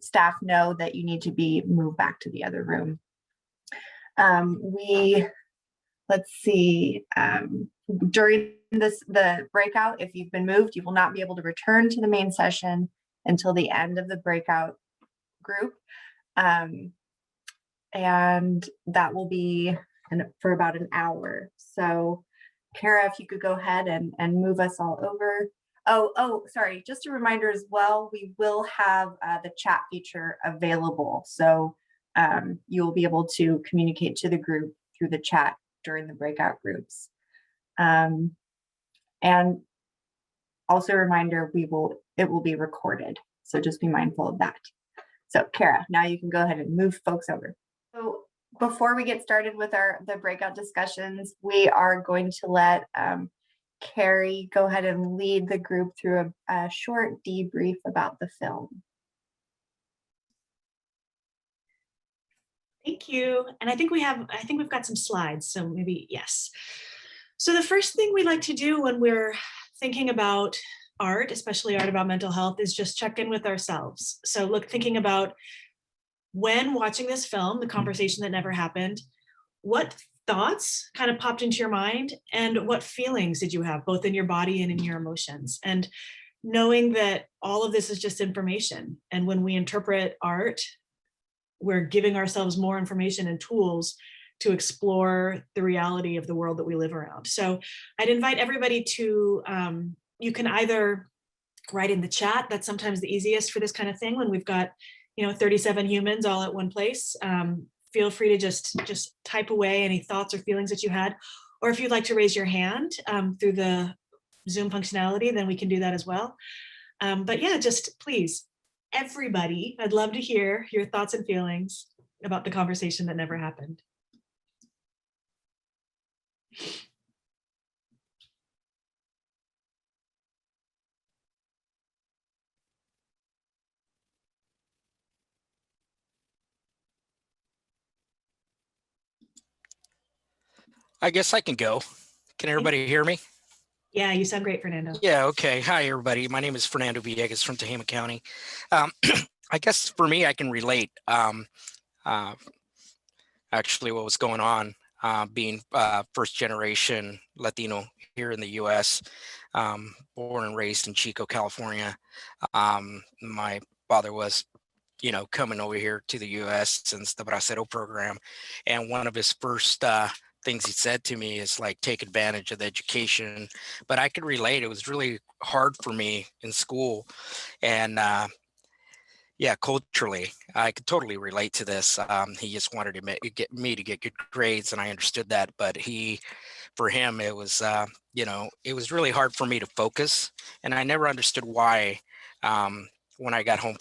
staff know that you need to be moved back to the other room. Let's see, during the breakout, if you've been moved, you will not be able to return to the main session until the end of the breakout group. And that will be for about an hour. So Kara, if you could go ahead and move us all over. Oh, sorry, just a reminder as well, we will have the chat feature available. So you'll be able to communicate to the group through the chat during the breakout groups. And also a reminder, it will be recorded. So just be mindful of that. So Kara, now you can go ahead and move folks over. So before we get started with the breakout discussions, we are going to let Carrie go ahead and lead the group through a short debrief about the film. Thank you. And I think we've got some slides, so maybe, yes. So the first thing we like to do when we're thinking about art, especially art about mental health, is just check in with ourselves. So thinking about when watching this film, The Conversation That Never Happened, what thoughts kind of popped into your mind, and what feelings did you have, both in your body and in your emotions? And knowing that all of this is just information. And when we interpret art, we're giving ourselves more information and tools to explore the reality of the world that we live around. So I'd invite everybody to, you can either write in the chat, that's sometimes the easiest for this kind of thing when we've got 37 humans all at one place. Feel free to just type away any thoughts or feelings that you had, or if you'd like to raise your hand through the Zoom functionality, then we can do that as well. But yeah, just please, everybody, I'd love to hear your thoughts and feelings about the conversation that never happened. I guess I can go. Can everybody hear me? Yeah, you sound great, Fernando. Yeah, okay. Hi, everybody. My name is Fernando Villegas from Tehama County. I guess for me, I can relate actually what was going on being first generation Latino here in the U.S., born and raised in Chico, California. My father was coming over here to the U.S. since the Bracero program. And one of his first things he said to me is like, take advantage of the education. But I could relate. It was really hard for me in school. And yeah, culturally, I could totally relate to this. He just wanted to get me to get good grades, and I understood that. But for him, it was, it was really hard for me to focus. And I never understood why when I got home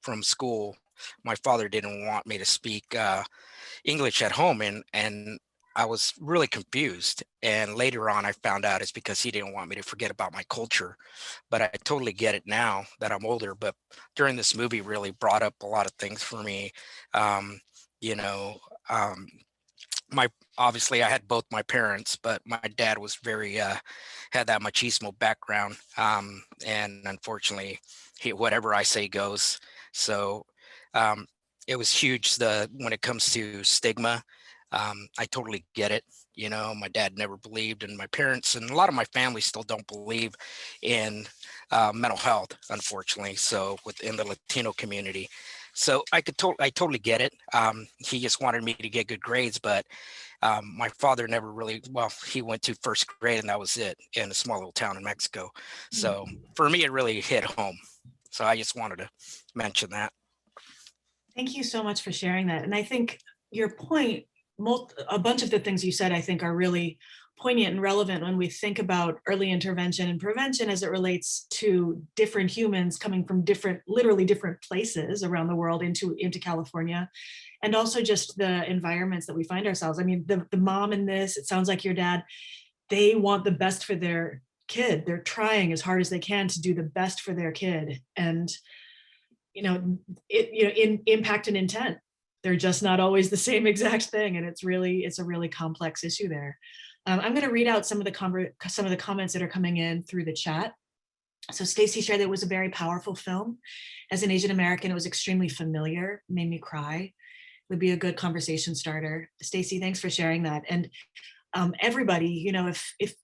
from school, my father didn't want me to speak English at home, and I was really confused. And later on, I found out it's because he didn't want me to forget about my culture. But I totally get it now that I'm older. But during this movie, really brought up a lot of things for me. Obviously I had both my parents, but my dad was very had that machismo background, and unfortunately, whatever I say goes. So it was huge when it comes to stigma. I totally get it. My dad never believed, and my parents and a lot of my family still don't believe in mental health, unfortunately. So within the Latino community. So I totally get it. He just wanted me to get good grades, but my father never really, he went to first grade and that was it in a small little town in Mexico. So for me, it really hit home. So I just wanted to mention that. Thank you so much for sharing that. And I think your point, a bunch of the things you said, I think are really poignant and relevant when we think about early intervention and prevention as it relates to different humans coming from literally different places around the world into California, and also just the environments that we find ourselves. I mean, the mom in this, it sounds like your dad, they want the best for their kid. They're trying as hard as they can to do the best for their kid. And, in impact and intent, they're just not always the same exact thing. And it's a really complex issue there. I'm going to read out some of the comments that are coming in through the chat. So Stacy shared that it was a very powerful film. As an Asian American, it was extremely familiar, made me cry. Would be a good conversation starter. Stacy, thanks for sharing that. And everybody, if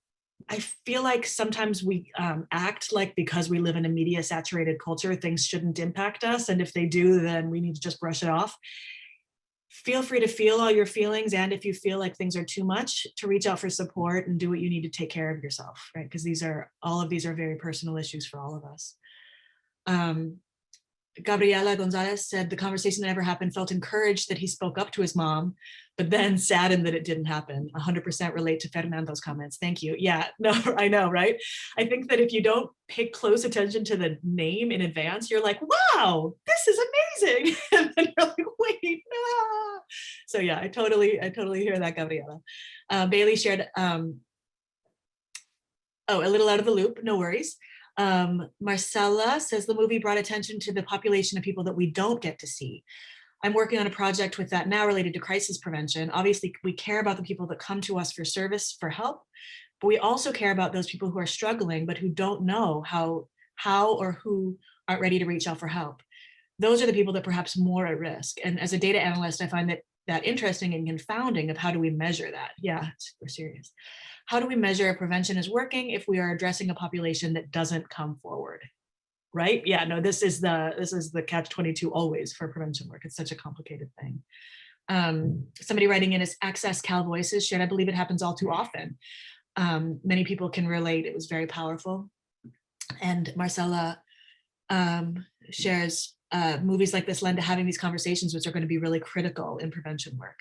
I feel like sometimes we act like because we live in a media saturated culture, things shouldn't impact us. And if they do, then we need to just brush it off. Feel free to feel all your feelings. And if you feel like things are too much, to reach out for support and do what you need to take care of yourself, right? Because all of these are very personal issues for all of us. Gabriela Gonzalez said the conversation that never happened, felt encouraged that he spoke up to his mom, but then saddened that it didn't happen. 100% relate to Fernando's comments. Thank you. Yeah, no, I know, right? I think that if you don't pay close attention to the name in advance, you're like, wow, this is amazing. And then you're like, wait, no. So yeah, I totally hear that, Gabriela. Bailey shared, a little out of the loop, no worries. Marcella says the movie brought attention to the population of people that we don't get to see. I'm working on a project with that now related to crisis prevention. Obviously, we care about the people that come to us for service, for help, but we also care about those people who are struggling, but who don't know how or who aren't ready to reach out for help. Those are the people that perhaps more at risk. And as a data analyst, I find that interesting and confounding of how do we measure that? Yeah, we're serious. How do we measure if prevention is working if we are addressing a population that doesn't come forward, right? Yeah, no, this is the catch-22 always for prevention work. It's such a complicated thing. Somebody writing in is Access Cal Voices shared, I believe it happens all too often. Many people can relate. It was very powerful. And Marcella shares, movies like this lend to having these conversations, which are going to be really critical in prevention work.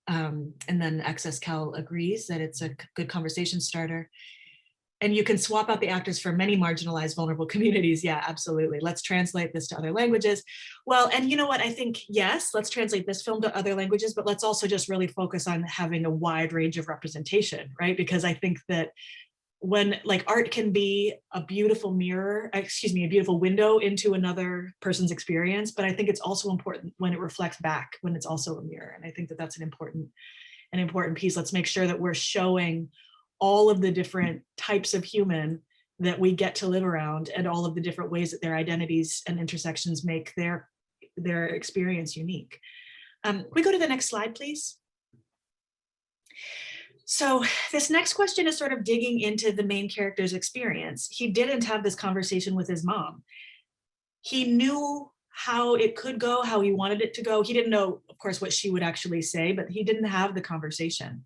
And then Access Cal agrees that it's a good conversation starter. And you can swap out the actors for many marginalized, vulnerable communities. Yeah, absolutely. Let's translate this to other languages. Well, and you know what? I think, yes, let's translate this film to other languages, but let's also just really focus on having a wide range of representation, right? Because I think that when like art can be a beautiful mirror, a beautiful window into another person's experience, but I think it's also important when it reflects back, when it's also a mirror. And I think that that's an important piece. Let's make sure that we're showing all of the different types of human that we get to live around and all of the different ways that their identities and intersections make their experience unique. Can we go to the next slide, please? So this next question is sort of digging into the main character's experience. He didn't have this conversation with his mom. He knew how it could go, how he wanted it to go. He didn't know, of course, what she would actually say, but he didn't have the conversation.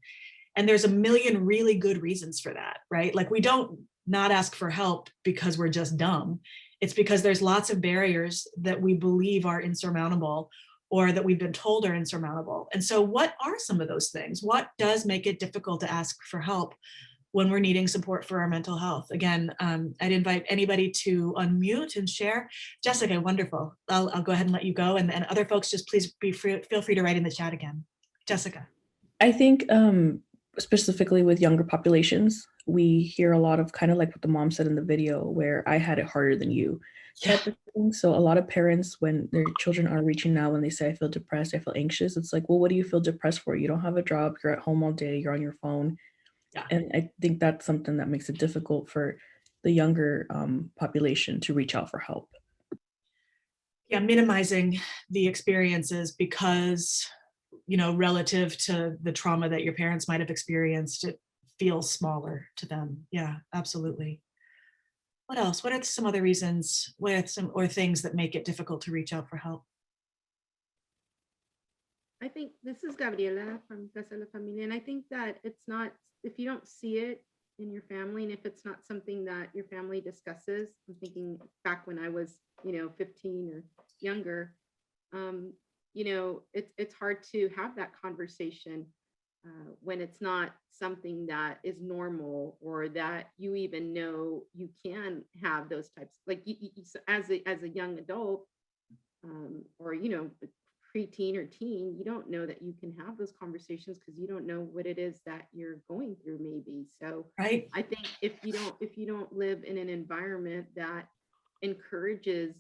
And there's a million really good reasons for that, right? Like we don't not ask for help because we're just dumb. It's because there's lots of barriers that we believe are insurmountable or that we've been told are insurmountable. And so what are some of those things? What does make it difficult to ask for help when we're needing support for our mental health? Again, I'd invite anybody to unmute and share. Jessica, wonderful. I'll go ahead and let you go. And other folks, just please feel free to write in the chat again. Jessica. I think specifically with younger populations, we hear a lot of kind of like what the mom said in the video, where I had it harder than you type of thing. So a lot of parents, when their children are reaching out, when they say, I feel depressed, I feel anxious, it's like, well, what do you feel depressed for? You don't have a job, you're at home all day, you're on your phone. Yeah. And I think that's something that makes it difficult for the younger population to reach out for help. Yeah, minimizing the experiences because, you know, relative to the trauma that your parents might have experienced, it feels smaller to them. Yeah, absolutely. What else? What are some other reasons, or things that make it difficult to reach out for help? I think this is Gabriela from Casa La Familia, and I think that it's not, if you don't see it in your family, and if it's not something that your family discusses, I'm thinking back when I was, 15 or younger, it's hard to have that conversation when it's not something that is normal or that you even know you can have those types. Like you, as a young adult, or preteen or teen, you don't know that you can have those conversations because you don't know what it is that you're going through, maybe. So right. I think if you don't live in an environment that encourages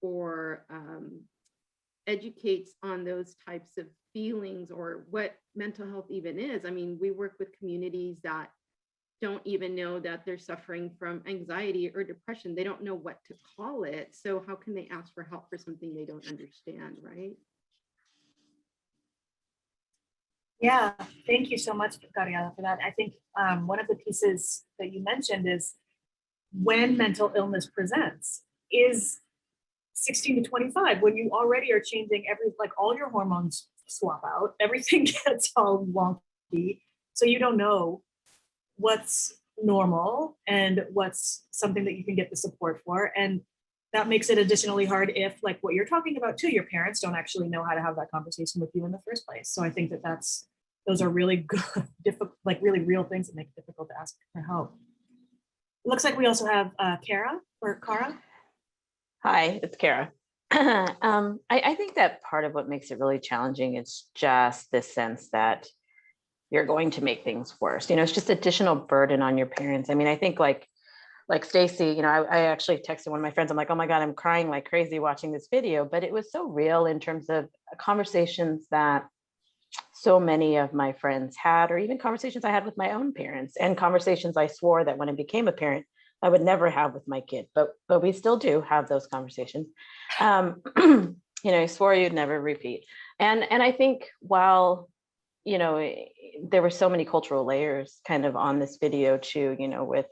or educates on those types of feelings or what mental health even is. I mean, we work with communities that don't even know that they're suffering from anxiety or depression. They don't know what to call it. So how can they ask for help for something they don't understand, right? Yeah, thank you so much, Gabriela, for that. I think one of the pieces that you mentioned is when mental illness presents is 16 to 25, when you already are changing all your hormones swap out, everything gets all wonky. So you don't know what's normal and what's something that you can get the support for. And that makes it additionally hard if, like what you're talking about too, your parents don't actually know how to have that conversation with you in the first place. So I think that those are really good, really real things that make it difficult to ask for help. It looks like we also have Kara. Hi, it's Kara. I think that part of what makes it really challenging is just this sense that you're going to make things worse. It's just additional burden on your parents. I mean, I think like Stacy, I actually texted one of my friends. I'm like, oh my God, I'm crying like crazy watching this video, but it was so real in terms of conversations that so many of my friends had, or even conversations I had with my own parents, and conversations I swore that when I became a parent, I would never have with my kid, but we still do have those conversations. I swore you'd never repeat. And I think while, there were so many cultural layers kind of on this video too, with,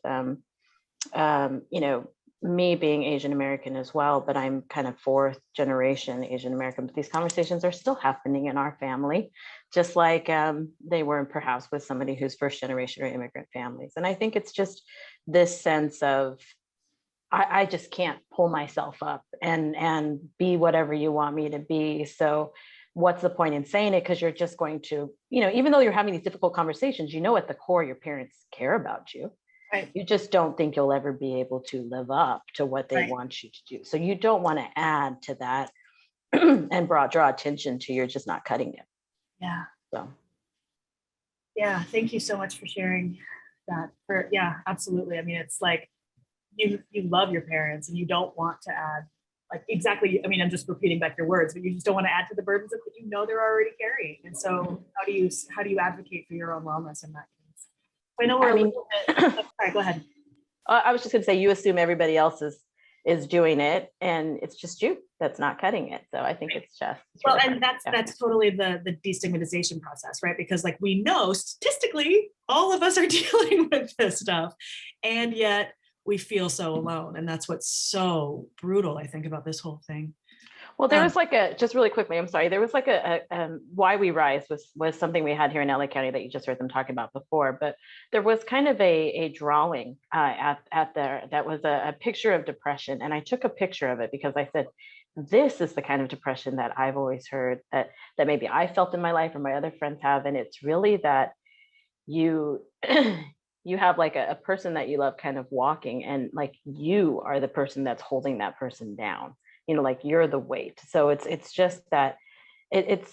me being Asian American as well, but I'm kind of fourth generation Asian American, but these conversations are still happening in our family, just like they were perhaps with somebody who's first generation or immigrant families. And I think it's just this sense of I just can't pull myself up and be whatever you want me to be. So what's the point in saying it? Because you're just going to, even though you're having these difficult conversations, at the core, your parents care about you. Right. You just don't think you'll ever be able to live up to what they want you to do. So you don't want to add to that and draw attention to you're just not cutting it. Yeah. So. Yeah. Thank you so much for sharing that. Yeah, absolutely. I mean, it's like you love your parents and you don't want to add exactly. I mean, I'm just repeating back your words, but you just don't want to add to the burdens that they're already carrying. And so how do you advocate for your own wellness in that case? I know we're a little bit, sorry, go ahead. I was just going to say, you assume everybody else is doing it and it's just you that's not cutting it. So I think it's just. Well, and that's totally the destigmatization process, right? Because we know statistically, all of us are dealing with this stuff, and yet we feel so alone. And that's what's so brutal, I think, about this whole thing. Well, there was just really quickly, I'm sorry, there was Why We Rise was something we had here in LA County that you just heard them talking about before, but there was kind of a drawing at there that was a picture of depression. And I took a picture of it because I said, this is the kind of depression that I've always heard that maybe I felt in my life or my other friends have. And it's really that you have a person that you love kind of walking, and you are the person that's holding that person down. You're the weight. So it's just that it's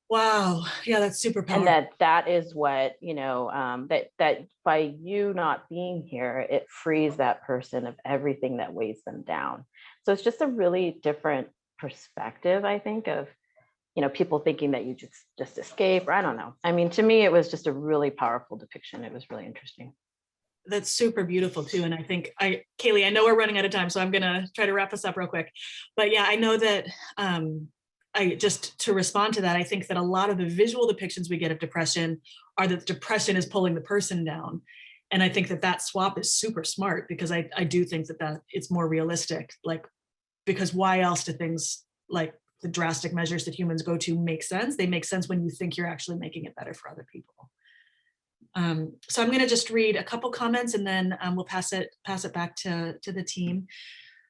wow. Yeah, that's super powerful. And that is what, that by you not being here, it frees that person of everything that weighs them down. So it's just a really different perspective, I think, of, people thinking that you just escape, or I don't know. I mean, to me, it was just a really powerful depiction. It was really interesting. That's super beautiful too. And I think Kaylee, I know we're running out of time, so I'm gonna try to wrap this up real quick. But yeah, I know that to respond to that, I think that a lot of the visual depictions we get of depression are that depression is pulling the person down. And I think that swap is super smart, because I do think that it's more realistic, because why else do things like the drastic measures that humans go to make sense? They make sense when you think you're actually making it better for other people. So I'm going to just read a couple comments, and then we'll pass it back to the team.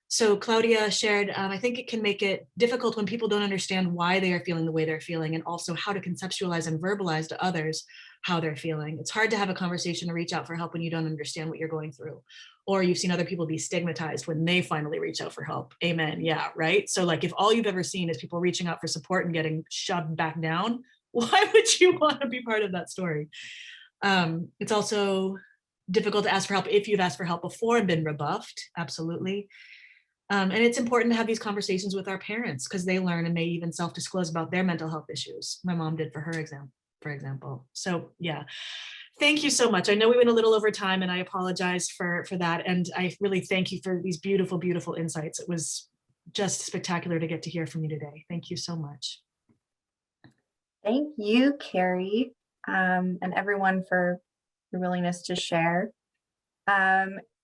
So Claudia shared, I think it can make it difficult when people don't understand why they are feeling the way they're feeling, and also how to conceptualize and verbalize to others how they're feeling. It's hard to have a conversation or reach out for help when you don't understand what you're going through, or you've seen other people be stigmatized when they finally reach out for help. Amen. Yeah, right. So if all you've ever seen is people reaching out for support and getting shoved back down, why would you want to be part of that story? It's also difficult to ask for help if you've asked for help before and been rebuffed. Absolutely. And it's important to have these conversations with our parents, because they learn and may even self-disclose about their mental health issues. My mom did for example. So yeah, thank you so much. I know we went a little over time, and I apologize for that. And I really thank you for these beautiful, beautiful insights. It was just spectacular to get to hear from you today. Thank you so much. Thank you, Carrie. And everyone for your willingness to share.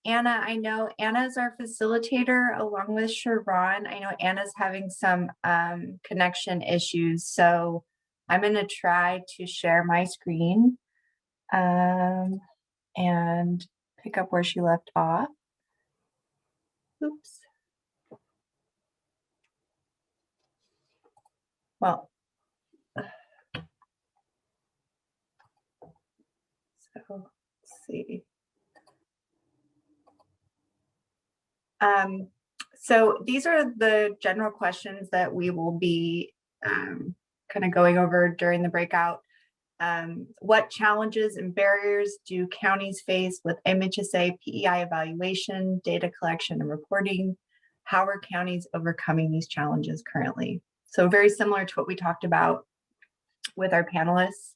Anna, I know Anna's our facilitator along with Sharon. I know Anna's having some connection issues, so I'm going to try to share my screen and pick up where she left off. Oops. Well, so let's see. So these are the general questions that we will be kind of going over during the breakout. What challenges and barriers do counties face with MHSA PEI evaluation, data collection, and reporting? How are counties overcoming these challenges currently? So very similar to what we talked about with our panelists.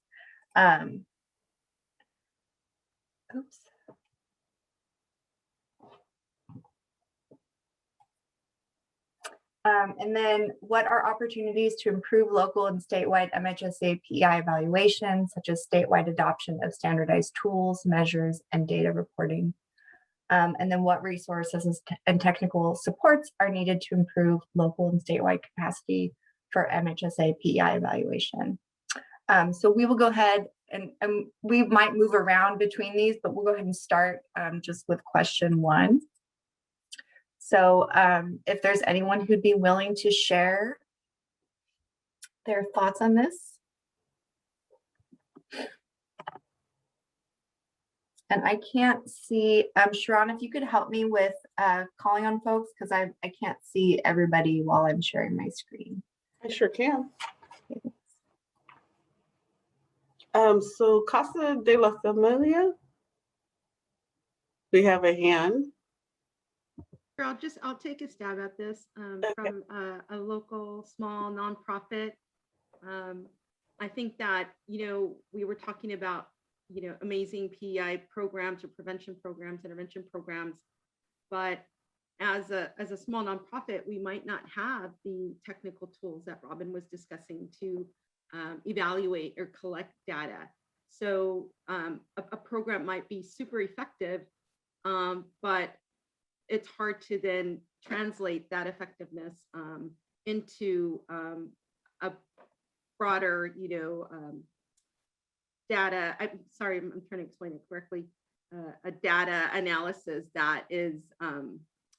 Oops. And then what are opportunities to improve local and statewide MHSA PEI evaluation, such as statewide adoption of standardized tools, measures, and data reporting? And then what resources and technical supports are needed to improve local and statewide capacity for MHSA PEI evaluation? So we will go ahead and we might move around between these, but we'll go ahead and start just with question 1. So if there's anyone who'd be willing to share their thoughts on this. And I can't see, Sharon, if you could help me with calling on folks, because I can't see everybody while I'm sharing my screen. I sure can. So Casa de la Familia, we have a hand. I'll take a stab at this from a local small nonprofit. I think that, we were talking about, amazing PEI programs or prevention programs, intervention programs, but as a small nonprofit, we might not have the technical tools that Robin was discussing to evaluate or collect data. So a program might be super effective, but it's hard to then translate that effectiveness into a broader, data. I'm sorry, I'm trying to explain it correctly. A data analysis that is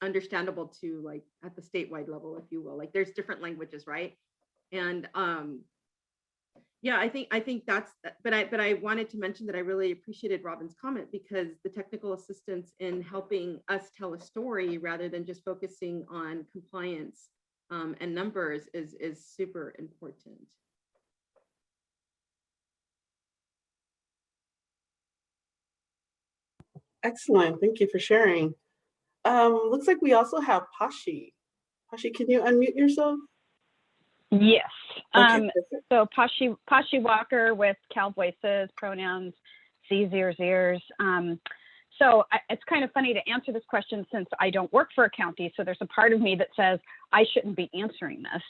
understandable to, like, at the statewide level, if you will. Like, there's different languages, right? And yeah, I think that's, but I wanted to mention that I really appreciated Robin's comment, because the technical assistance in helping us tell a story rather than just focusing on compliance and numbers is super important. Excellent, thank you for sharing. Looks like we also have Pashi. Pashi, can you unmute yourself? Yes. Okay, So Pashi Walker with Cal Voices, pronouns Z0Zers. So it's kind of funny to answer this question since I don't work for a county. So there's a part of me that says I shouldn't be answering this.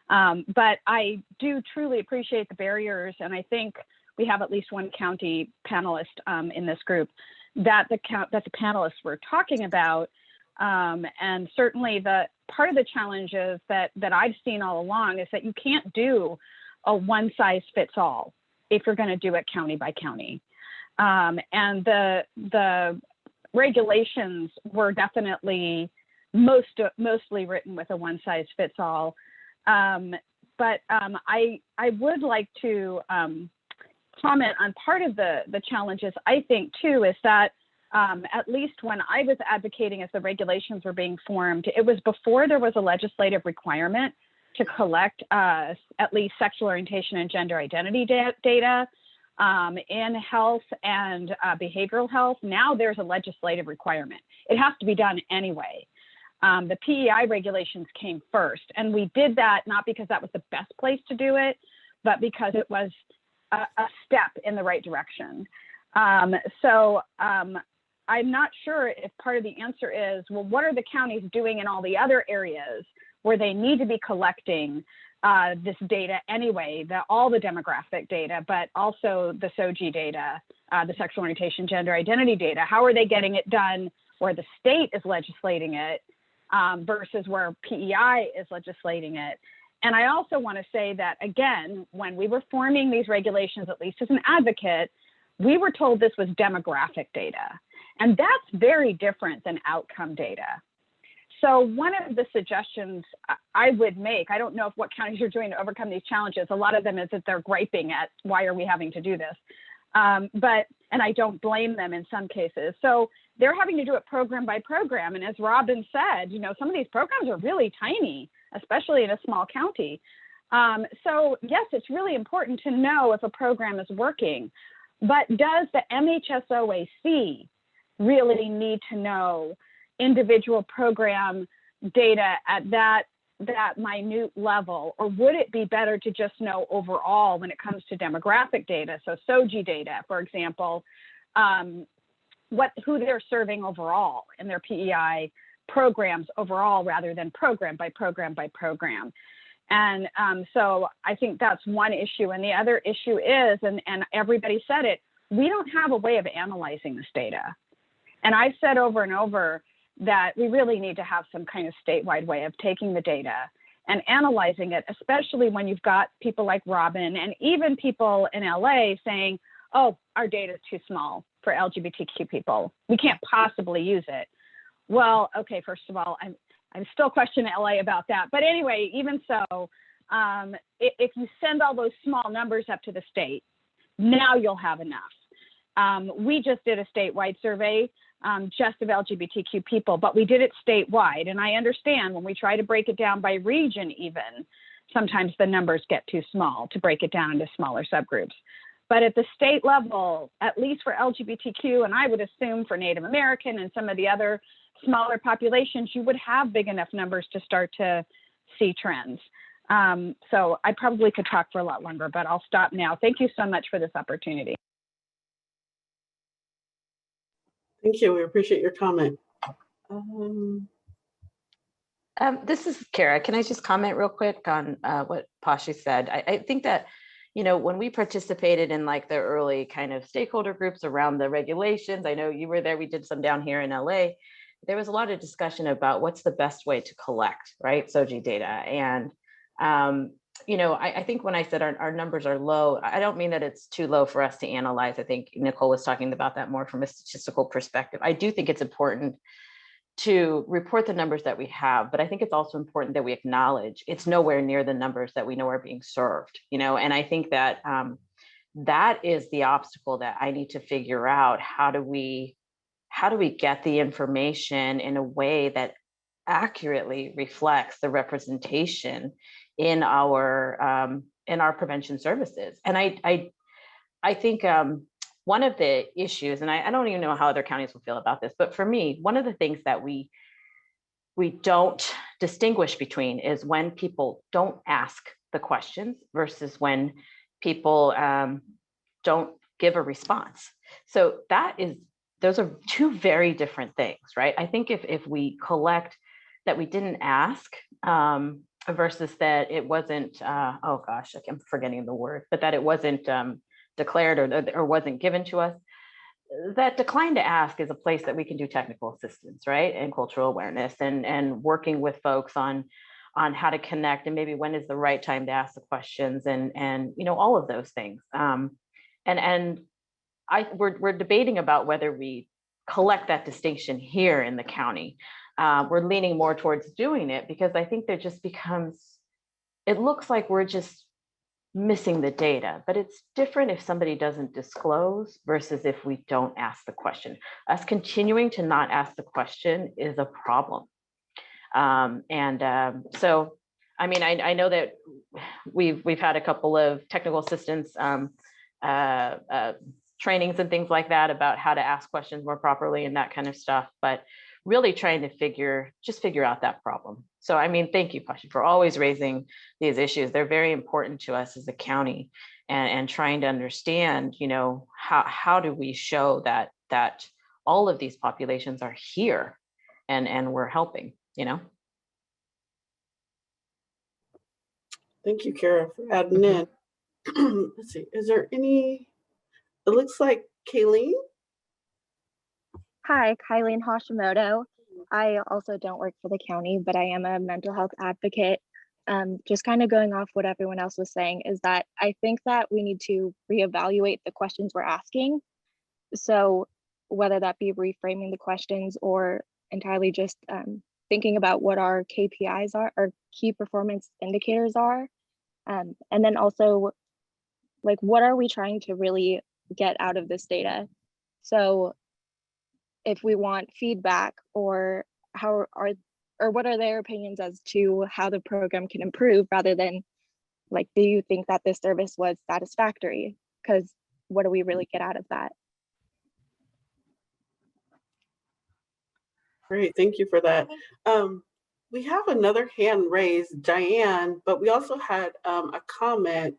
But I do truly appreciate the barriers. And I think we have at least one county panelist in this group that the panelists were talking about. And certainly the part of the challenges that I've seen all along is that you can't do a one size fits all if you're going to do it county by county. And the regulations were definitely mostly written with a one size fits all. But I would like to comment on part of the challenges, I think, too, is that at least when I was advocating as the regulations were being formed, it was before there was a legislative requirement to collect at least sexual orientation and gender identity data in health and behavioral health. Now there's a legislative requirement. It has to be done anyway. The PEI regulations came first, and we did that not because that was the best place to do it, but because it was a step in the right direction. I'm not sure if part of the answer is, well, what are the counties doing in all the other areas where they need to be collecting this data anyway, all the demographic data, but also the SOGI data, the sexual orientation, gender identity data? How are they getting it done where the state is legislating it versus where PEI is legislating it? And I also want to say that, again, when we were forming these regulations, at least as an advocate, we were told this was demographic data. And that's very different than outcome data. So one of the suggestions I would make, I don't know if what counties are doing to overcome these challenges. A lot of them is that they're griping at, why are we having to do this? And I don't blame them in some cases. So they're having to do it program by program. And as Robin said, some of these programs are really tiny, especially in a small county. So yes, it's really important to know if a program is working, but does the MHSOAC really need to know individual program data at that minute level? Or would it be better to just know overall when it comes to demographic data? So SOGI data, for example, who they're serving overall in their PEI programs overall, rather than program by program by program. And so I think that's one issue. And the other issue is, and everybody said it, we don't have a way of analyzing this data. And I've said over and over that we really need to have some kind of statewide way of taking the data and analyzing it, especially when you've got people like Robin and even people in LA saying, oh, our data is too small for LGBTQ people. We can't possibly use it. Well, okay, first of all, I'm still questioning LA about that. But anyway, even so, if you send all those small numbers up to the state, now you'll have enough. We just did a statewide survey just of LGBTQ people, but we did it statewide. And I understand when we try to break it down by region even, sometimes the numbers get too small to break it down into smaller subgroups. But at the state level, at least for LGBTQ, and I would assume for Native American and some of the other smaller populations, you would have big enough numbers to start to see trends. So I probably could talk for a lot longer, but I'll stop now. Thank you so much for this opportunity. Thank you. We appreciate your comment. This is Kara. Can I just comment real quick on what Pashi said? I think that, you know, when we participated in like the early kind of stakeholder groups around the regulations, I know you were there, we did some down here in LA, there was a lot of discussion about what's the best way to collect, right, SOGI data. And, you know, I think when I said our numbers are low, I don't mean that it's too low for us to analyze. I think Nicole was talking about that more from a statistical perspective. I do think it's important to report the numbers that we have, but I think it's also important that we acknowledge it's nowhere near the numbers that we know are being served, you know, and I think that that is the obstacle that I need to figure out. How do we get the information in a way that accurately reflects the representation in our prevention services? And I think one of the issues, and I don't even know how other counties will feel about this, but for me, one of the things that we don't distinguish between is when people don't ask the questions versus when people don't give a response. So those are two very different things, right? I think if we collect that we didn't ask versus that it wasn't, oh gosh, I'm forgetting the word, but that it wasn't declared or wasn't given to us, that decline to ask is a place that we can do technical assistance, right? And cultural awareness and working with folks on how to connect and maybe when is the right time to ask the questions and you know, all of those things. We're debating about whether we collect that distinction here in the county. We're leaning more towards doing it because I think there just becomes, it looks like we're just missing the data, but it's different if somebody doesn't disclose versus if we don't ask the question. Us continuing to not ask the question is a problem. So, I mean, I know that we've had a couple of technical assistance trainings and things like that about how to ask questions more properly and that kind of stuff, but really trying to figure out that problem. So, I mean, thank you, Pashi, for always raising these issues. They're very important to us as a county and trying to understand, you know, how do we show that all of these populations are here and we're helping, you know? Thank you, Kara, for adding in. Let's see, is there any, it looks like Kayleen. Hi, Kylene Hashimoto. I also don't work for the county, but I am a mental health advocate. Just kind of going off what everyone else was saying is that I think that we need to reevaluate the questions we're asking. So whether that be reframing the questions or entirely just thinking about what our KPIs are, our key performance indicators are. And then also, like, what are we trying to really get out of this data? So if we want feedback or what are their opinions as to how the program can improve rather than like, do you think that this service was satisfactory? Because what do we really get out of that? Great, thank you for that. We have another hand raised, Diane, but we also had a comment,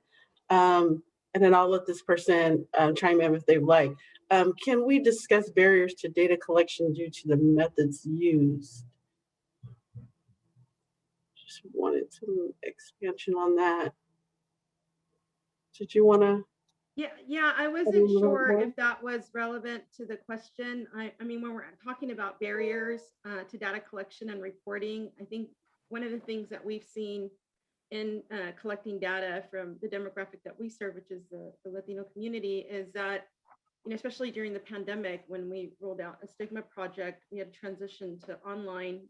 and then I'll let this person chime in if they like. Can we discuss barriers to data collection due to the methods used? Just wanted some expansion on that. Did you want to? Yeah, I wasn't sure if that was relevant to the question. I mean, when we're talking about barriers to data collection and reporting, I think one of the things that we've seen in collecting data from the demographic that we serve, which is the Latino community, is that, you know, especially during the pandemic, when we rolled out a stigma project, we had transitioned to online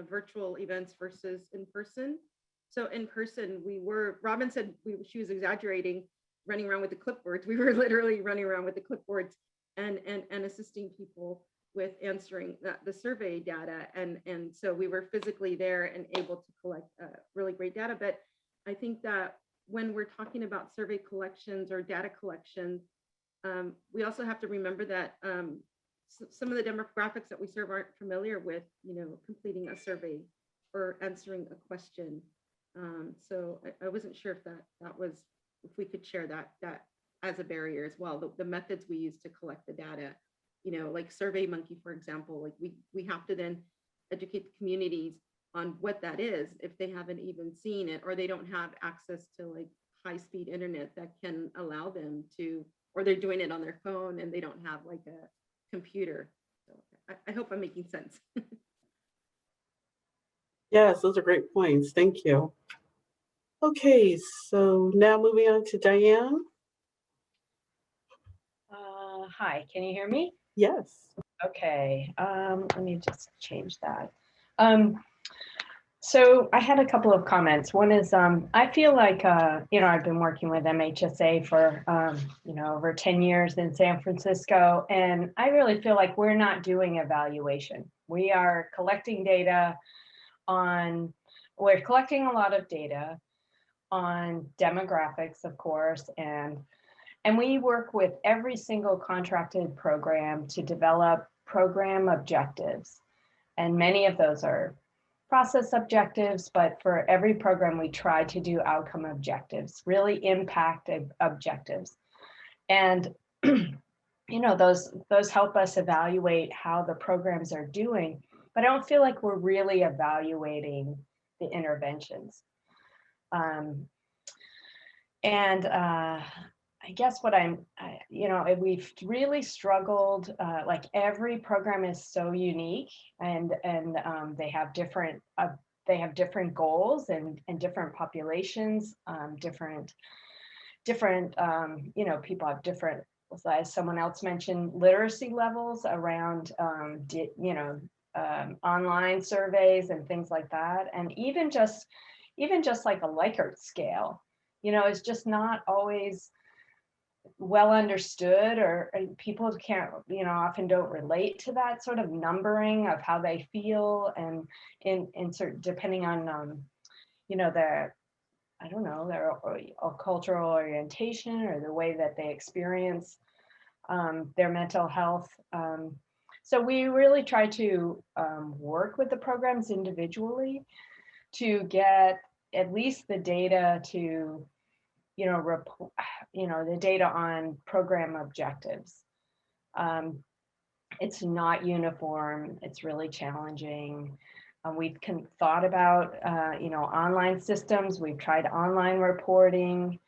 virtual events versus in person. So in person, Robin said she was exaggerating, running around with the clipboards. We were literally running around with the clipboards and assisting people with answering the survey data. And so we were physically there and able to collect really great data. But I think that when we're talking about survey collections or data collections, we also have to remember that some of the demographics that we serve aren't familiar with, completing a survey or answering a question. So I wasn't sure if if we could share that as a barrier as well. The methods we use to collect the data, like SurveyMonkey, for example, like we have to then educate the communities on what that is if they haven't even seen it, or they don't have access to like high-speed internet that can allow them to, or they're doing it on their phone and they don't have like a computer. So I hope I'm making sense. Yes, those are great points. Thank you. Okay, so now moving on to Diane. Hi, can you hear me? Yes. Okay, let me just change that. So I had a couple of comments. One is I feel like, I've been working with MHSA for, over 10 years in San Francisco, and I really feel like we're not doing evaluation. We are collecting data we're collecting a lot of data on demographics, of course, and we work with every single contracted program to develop program objectives. And many of those are process objectives, but for every program we try to do outcome objectives, really impact objectives. And those help us evaluate how the programs are doing, but I don't feel like we're really evaluating the interventions. I guess we've really struggled, like every program is so unique, and they have different goals and different populations, different people have different, as someone else mentioned, literacy levels around online surveys and things like that, and even just like a Likert scale, is just not always well understood, or people can't, often don't relate to that sort of numbering of how they feel, and depending on their cultural orientation or the way that they experience their mental health. So we really try to work with the programs individually to get at least the data to the data on program objectives. It's not uniform. It's really challenging. We've thought about, online systems. We've tried online reporting.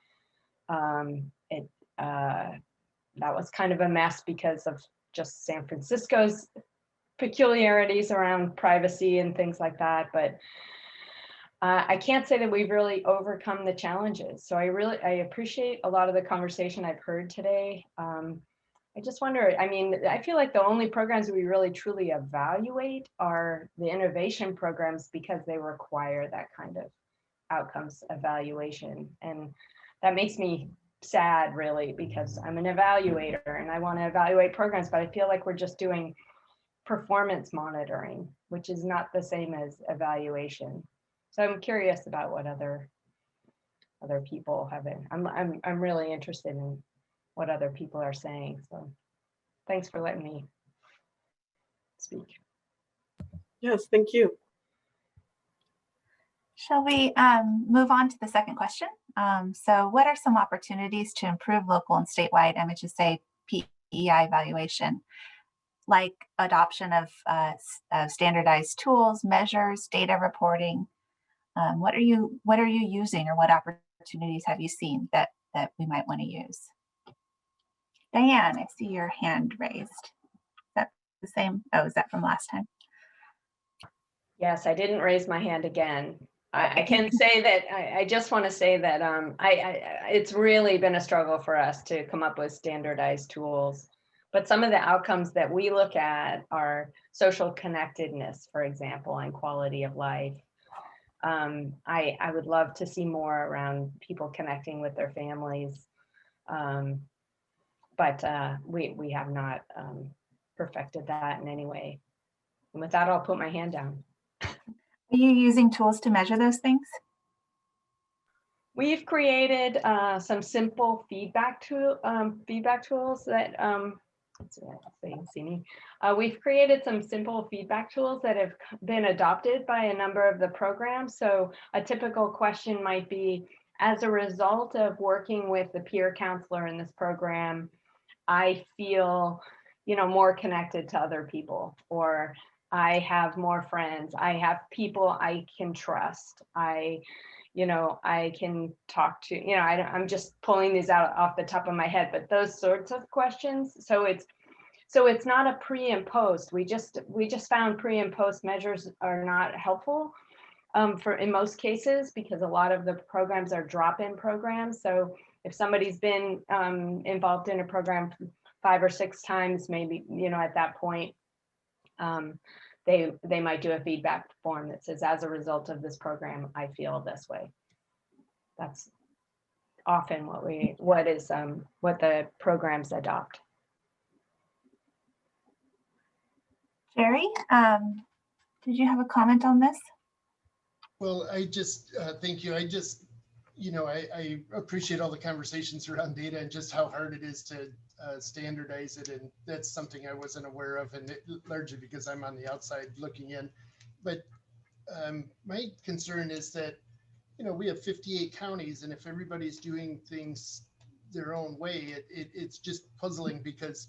That was kind of a mess because of just San Francisco's peculiarities around privacy and things like that. But I can't say that we've really overcome the challenges. So I appreciate a lot of the conversation I've heard today. I just wonder, I feel like the only programs we really truly evaluate are the innovation programs, because they require that kind of outcomes evaluation. And that makes me sad, really, because I'm an evaluator and I want to evaluate programs, but I feel like we're just doing performance monitoring, which is not the same as evaluation. So I'm curious about what other people have been. I'm really interested in what other people are saying. So thanks for letting me speak. Yes, thank you. Shall we move on to the second question? So what are some opportunities to improve local and statewide MHSA PEI evaluation, like adoption of standardized tools, measures, data reporting? What are you using, or what opportunities have you seen that we might want to use? Diane, I see your hand raised. Is that the same? Oh, is that from last time? Yes, I didn't raise my hand again. I can say that I just want to say that it's really been a struggle for us to come up with standardized tools. But some of the outcomes that we look at are social connectedness, for example, and quality of life. I would love to see more around people connecting with their families, but we have not perfected that in any way. And with that, I'll put my hand down. Are you using tools to measure those things? We've created some simple feedback tools that let's see if they can see me. We've created some simple feedback tools that have been adopted by a number of the programs. So a typical question might be, as a result of working with the peer counselor in this program, I feel, more connected to other people, or I have more friends. I have people I can trust. I can talk to, I'm just pulling these out off the top of my head, but those sorts of questions. So it's not a pre and post. We just found pre and post measures are not helpful in most cases, because a lot of the programs are drop-in programs. So if somebody's been involved in a program 5 or 6 times, maybe, at that point, they might do a feedback form that says, as a result of this program, I feel this way. That's often what the programs adopt. Jerry, did you have a comment on this? Well, I just, thank you. I just, I appreciate all the conversations around data and just how hard it is to standardize it. And that's something I wasn't aware of, and largely because I'm on the outside looking in. But my concern is that, we have 58 counties, and if everybody's doing things their own way, it's just puzzling because,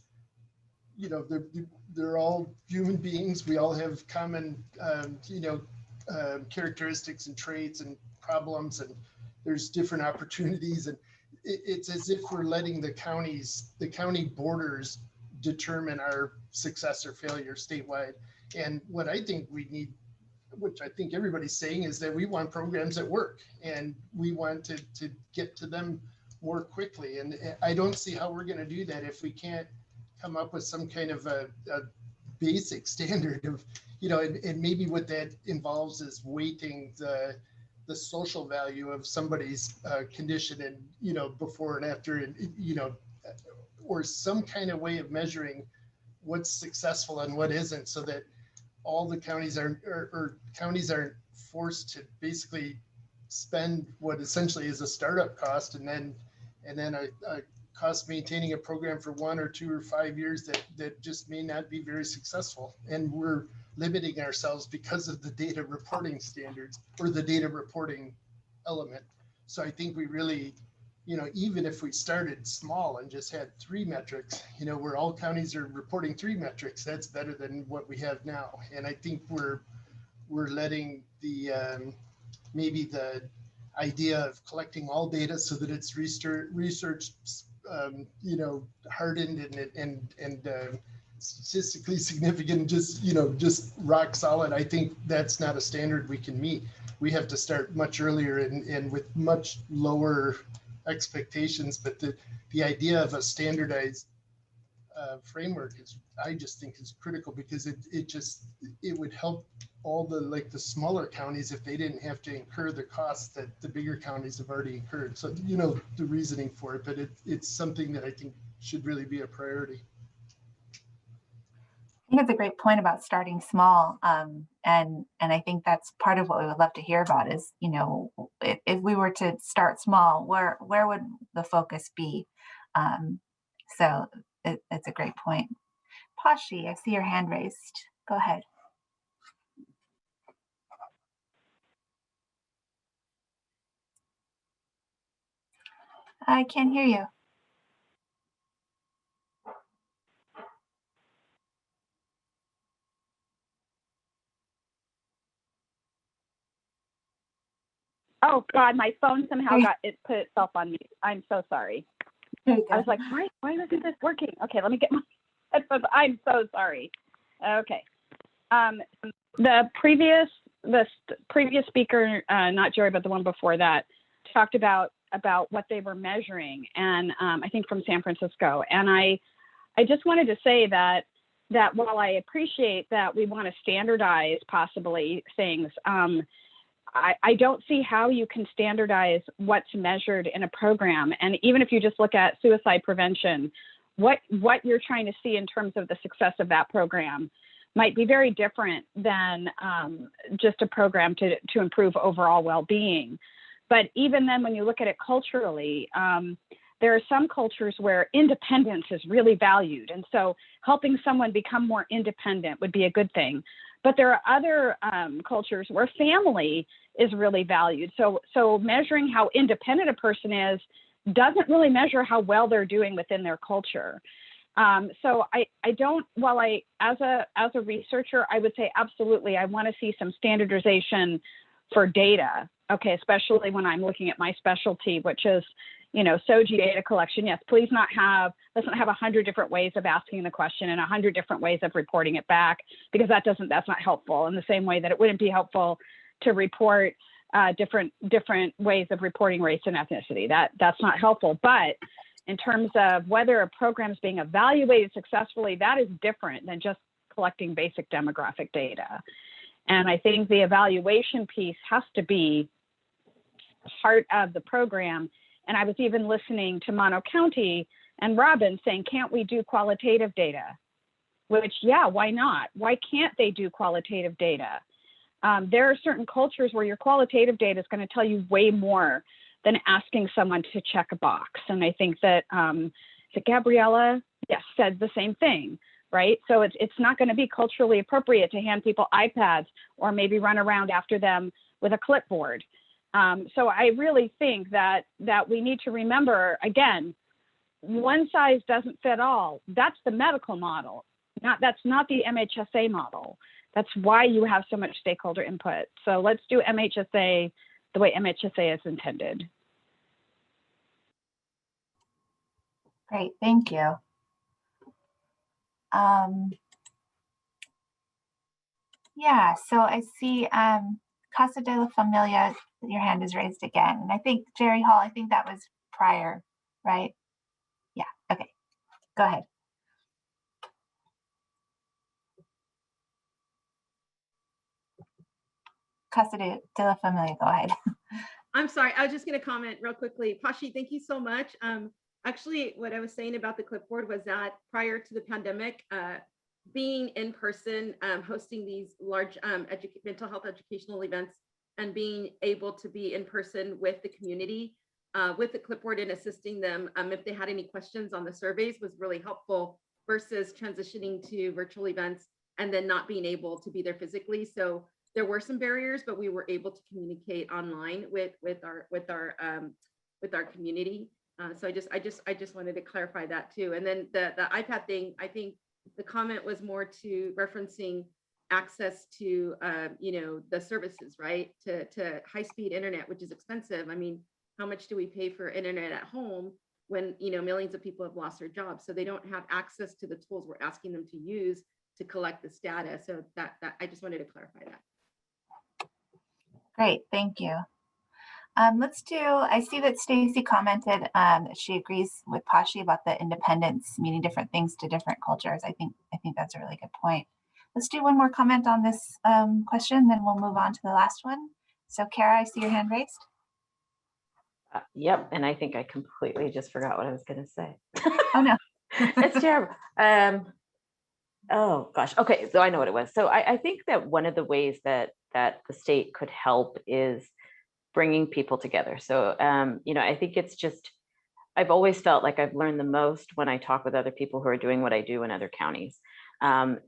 they're all human beings. We all have common, characteristics and traits and problems, and there's different opportunities, and it's as if we're letting the county borders determine our success or failure statewide. And what I think we need, which I think everybody's saying, is that we want programs that work, and we want to get to them more quickly. And I don't see how we're going to do that if we can't come up with some kind of a basic standard of, and maybe what that involves is weighting the social value of somebody's condition, and before and after, and or some kind of way of measuring what's successful and what isn't, so that all the counties counties aren't forced to basically spend what essentially is a startup cost, and then a cost maintaining a program for 1 or 2 or 5 years that just may not be very successful. And we're limiting ourselves because of the data reporting standards or the data reporting element. So I think we really, even if we started small and just had 3 metrics, where all counties are reporting 3 metrics, that's better than what we have now. And I think we're letting the maybe the idea of collecting all data so that it's research hardened and statistically significant, just rock solid. I think that's not a standard we can meet. We have to start much earlier and with much lower expectations. But the idea of a standardized framework I just think is critical, because it would help all the smaller counties if they didn't have to incur the costs that the bigger counties have already incurred. So the reasoning for it, but it's something that I think should really be a priority. I think it's a great point about starting small, and I think that's part of what we would love to hear about is, if we were to start small, where would the focus be? So it's a great point. Pashi, I see your hand raised. Go ahead. I can't hear you. Oh God, my phone somehow put itself on mute. I'm so sorry. I was like, why isn't this working? Okay, let me get my headphones. I'm so sorry. Okay. The previous speaker, not Jerry, but the one before that, talked about what they were measuring, and I think from San Francisco. And I just wanted to say that while I appreciate that we want to standardize possibly things, I don't see how you can standardize what's measured in a program. And even if you just look at suicide prevention, what you're trying to see in terms of the success of that program might be very different than just a program to improve overall well-being. But even then, when you look at it culturally, there are some cultures where independence is really valued. And so helping someone become more independent would be a good thing. But there are other cultures where family is really valued. So measuring how independent a person is doesn't really measure how well they're doing within their culture. So I don't, while as a researcher, I would say absolutely, I want to see some standardization for data. Okay, especially when I'm looking at my specialty, which is, SOGI data collection. Yes, please let's not have 100 different ways of asking the question and 100 different ways of reporting it back, because that's not helpful. In the same way that it wouldn't be helpful to report different ways of reporting race and ethnicity. That's not helpful. But in terms of whether a program is being evaluated successfully, that is different than just collecting basic demographic data. And I think the evaluation piece has to be part of the program. And I was even listening to Mono County and Robin saying, can't we do qualitative data? Which, yeah, why not? Why can't they do qualitative data? There are certain cultures where your qualitative data is going to tell you way more than asking someone to check a box. And I think that, Gabriella, yes, said the same thing, right? So it's not going to be culturally appropriate to hand people iPads or maybe run around after them with a clipboard. So I really think that we need to remember, again, one size doesn't fit all. That's the medical model. That's not the MHSA model. That's why you have so much stakeholder input. So let's do MHSA the way MHSA is intended. Great, thank you. Yeah, so I see Casa de la Familia, your hand is raised again. And I think Jerry Hall, I think that was prior, right? Yeah, okay, go ahead. Casa de la Familia, go ahead. I'm sorry, I was just going to comment real quickly. Pashi, thank you so much. Actually, what I was saying about the clipboard was that prior to the pandemic, being in person, hosting these large mental health educational events, and being able to be in person with the community, with the clipboard and assisting them if they had any questions on the surveys was really helpful, versus transitioning to virtual events and then not being able to be there physically. So there were some barriers, but we were able to communicate online with our community. So I just wanted to clarify that too. And then the iPad thing, I think the comment was more to referencing access to the services, right? To high-speed internet, which is expensive. I mean, how much do we pay for internet at home when millions of people have lost their jobs? So they don't have access to the tools we're asking them to use to collect this data. So that I just wanted to clarify that. Great, thank you. I see that Stacy commented that she agrees with Pashi about the independence, meaning different things to different cultures. I think that's a really good point. Let's do one more comment on this question, then we'll move on to the last one. So Kara, I see your hand raised. Yep, and I think I completely just forgot what I was going to say. Oh no. It's terrible. Oh gosh. Okay, so I know what it was. So I think that one of the ways that the state could help is bringing people together. So I think it's just, I've always felt like I've learned the most when I talk with other people who are doing what I do in other counties. I'll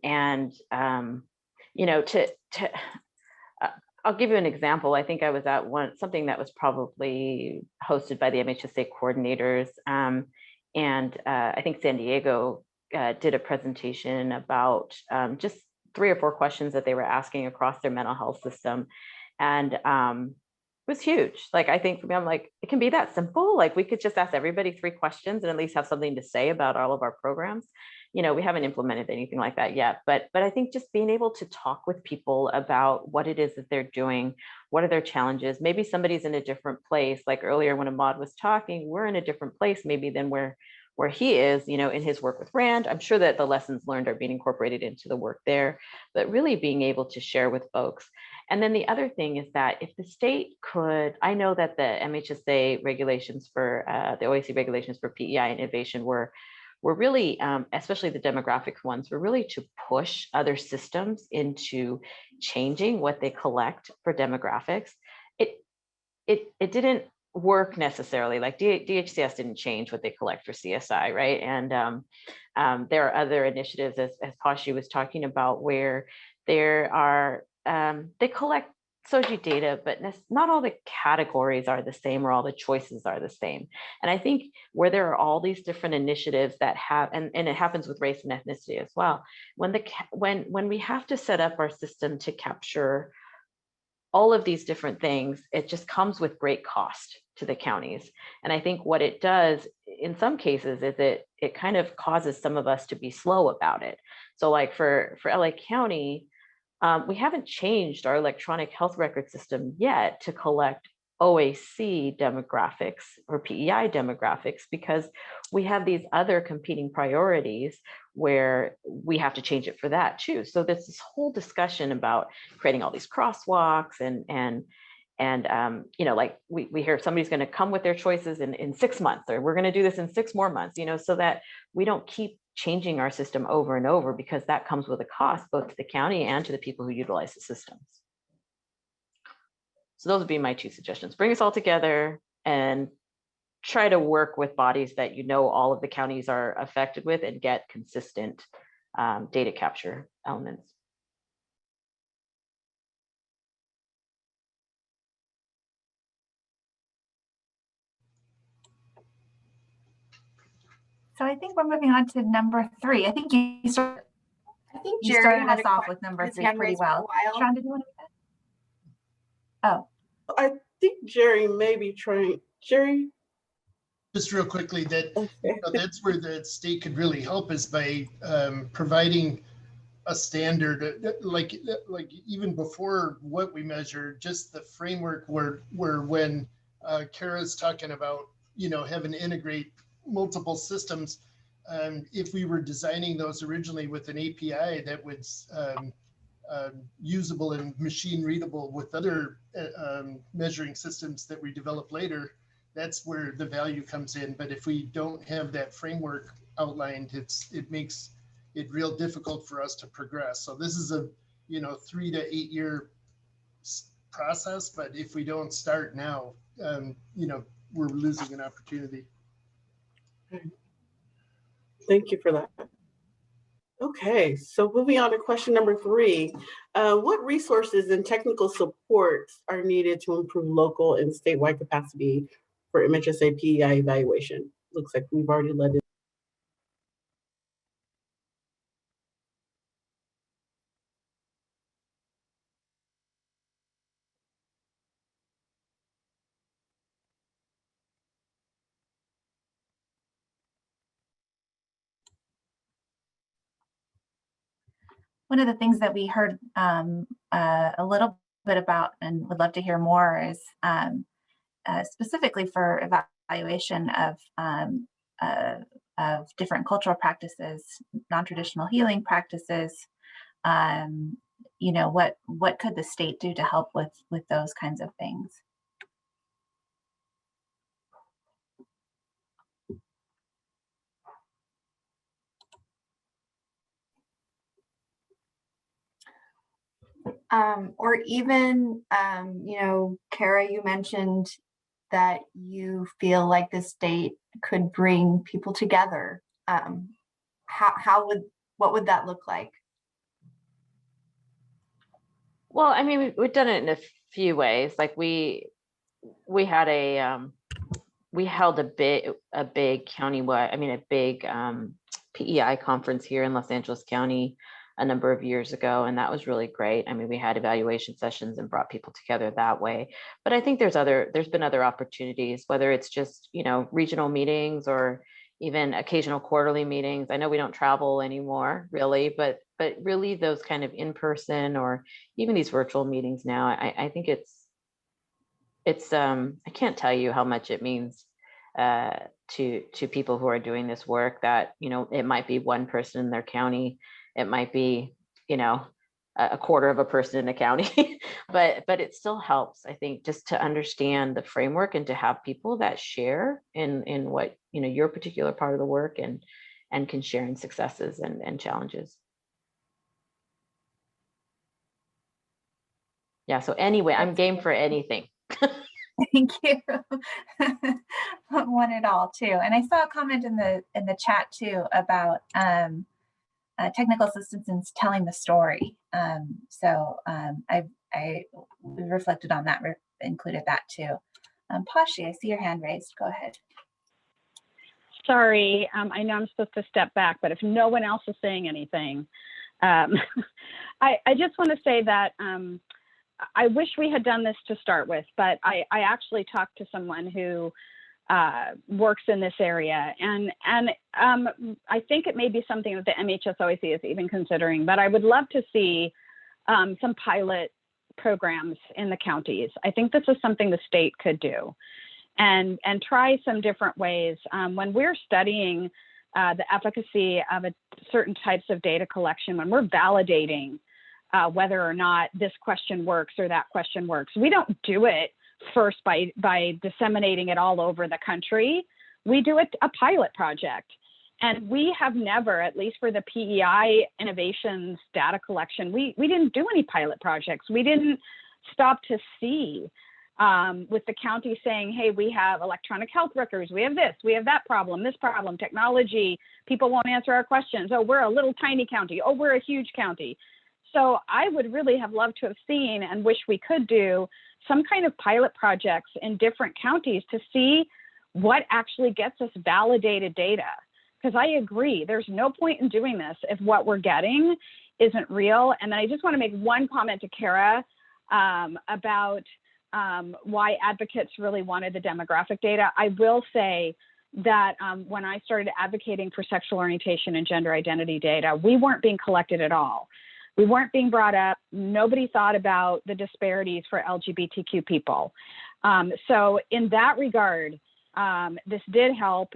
give you an example. I think I was at something that was probably hosted by the MHSA coordinators, and I think San Diego did a presentation about just 3 or 4 questions that they were asking across their mental health system, and it was huge. Like, I think for me, I'm like, it can be that simple. Like, we could just ask everybody 3 questions and at least have something to say about all of our programs. We haven't implemented anything like that yet, but I think just being able to talk with people about what it is that they're doing, what are their challenges. Maybe somebody's in a different place. Like earlier when Ahmad was talking, we're in a different place maybe than where where he is, you know, in his work with RAND. I'm sure that the lessons learned are being incorporated into the work there, but really being able to share with folks. And then the other thing is that if the state could, I know that the MHSA regulations for the OAC regulations for PEI and innovation were really, especially the demographic ones, were really to push other systems into changing what they collect for demographics. It didn't work necessarily. Like DHCS didn't change what they collect for CSI, right? And there are other initiatives, as Pashi was talking about, where there are, they collect SOGI data, but not all the categories are the same or all the choices are the same. And I think where there are all these different initiatives that have, and it happens with race and ethnicity as well, when we have to set up our system to capture all of these different things, it just comes with great cost to the counties. And I think what it does in some cases is it kind of causes some of us to be slow about it. So like for LA County, we haven't changed our electronic health record system yet to collect OAC demographics or PEI demographics, because we have these other competing priorities where we have to change it for that too. So there's this whole discussion about creating all these crosswalks and you know, like we hear somebody's going to come with their choices in 6 months, or we're going to do this in 6 more months, you know, so that we don't keep changing our system over and over, because that comes with a cost both to the county and to the people who utilize the systems. So those would be my 2 suggestions. Bring us all together and try to work with bodies that you know all of the counties are affected with, and get consistent data capture elements. So I think we're moving on to number 3. I think you started us off with number 3 pretty well. Sean, did you want to? Oh, I think Jerry may be trying. Jerry? Just real quickly, that you know, that's where the state could really help, is by providing a standard, like even before what we measure, just the framework where when Kara's talking about, you know, having to integrate multiple systems, if we were designing those originally with an API that was usable and machine readable with other measuring systems that we develop later, that's where the value comes in. But if we don't have that framework outlined, it makes it real difficult for us to progress. So this is a, you know, 3 to 8 year process, but if we don't start now, you know, we're losing an opportunity. Thank you for that. Okay, so moving on to question number 3. What resources and technical supports are needed to improve local and statewide capacity for MHSA PEI evaluation? Looks like we've already led it. one of the things that we heard a little bit about and would love to hear more is specifically for evaluation of different cultural practices, non-traditional healing practices. You know, what could the state do to help with those kinds of things? Or even, you know, Kara, you mentioned that you feel like the state could bring people together. What would that look like? Well, I mean, we've done it in a few ways. Like we had we held a big countywide, I mean, a big PEI conference here in Los Angeles County a number of years ago, and that was really great. I mean, we had evaluation sessions and brought people together that way. But I think there's been other opportunities, whether it's just, you know, regional meetings or even occasional quarterly meetings. I know we don't travel anymore, really, but really those kind of in-person or even these virtual meetings now, I think it's I can't tell you how much it means to people who are doing this work, that, you know, it might be one person in their county, it might be, you know, a quarter of a person in a county, but it still helps, I think, just to understand the framework and to have people that share in what, you know, your particular part of the work, and can share in successes and challenges. Yeah, so anyway, I'm game for anything. Thank you. Want it all too. And I saw a comment in the chat too about technical assistance in telling the story. I reflected on that, included that too. Pashi, I see your hand raised. Go ahead. Sorry, I know I'm supposed to step back, but if no one else is saying anything, I just want to say that I wish we had done this to start with, but I actually talked to someone who works in this area, and I think it may be something that the MHSOAC is even considering, but I would love to see some pilot programs in the counties. I think this is something the state could do, and try some different ways. When we're studying the efficacy of certain types of data collection, when we're validating whether or not this question works or that question works, we don't do it first by disseminating it all over the country. We do it a pilot project. And we have never, at least for the PEI innovations data collection, we didn't do any pilot projects. We didn't stop to see with the county saying, hey, we have electronic health records, we have this problem, technology, people won't answer our questions. Oh, we're a little tiny county. Oh, we're a huge county. So I would really have loved to have seen, and wish we could do, some kind of pilot projects in different counties to see what actually gets us validated data. Because I agree, there's no point in doing this if what we're getting isn't real. And then I just want to make one comment to Kara about why advocates really wanted the demographic data. I will say that when I started advocating for sexual orientation and gender identity data, we weren't being collected at all. We weren't being brought up. Nobody thought about the disparities for LGBTQ people. So in that regard, this did help.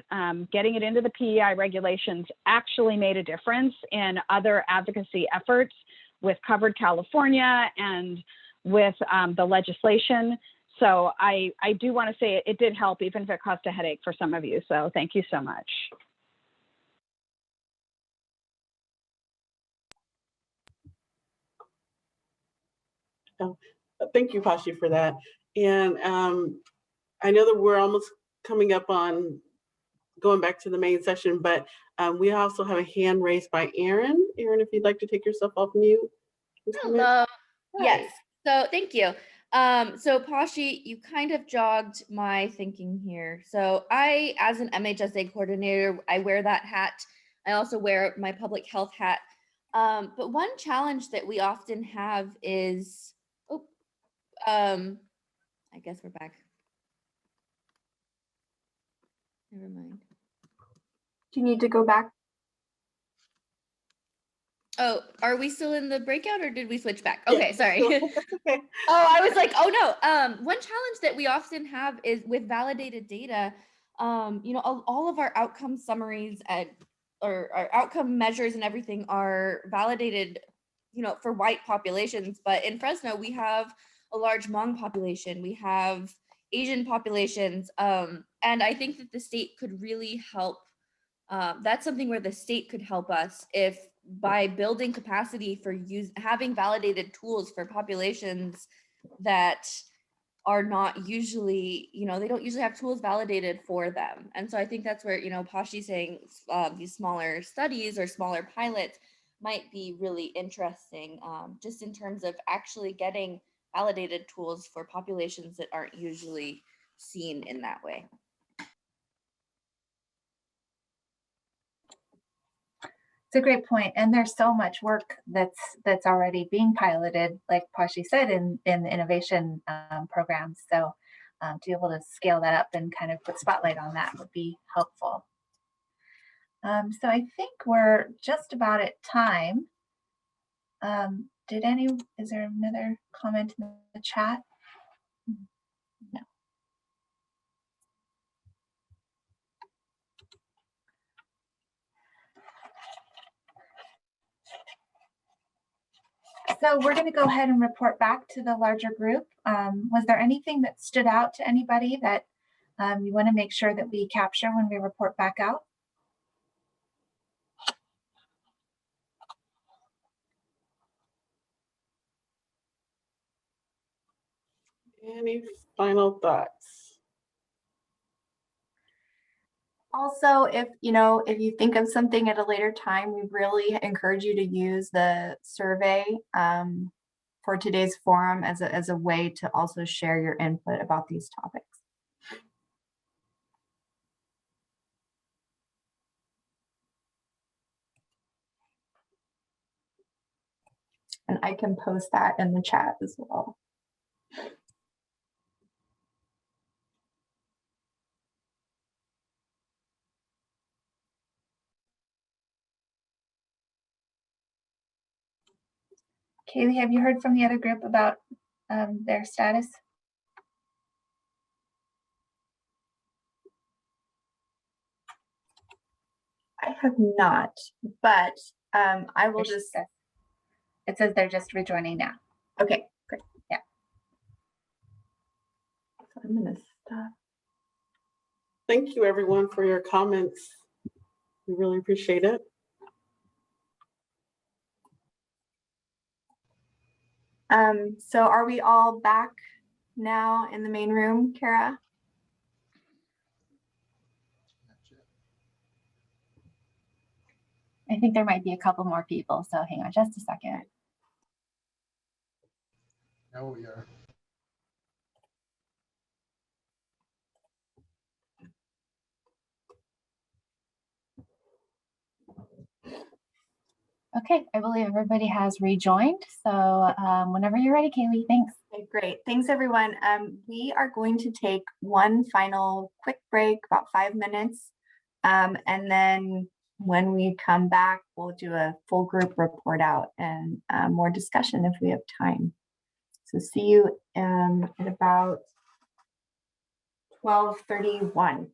Getting it into the PEI regulations actually made a difference in other advocacy efforts with Covered California and with the legislation. So I do want to say it did help, even if it caused a headache for some of you. So thank you so much. Thank you, Pashi, for that. And I know that we're almost coming up on going back to the main session, but we also have a hand raised by Erin. Erin, if you'd like to take yourself off mute. Hello. Yes. So thank you. So Pashi, you kind of jogged my thinking here. So I, as an MHSA coordinator, I wear that hat. I also wear my public health hat. But one challenge that we often have is, I guess we're back. Never mind. Do you need to go back? Oh, are we still in the breakout or did we switch back? Okay, Yeah, sorry. okay. Oh, I was like, oh no. One challenge that we often have is with validated data, you know, all of our outcome summaries or our outcome measures and everything are validated, you know, for white populations. But in Fresno, we have a large Hmong population. We have Asian populations. And I think that the state could really help. That's something where the state could help us if by building capacity for having validated tools for populations that are not usually, you know, they don't usually have tools validated for them. And so I think that's where, you know, Pashi's saying these smaller studies or smaller pilots might be really interesting, just in terms of actually getting validated tools for populations that aren't usually seen in that way. It's a great point, and there's so much work that's already being piloted, like Pashi said, in the innovation programs. So to be able to scale that up and kind of put spotlight on that would be helpful. So I think we're just about at time. Is there another comment in the chat? No. So we're going to go ahead and report back to the larger group. Was there anything that stood out to anybody that you want to make sure that we capture when we report back out? Any final thoughts? Also, if you think of something at a later time, we really encourage you to use the survey for today's forum as a way to also share your input about these topics. And I can post that in the chat as well. Kaylee, have you heard from the other group about their status? I have not, but I will just, it says they're just rejoining now. Okay, great, yeah. So I'm gonna stop. Thank you everyone for your comments. We really appreciate it. So are we all back now in the main room, Kara? I think there might be a couple more people, so hang on just a second. Now we are. Okay, I believe everybody has rejoined. So whenever you're ready, Kaylee, thanks. Okay, great, thanks everyone. We are going to take one final quick break, about 5 minutes. And then when we come back, we'll do a full group report out and more discussion if we have time. So see you at about 12:31.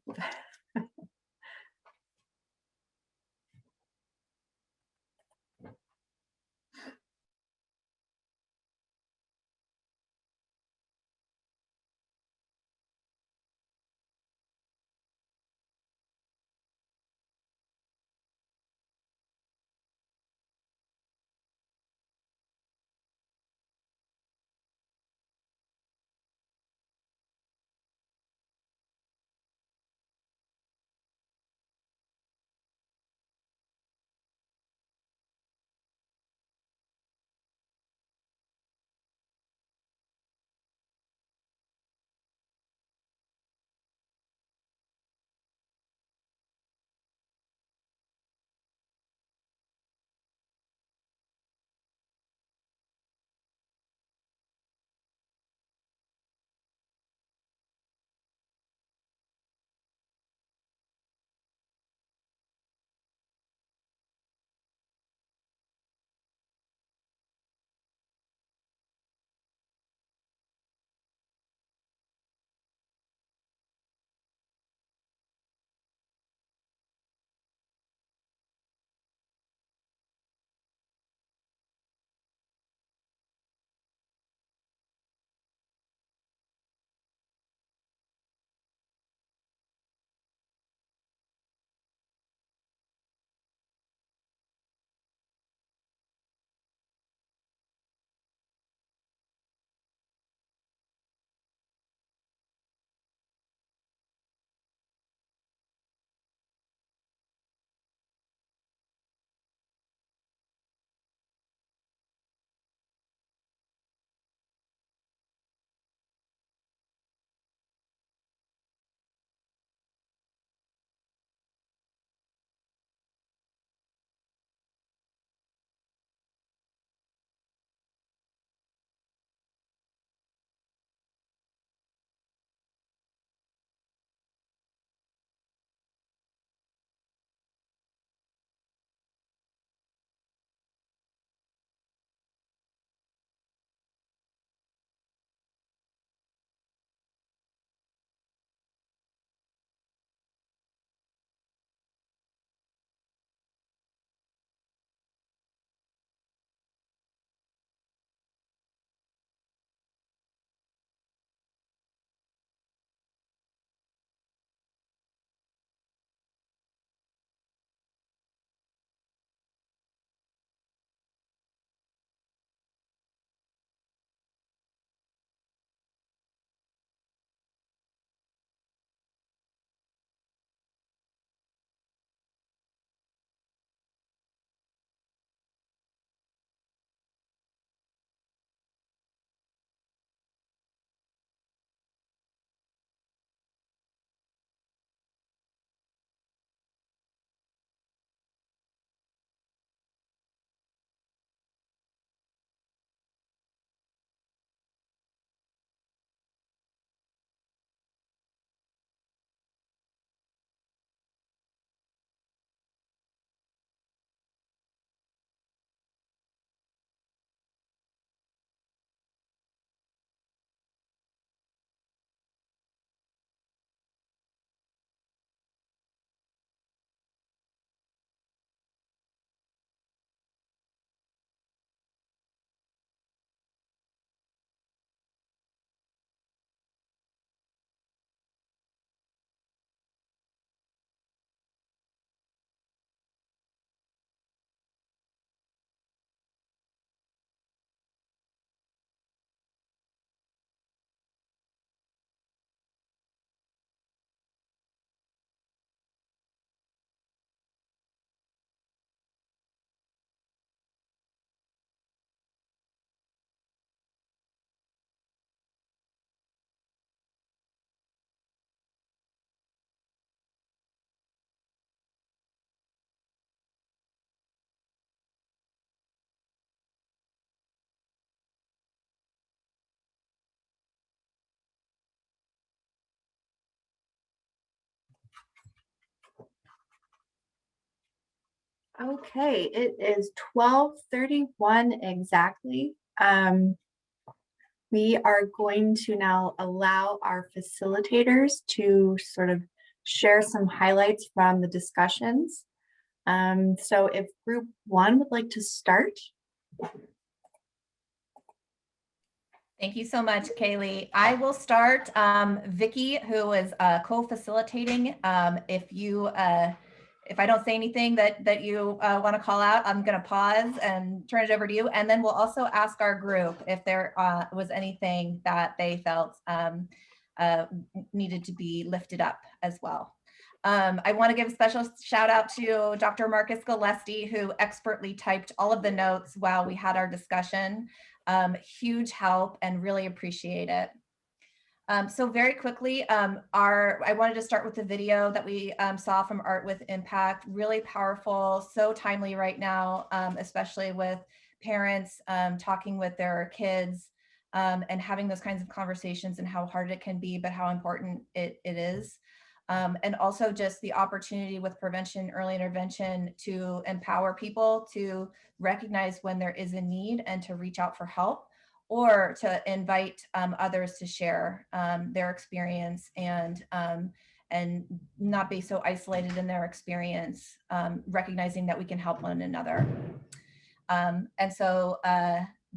Okay, it is 12:31 exactly. We are going to now allow our facilitators to sort of share some highlights from the discussions. So if group one would like to start. Thank you so much, Kaylee. I will start. Vicky, who is co-facilitating, if I don't say anything that you want to call out, I'm going to pause and turn it over to you. And then we'll also ask our group if there was anything that they felt needed to be lifted up as well. I want to give a special shout out to Dr. Marcus Gillespie, who expertly typed all of the notes while we had our discussion. Huge help and really appreciate it. So very quickly, I wanted to start with the video that we saw from Art with Impact. Really powerful, so timely right now, especially with parents talking with their kids and having those kinds of conversations and how hard it can be, but how important it is. And also just the opportunity with prevention, early intervention to empower people to recognize when there is a need and to reach out for help, or to invite others to share their experience and not be so isolated in their experience, recognizing that we can help one another.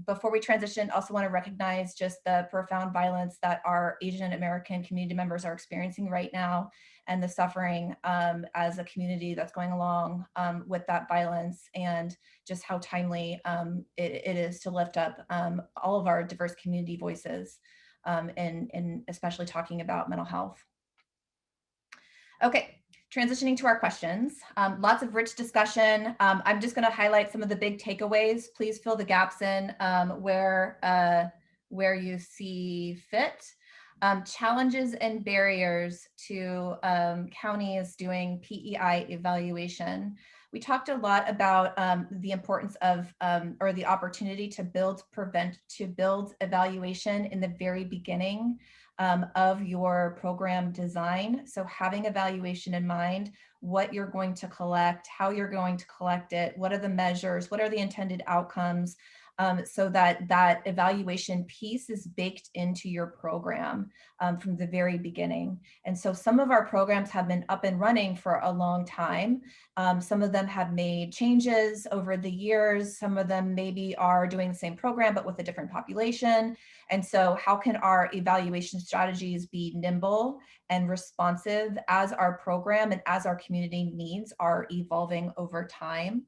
Before we transition, also want to recognize just the profound violence that our Asian American community members are experiencing right now, and the suffering as a community that's going along with that violence, and just how timely it is to lift up all of our diverse community voices, and especially talking about mental health. Okay. Transitioning to our questions, lots of rich discussion. I'm just going to highlight some of the big takeaways. Please fill the gaps in where you see fit. Challenges and barriers to counties doing PEI evaluation. We talked a lot about the importance of or the opportunity to build evaluation in the very beginning of your program design. So having evaluation in mind, what you're going to collect, how you're going to collect it, what are the measures, what are the intended outcomes, so that evaluation piece is baked into your program from the very beginning. And so some of our programs have been up and running for a long time. Some of them have made changes over the years. Some of them maybe are doing the same program, but with a different population. And so how can our evaluation strategies be nimble and responsive as our program and as our community needs are evolving over time?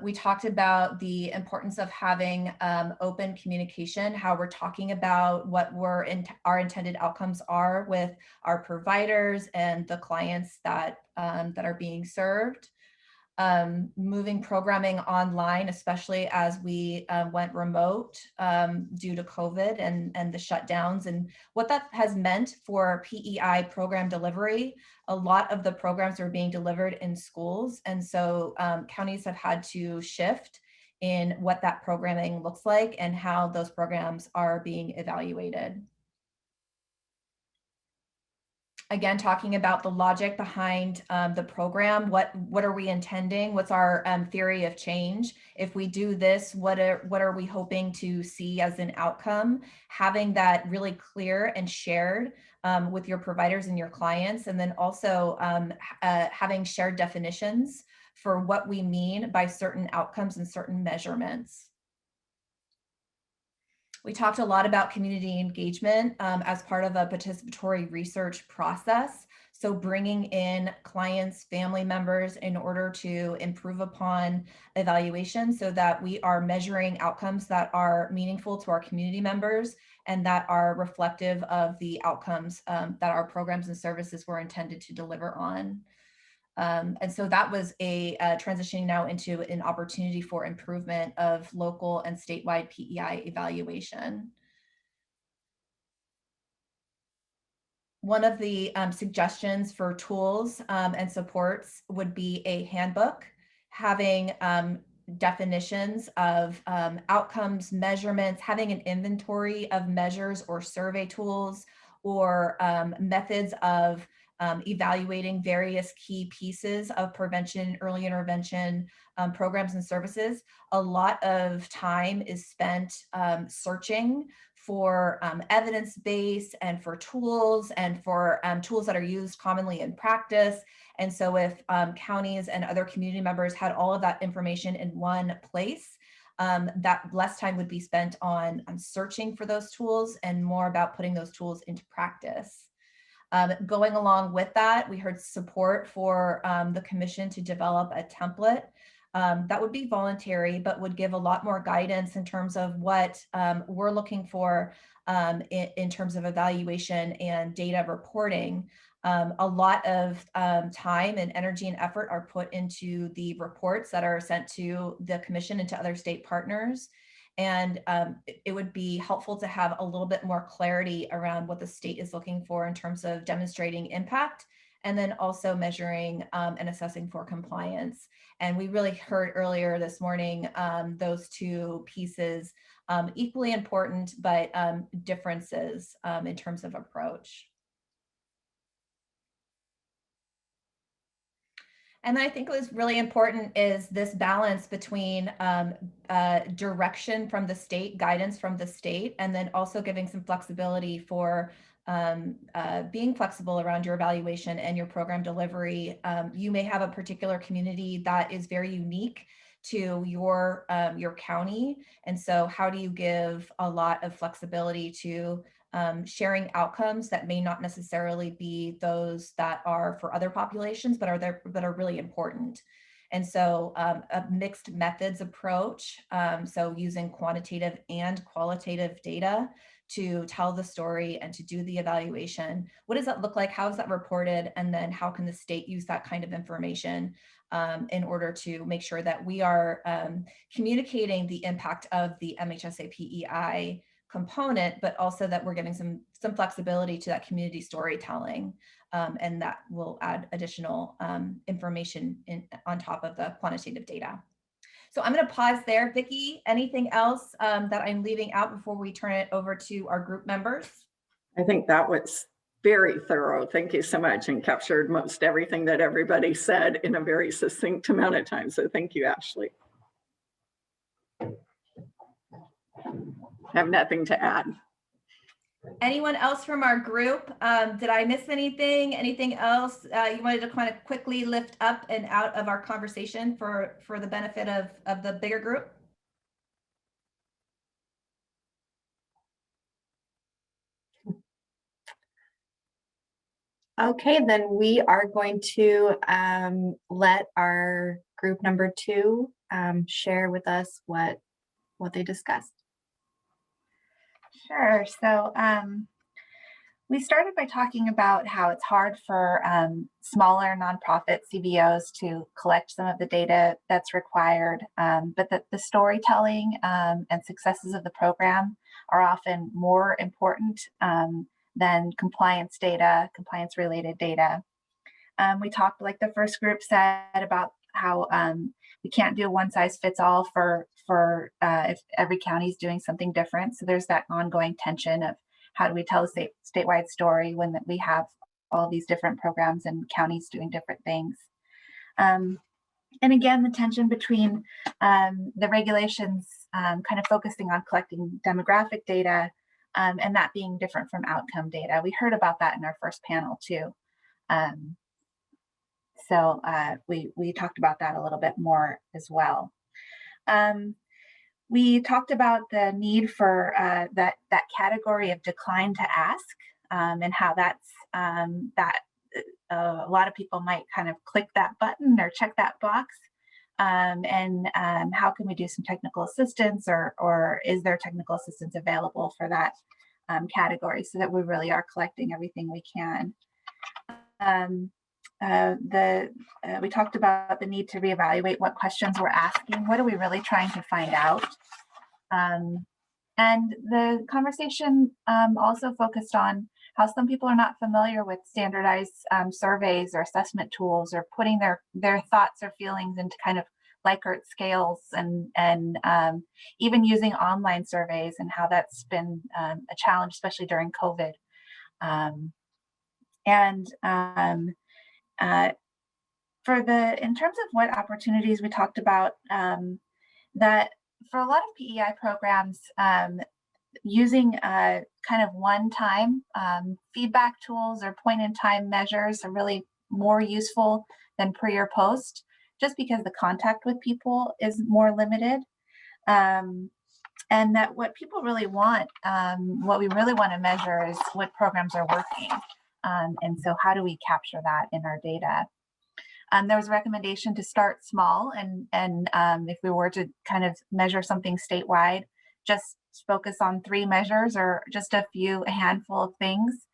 We talked about the importance of having open communication, how we're talking about what our intended outcomes are with our providers and the clients that are being served. Moving programming online, especially as we went remote due to COVID and the shutdowns, and what that has meant for PEI program delivery. A lot of the programs are being delivered in schools, and so counties have had to shift in what that programming looks like and how those programs are being evaluated. Again, talking about the logic behind the program, what are we intending? What's our theory of change? If we do this, what are we hoping to see as an outcome? Having that really clear and shared with your providers and your clients, and then also having shared definitions for what we mean by certain outcomes and certain measurements. We talked a lot about community engagement as part of a participatory research process. So bringing in clients, family members in order to improve upon evaluation so that we are measuring outcomes that are meaningful to our community members and that are reflective of the outcomes that our programs and services were intended to deliver on. And so that was a transitioning now into an opportunity for improvement of local and statewide PEI evaluation. One of the suggestions for tools and supports would be a handbook, having definitions of outcomes, measurements, having an inventory of measures or survey tools or methods of evaluating various key pieces of prevention, early intervention programs and services. A lot of time is spent searching for evidence base and for tools and for tools that are used commonly in practice. And so if counties and other community members had all of that information in one place, that less time would be spent on searching for those tools and more about putting those tools into practice. Going along with that, we heard support for the commission to develop a template that would be voluntary, but would give a lot more guidance in terms of what we're looking for in terms of evaluation and data reporting. A lot of time and energy and effort are put into the reports that are sent to the commission and to other state partners. And it would be helpful to have a little bit more clarity around what the state is looking for in terms of demonstrating impact, and then also measuring and assessing for compliance. And we really heard earlier this morning those two pieces equally important, but differences in terms of approach. And then I think what was really important is this balance between direction from the state, guidance from the state, and then also giving some flexibility for being flexible around your evaluation and your program delivery. You may have a particular community that is very unique to your county. And so how do you give a lot of flexibility to sharing outcomes that may not necessarily be those that are for other populations, but are really important. And so a mixed methods approach, so using quantitative and qualitative data to tell the story and to do the evaluation. What does that look like? How is that reported? And then how can the state use that kind of information in order to make sure that we are communicating the impact of the MHSA PEI component, but also that we're giving some flexibility to that community storytelling, and that will add additional information on top of the quantitative data. So I'm going to pause there. Vicki, anything else that I'm leaving out before we turn it over to our group members? I think that was very thorough. Thank you so much, and captured most everything that everybody said in a very succinct amount of time. So thank you, Ashley. I have nothing to add. Anyone else from our group? Did I miss anything? Anything else you wanted to kind of quickly lift up and out of our conversation for the benefit of the bigger group? Okay, then we are going to let our group number 2 share with us what they discussed. Sure. So we started by talking about how it's hard for smaller nonprofit CBOs to collect some of the data that's required, but that the storytelling and successes of the program are often more important than compliance data, compliance-related data. We talked, like the first group said, about how we can't do a one-size-fits-all for if every county is doing something different. So there's that ongoing tension of how do we tell a statewide story when we have all these different programs and counties doing different things. And again, the tension between the regulations kind of focusing on collecting demographic data and that being different from outcome data. We heard about that in our first panel too. So we talked about that a little bit more as well. We talked about the need for that category of decline to ask and how that's a lot of people might kind of click that button or check that box. And how can we do some technical assistance, or is there technical assistance available for that category, so that we really are collecting everything we can. We talked about the need to reevaluate what questions we're asking. What are we really trying to find out? And the conversation also focused on how some people are not familiar with standardized surveys or assessment tools, or putting their thoughts or feelings into kind of Likert scales, and even using online surveys, and how that's been a challenge, especially during COVID. And in terms of what opportunities we talked about, that for a lot of PEI programs, using kind of one-time feedback tools or point-in-time measures are really more useful than pre or post, just because the contact with people is more limited. And that what people really want, what we really want to measure is what programs are working. And so how do we capture that in our data? There was a recommendation to start small, and if we were to kind of measure something statewide, just focus on 3 measures or just a handful of things.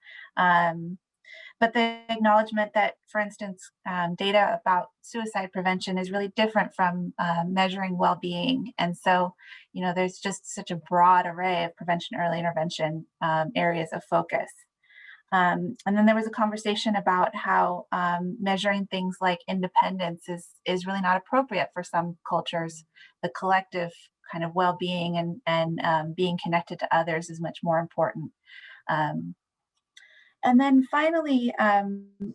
But the acknowledgement that, for instance, data about suicide prevention is really different from measuring well-being. And so, you know, there's just such a broad array of prevention, early intervention areas of focus. And then there was a conversation about how measuring things like independence is really not appropriate for some cultures. The collective kind of well-being and being connected to others is much more important. And then finally,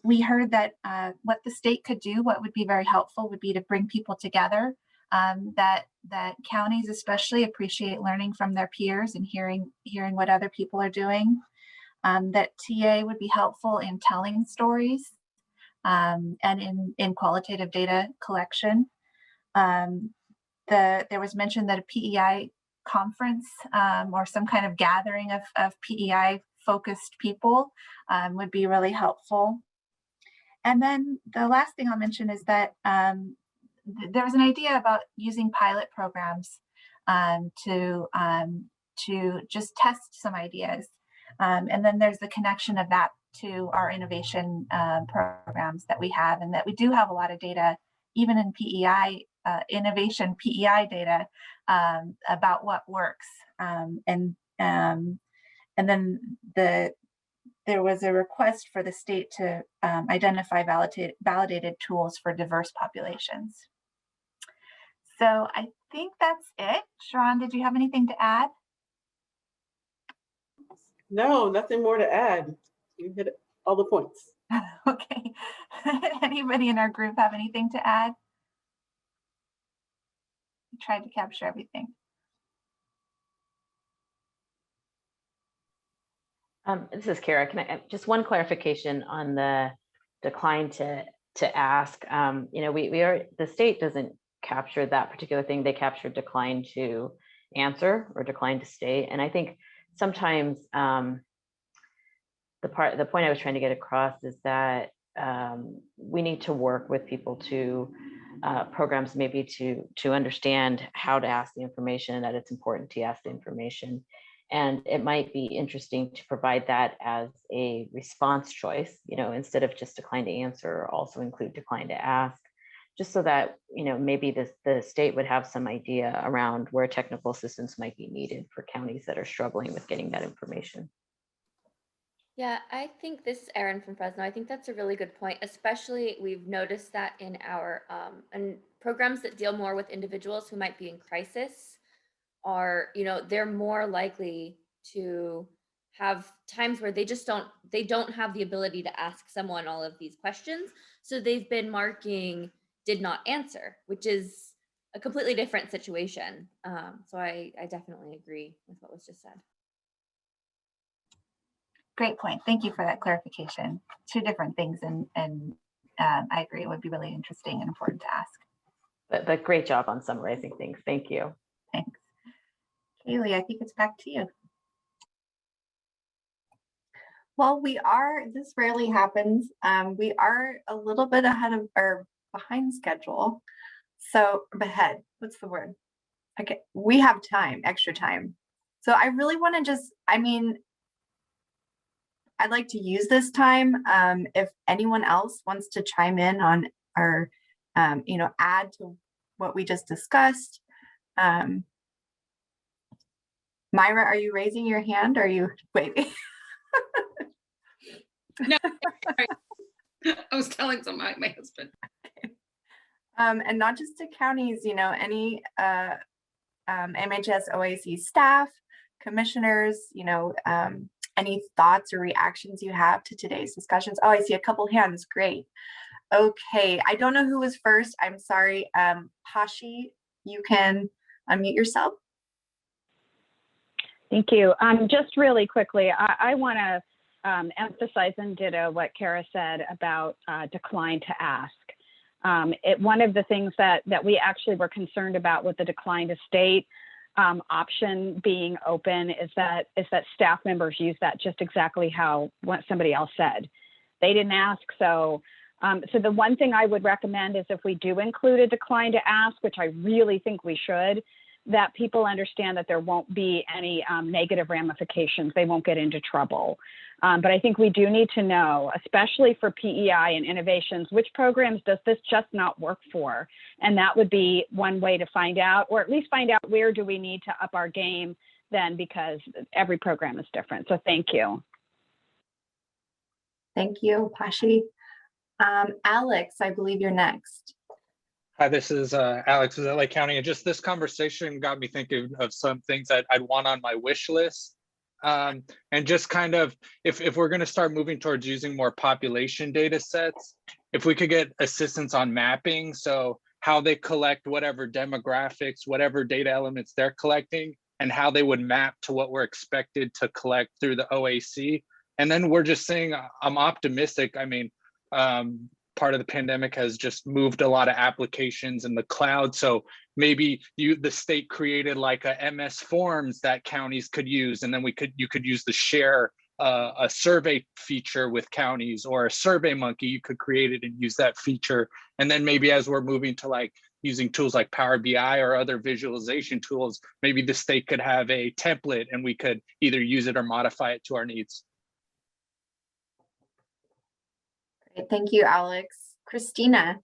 we heard that what the state could do, what would be very helpful, would be to bring people together. That counties especially appreciate learning from their peers and hearing what other people are doing. That TA would be helpful in telling stories and in qualitative data collection. There was mention that a PEI conference or some kind of gathering of PEI focused people would be really helpful. And then the last thing I'll mention is that there was an idea about using pilot programs to just test some ideas. And then there's the connection of that to our innovation programs that we have, and that we do have a lot of data, even in PEI, innovation PEI data about what works. And then there was a request for the state to identify validated tools for diverse populations. So I think that's it. Sharon, did you have anything to add? No, nothing more to add. You hit all the points. Okay. Anybody in our group have anything to add? I tried to capture everything. This is Kara. Can I just one clarification on the decline to ask? You know, the state doesn't capture that particular thing. They capture decline to answer or decline to stay. And I think sometimes the point I was trying to get across is that we need to work with people to programs maybe to understand how to ask the information, that it's important to ask the information. And it might be interesting to provide that as a response choice, you know, instead of just decline to answer, also include decline to ask, just so that, you know, maybe the state would have some idea around where technical assistance might be needed for counties that are struggling with getting that information. Yeah, I think this is Erin from Fresno. I think that's a really good point. Especially, we've noticed that in our and programs that deal more with individuals who might be in crisis are, you know, they're more likely to have times where they don't have the ability to ask someone all of these questions. So they've been marking did not answer, which is a completely different situation. So I definitely agree with what was just said. Great point. Thank you for that clarification. 2 different things, and I agree it would be really interesting and important to ask. But great job on summarizing things. Thank you. Thanks. Kaylee, I think it's back to you. Well, this rarely happens. We are a little bit ahead of or behind schedule. So ahead, what's the word? Okay, we have time, extra time. So I really want to I'd like to use this time. If anyone else wants to chime in on or, you know, add to what we just discussed. Myra, are you raising your hand? Or are you waiting? No, I was telling my husband. Okay. And not just to counties, you know, any MHSOAC staff, commissioners, you know, any thoughts or reactions you have to today's discussions. Oh, I see a couple hands. Great. Okay, I don't know who was first. I'm sorry. Pashi, you can unmute yourself. Thank you. Just really quickly, I want to emphasize and ditto what Kara said about decline to ask. One of the things that we actually were concerned about with the decline to state option being open is that staff members use that just exactly how what somebody else said. They didn't ask, so the one thing I would recommend is if we do include a decline to ask, which I really think we should, that people understand that there won't be any negative ramifications. They won't get into trouble. But I think we do need to know, especially for PEI and innovations, which programs does this just not work for? And that would be one way to find out, or at least find out where do we need to up our game then, because every program is different. So thank you. Thank you, Pashi. Alex, I believe you're next. Hi, this is Alex with LA County, and just this conversation got me thinking of some things that I'd want on my wish list. And just kind of, if we're going to start moving towards using more population data sets, if we could get assistance on mapping, so how they collect whatever demographics, whatever data elements they're collecting, and how they would map to what we're expected to collect through the OAC. And then we're just saying, I'm optimistic. I mean, part of the pandemic has just moved a lot of applications in the cloud. So maybe the state created like a MS Forms that counties could use, and then you could use the share a survey feature with counties, or a Survey Monkey. You could create it and use that feature. And then maybe as we're moving to like using tools like Power BI or other visualization tools, maybe the state could have a template and we could either use it or modify it to our needs. Great. Thank you, Alex. Christina.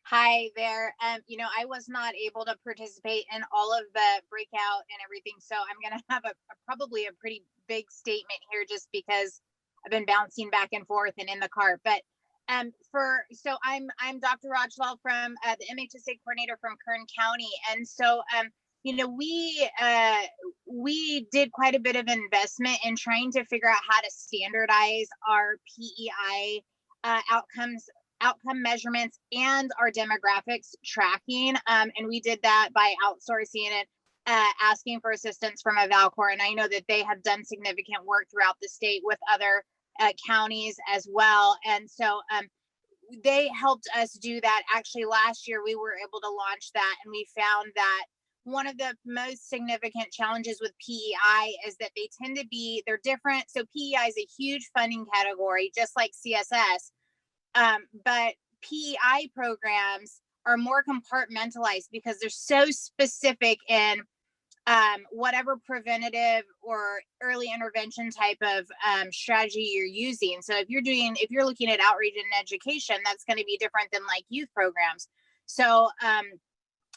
Hi there. I was not able to participate in all of the breakout and everything, so I'm going to have probably a pretty big statement here, just because I've been bouncing back and forth and in the car. But I'm Dr. Rajlal from the MHSA coordinator from Kern County, and so we did quite a bit of investment in trying to figure out how to standardize our PEI outcome measurements and our demographics tracking. And we did that by outsourcing it, asking for assistance from EvalCorp. And I know that they have done significant work throughout the state with other counties as well. And so they helped us do that. Actually, last year we were able to launch that, and we found that one of the most significant challenges with PEI is that they're different. So PEI is a huge funding category, just like CSS. But PEI programs are more compartmentalized because they're so specific in whatever preventative or early intervention type of strategy you're using. So if you're looking at outreach and education, that's going to be different than like youth programs. So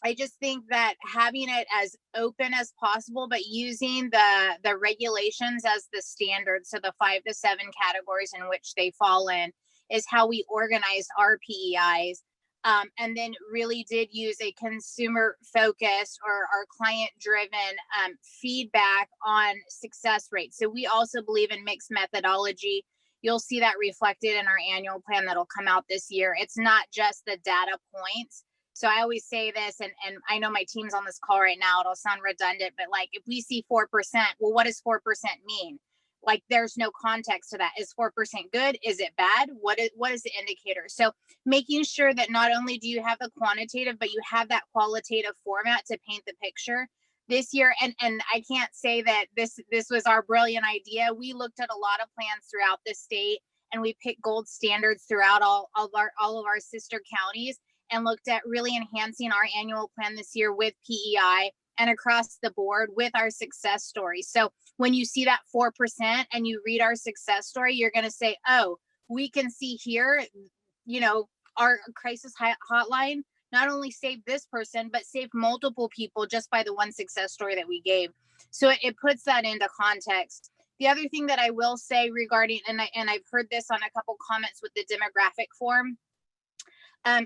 I just think that having it as open as possible, but using the regulations as the standard, so the 5 to 7 categories in which they fall in, is how we organized our PEIs. And then really did use a consumer focused or our client driven feedback on success rates. So we also believe in mixed methodology. You'll see that reflected in our annual plan that'll come out this year. It's not just the data points. So I always say this, and I know my team's on this call right now, it'll sound redundant, but like if we see 4%, well, what does 4% mean? Like there's no context to that. Is 4% good? Is it bad? What is the indicator? So making sure that not only do you have the quantitative, but you have that qualitative format to paint the picture this year. And I can't say that this was our brilliant idea. We looked at a lot of plans throughout the state, and we picked gold standards throughout all of our sister counties, and looked at really enhancing our annual plan this year with PEI and across the board with our success stories. So when you see that 4% and you read our success story, you're going to say, oh, we can see here, our crisis hotline not only saved this person, but saved multiple people just by the one success story that we gave. So it puts that into context. The other thing that I will say regarding, and I've heard this on a couple comments with the demographic form,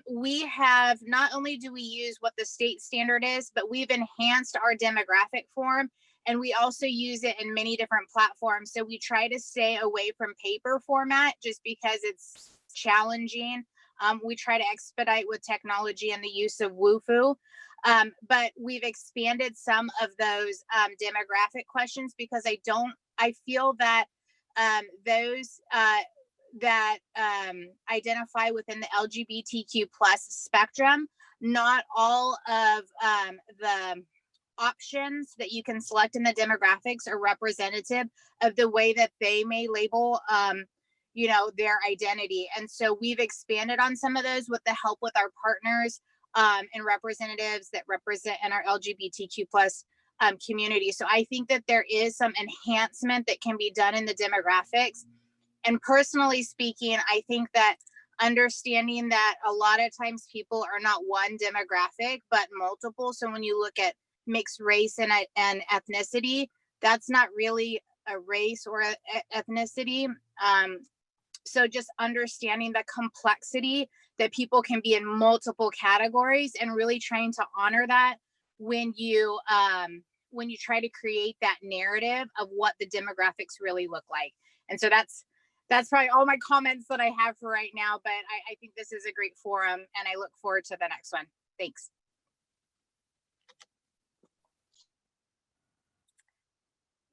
we have, not only do we use what the state standard is, but we've enhanced our demographic form And we also use it in many different platforms. So we try to stay away from paper format just because it's challenging. We try to expedite with technology and the use of WUFU. But we've expanded some of those demographic questions because I feel that those that identify within the LGBTQ plus spectrum, not all of the options that you can select in the demographics are representative of the way that they may label you know, their identity. And so we've expanded on some of those with the help with our partners and representatives that represent in our LGBTQ plus community. So I think that there is some enhancement that can be done in the demographics. And personally speaking, I think that understanding that a lot of times people are not one demographic, but multiple. So when you look at mixed race and ethnicity, that's not really a race or a ethnicity. So just understanding the complexity that people can be in multiple categories and really trying to honor that when you try to create that narrative of what the demographics really look like. And so that's probably all my comments that I have for right now, but I think this is a great forum and I look forward to the next one. Thanks.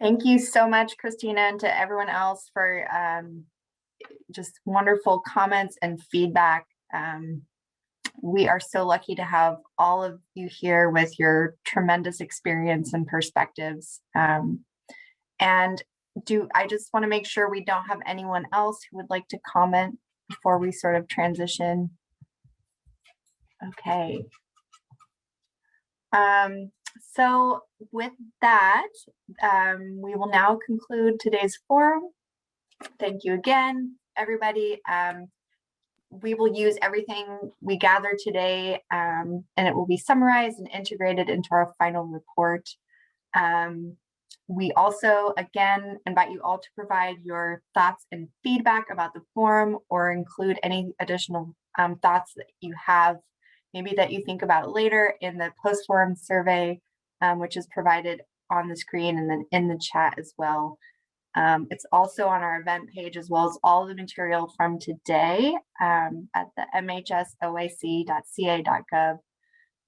Thank you so much, Christina, and to everyone else for just wonderful comments and feedback. We are so lucky to have all of you here with your tremendous experience and perspectives. And I just want to make sure we don't have anyone else who would like to comment before we sort of transition. Okay. So with that, we will now conclude today's forum. Thank you again, everybody. We will use everything we gather today and it will be summarized and integrated into our final report. We also, again, invite you all to provide your thoughts and feedback about the forum or include any additional thoughts that you have, maybe that you think about later in the post-forum survey, which is provided on the screen and then in the chat as well. It's also on our event page as well as all the material from today at the MHSOAC.ca.gov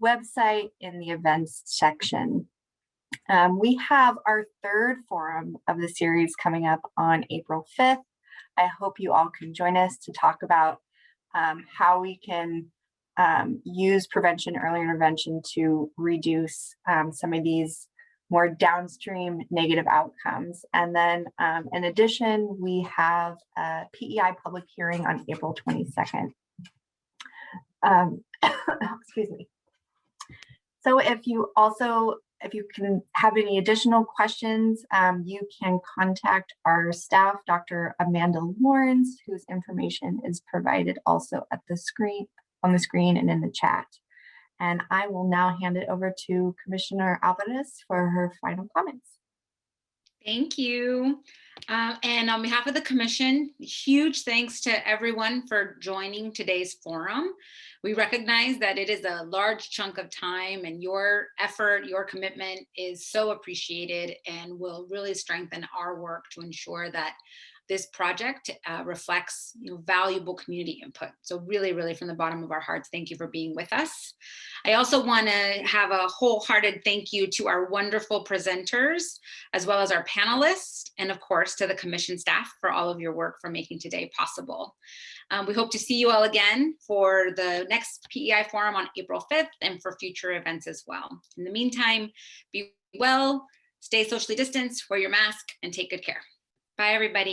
website in the events section. We have our third forum of the series coming up on April 5th. I hope you all can join us to talk about how we can use prevention, early intervention to reduce some of these more downstream negative outcomes. And then in addition, we have a PEI public hearing on April 22nd. Excuse me. So if you can have any additional questions, you can contact our staff, Dr. Amanda Lawrence, whose information is provided also at the screen, on the screen and in the chat. And I will now hand it over to Commissioner Alvarez for her final comments. Thank you. And on behalf of the Commission, huge thanks to everyone for joining today's forum. We recognize that it is a large chunk of time and your effort, your commitment is so appreciated and will really strengthen our work to ensure that this project reflects valuable community input. So really, really from the bottom of our hearts, thank you for being with us. I also want to have a wholehearted thank you to our wonderful presenters, as well as our panelists, and of course to the Commission staff for all of your work for making today possible. We hope to see you all again for the next PEI forum on April 5th and for future events as well. In the meantime, be well, stay socially distanced, wear your mask, and take good care. Bye, everybody.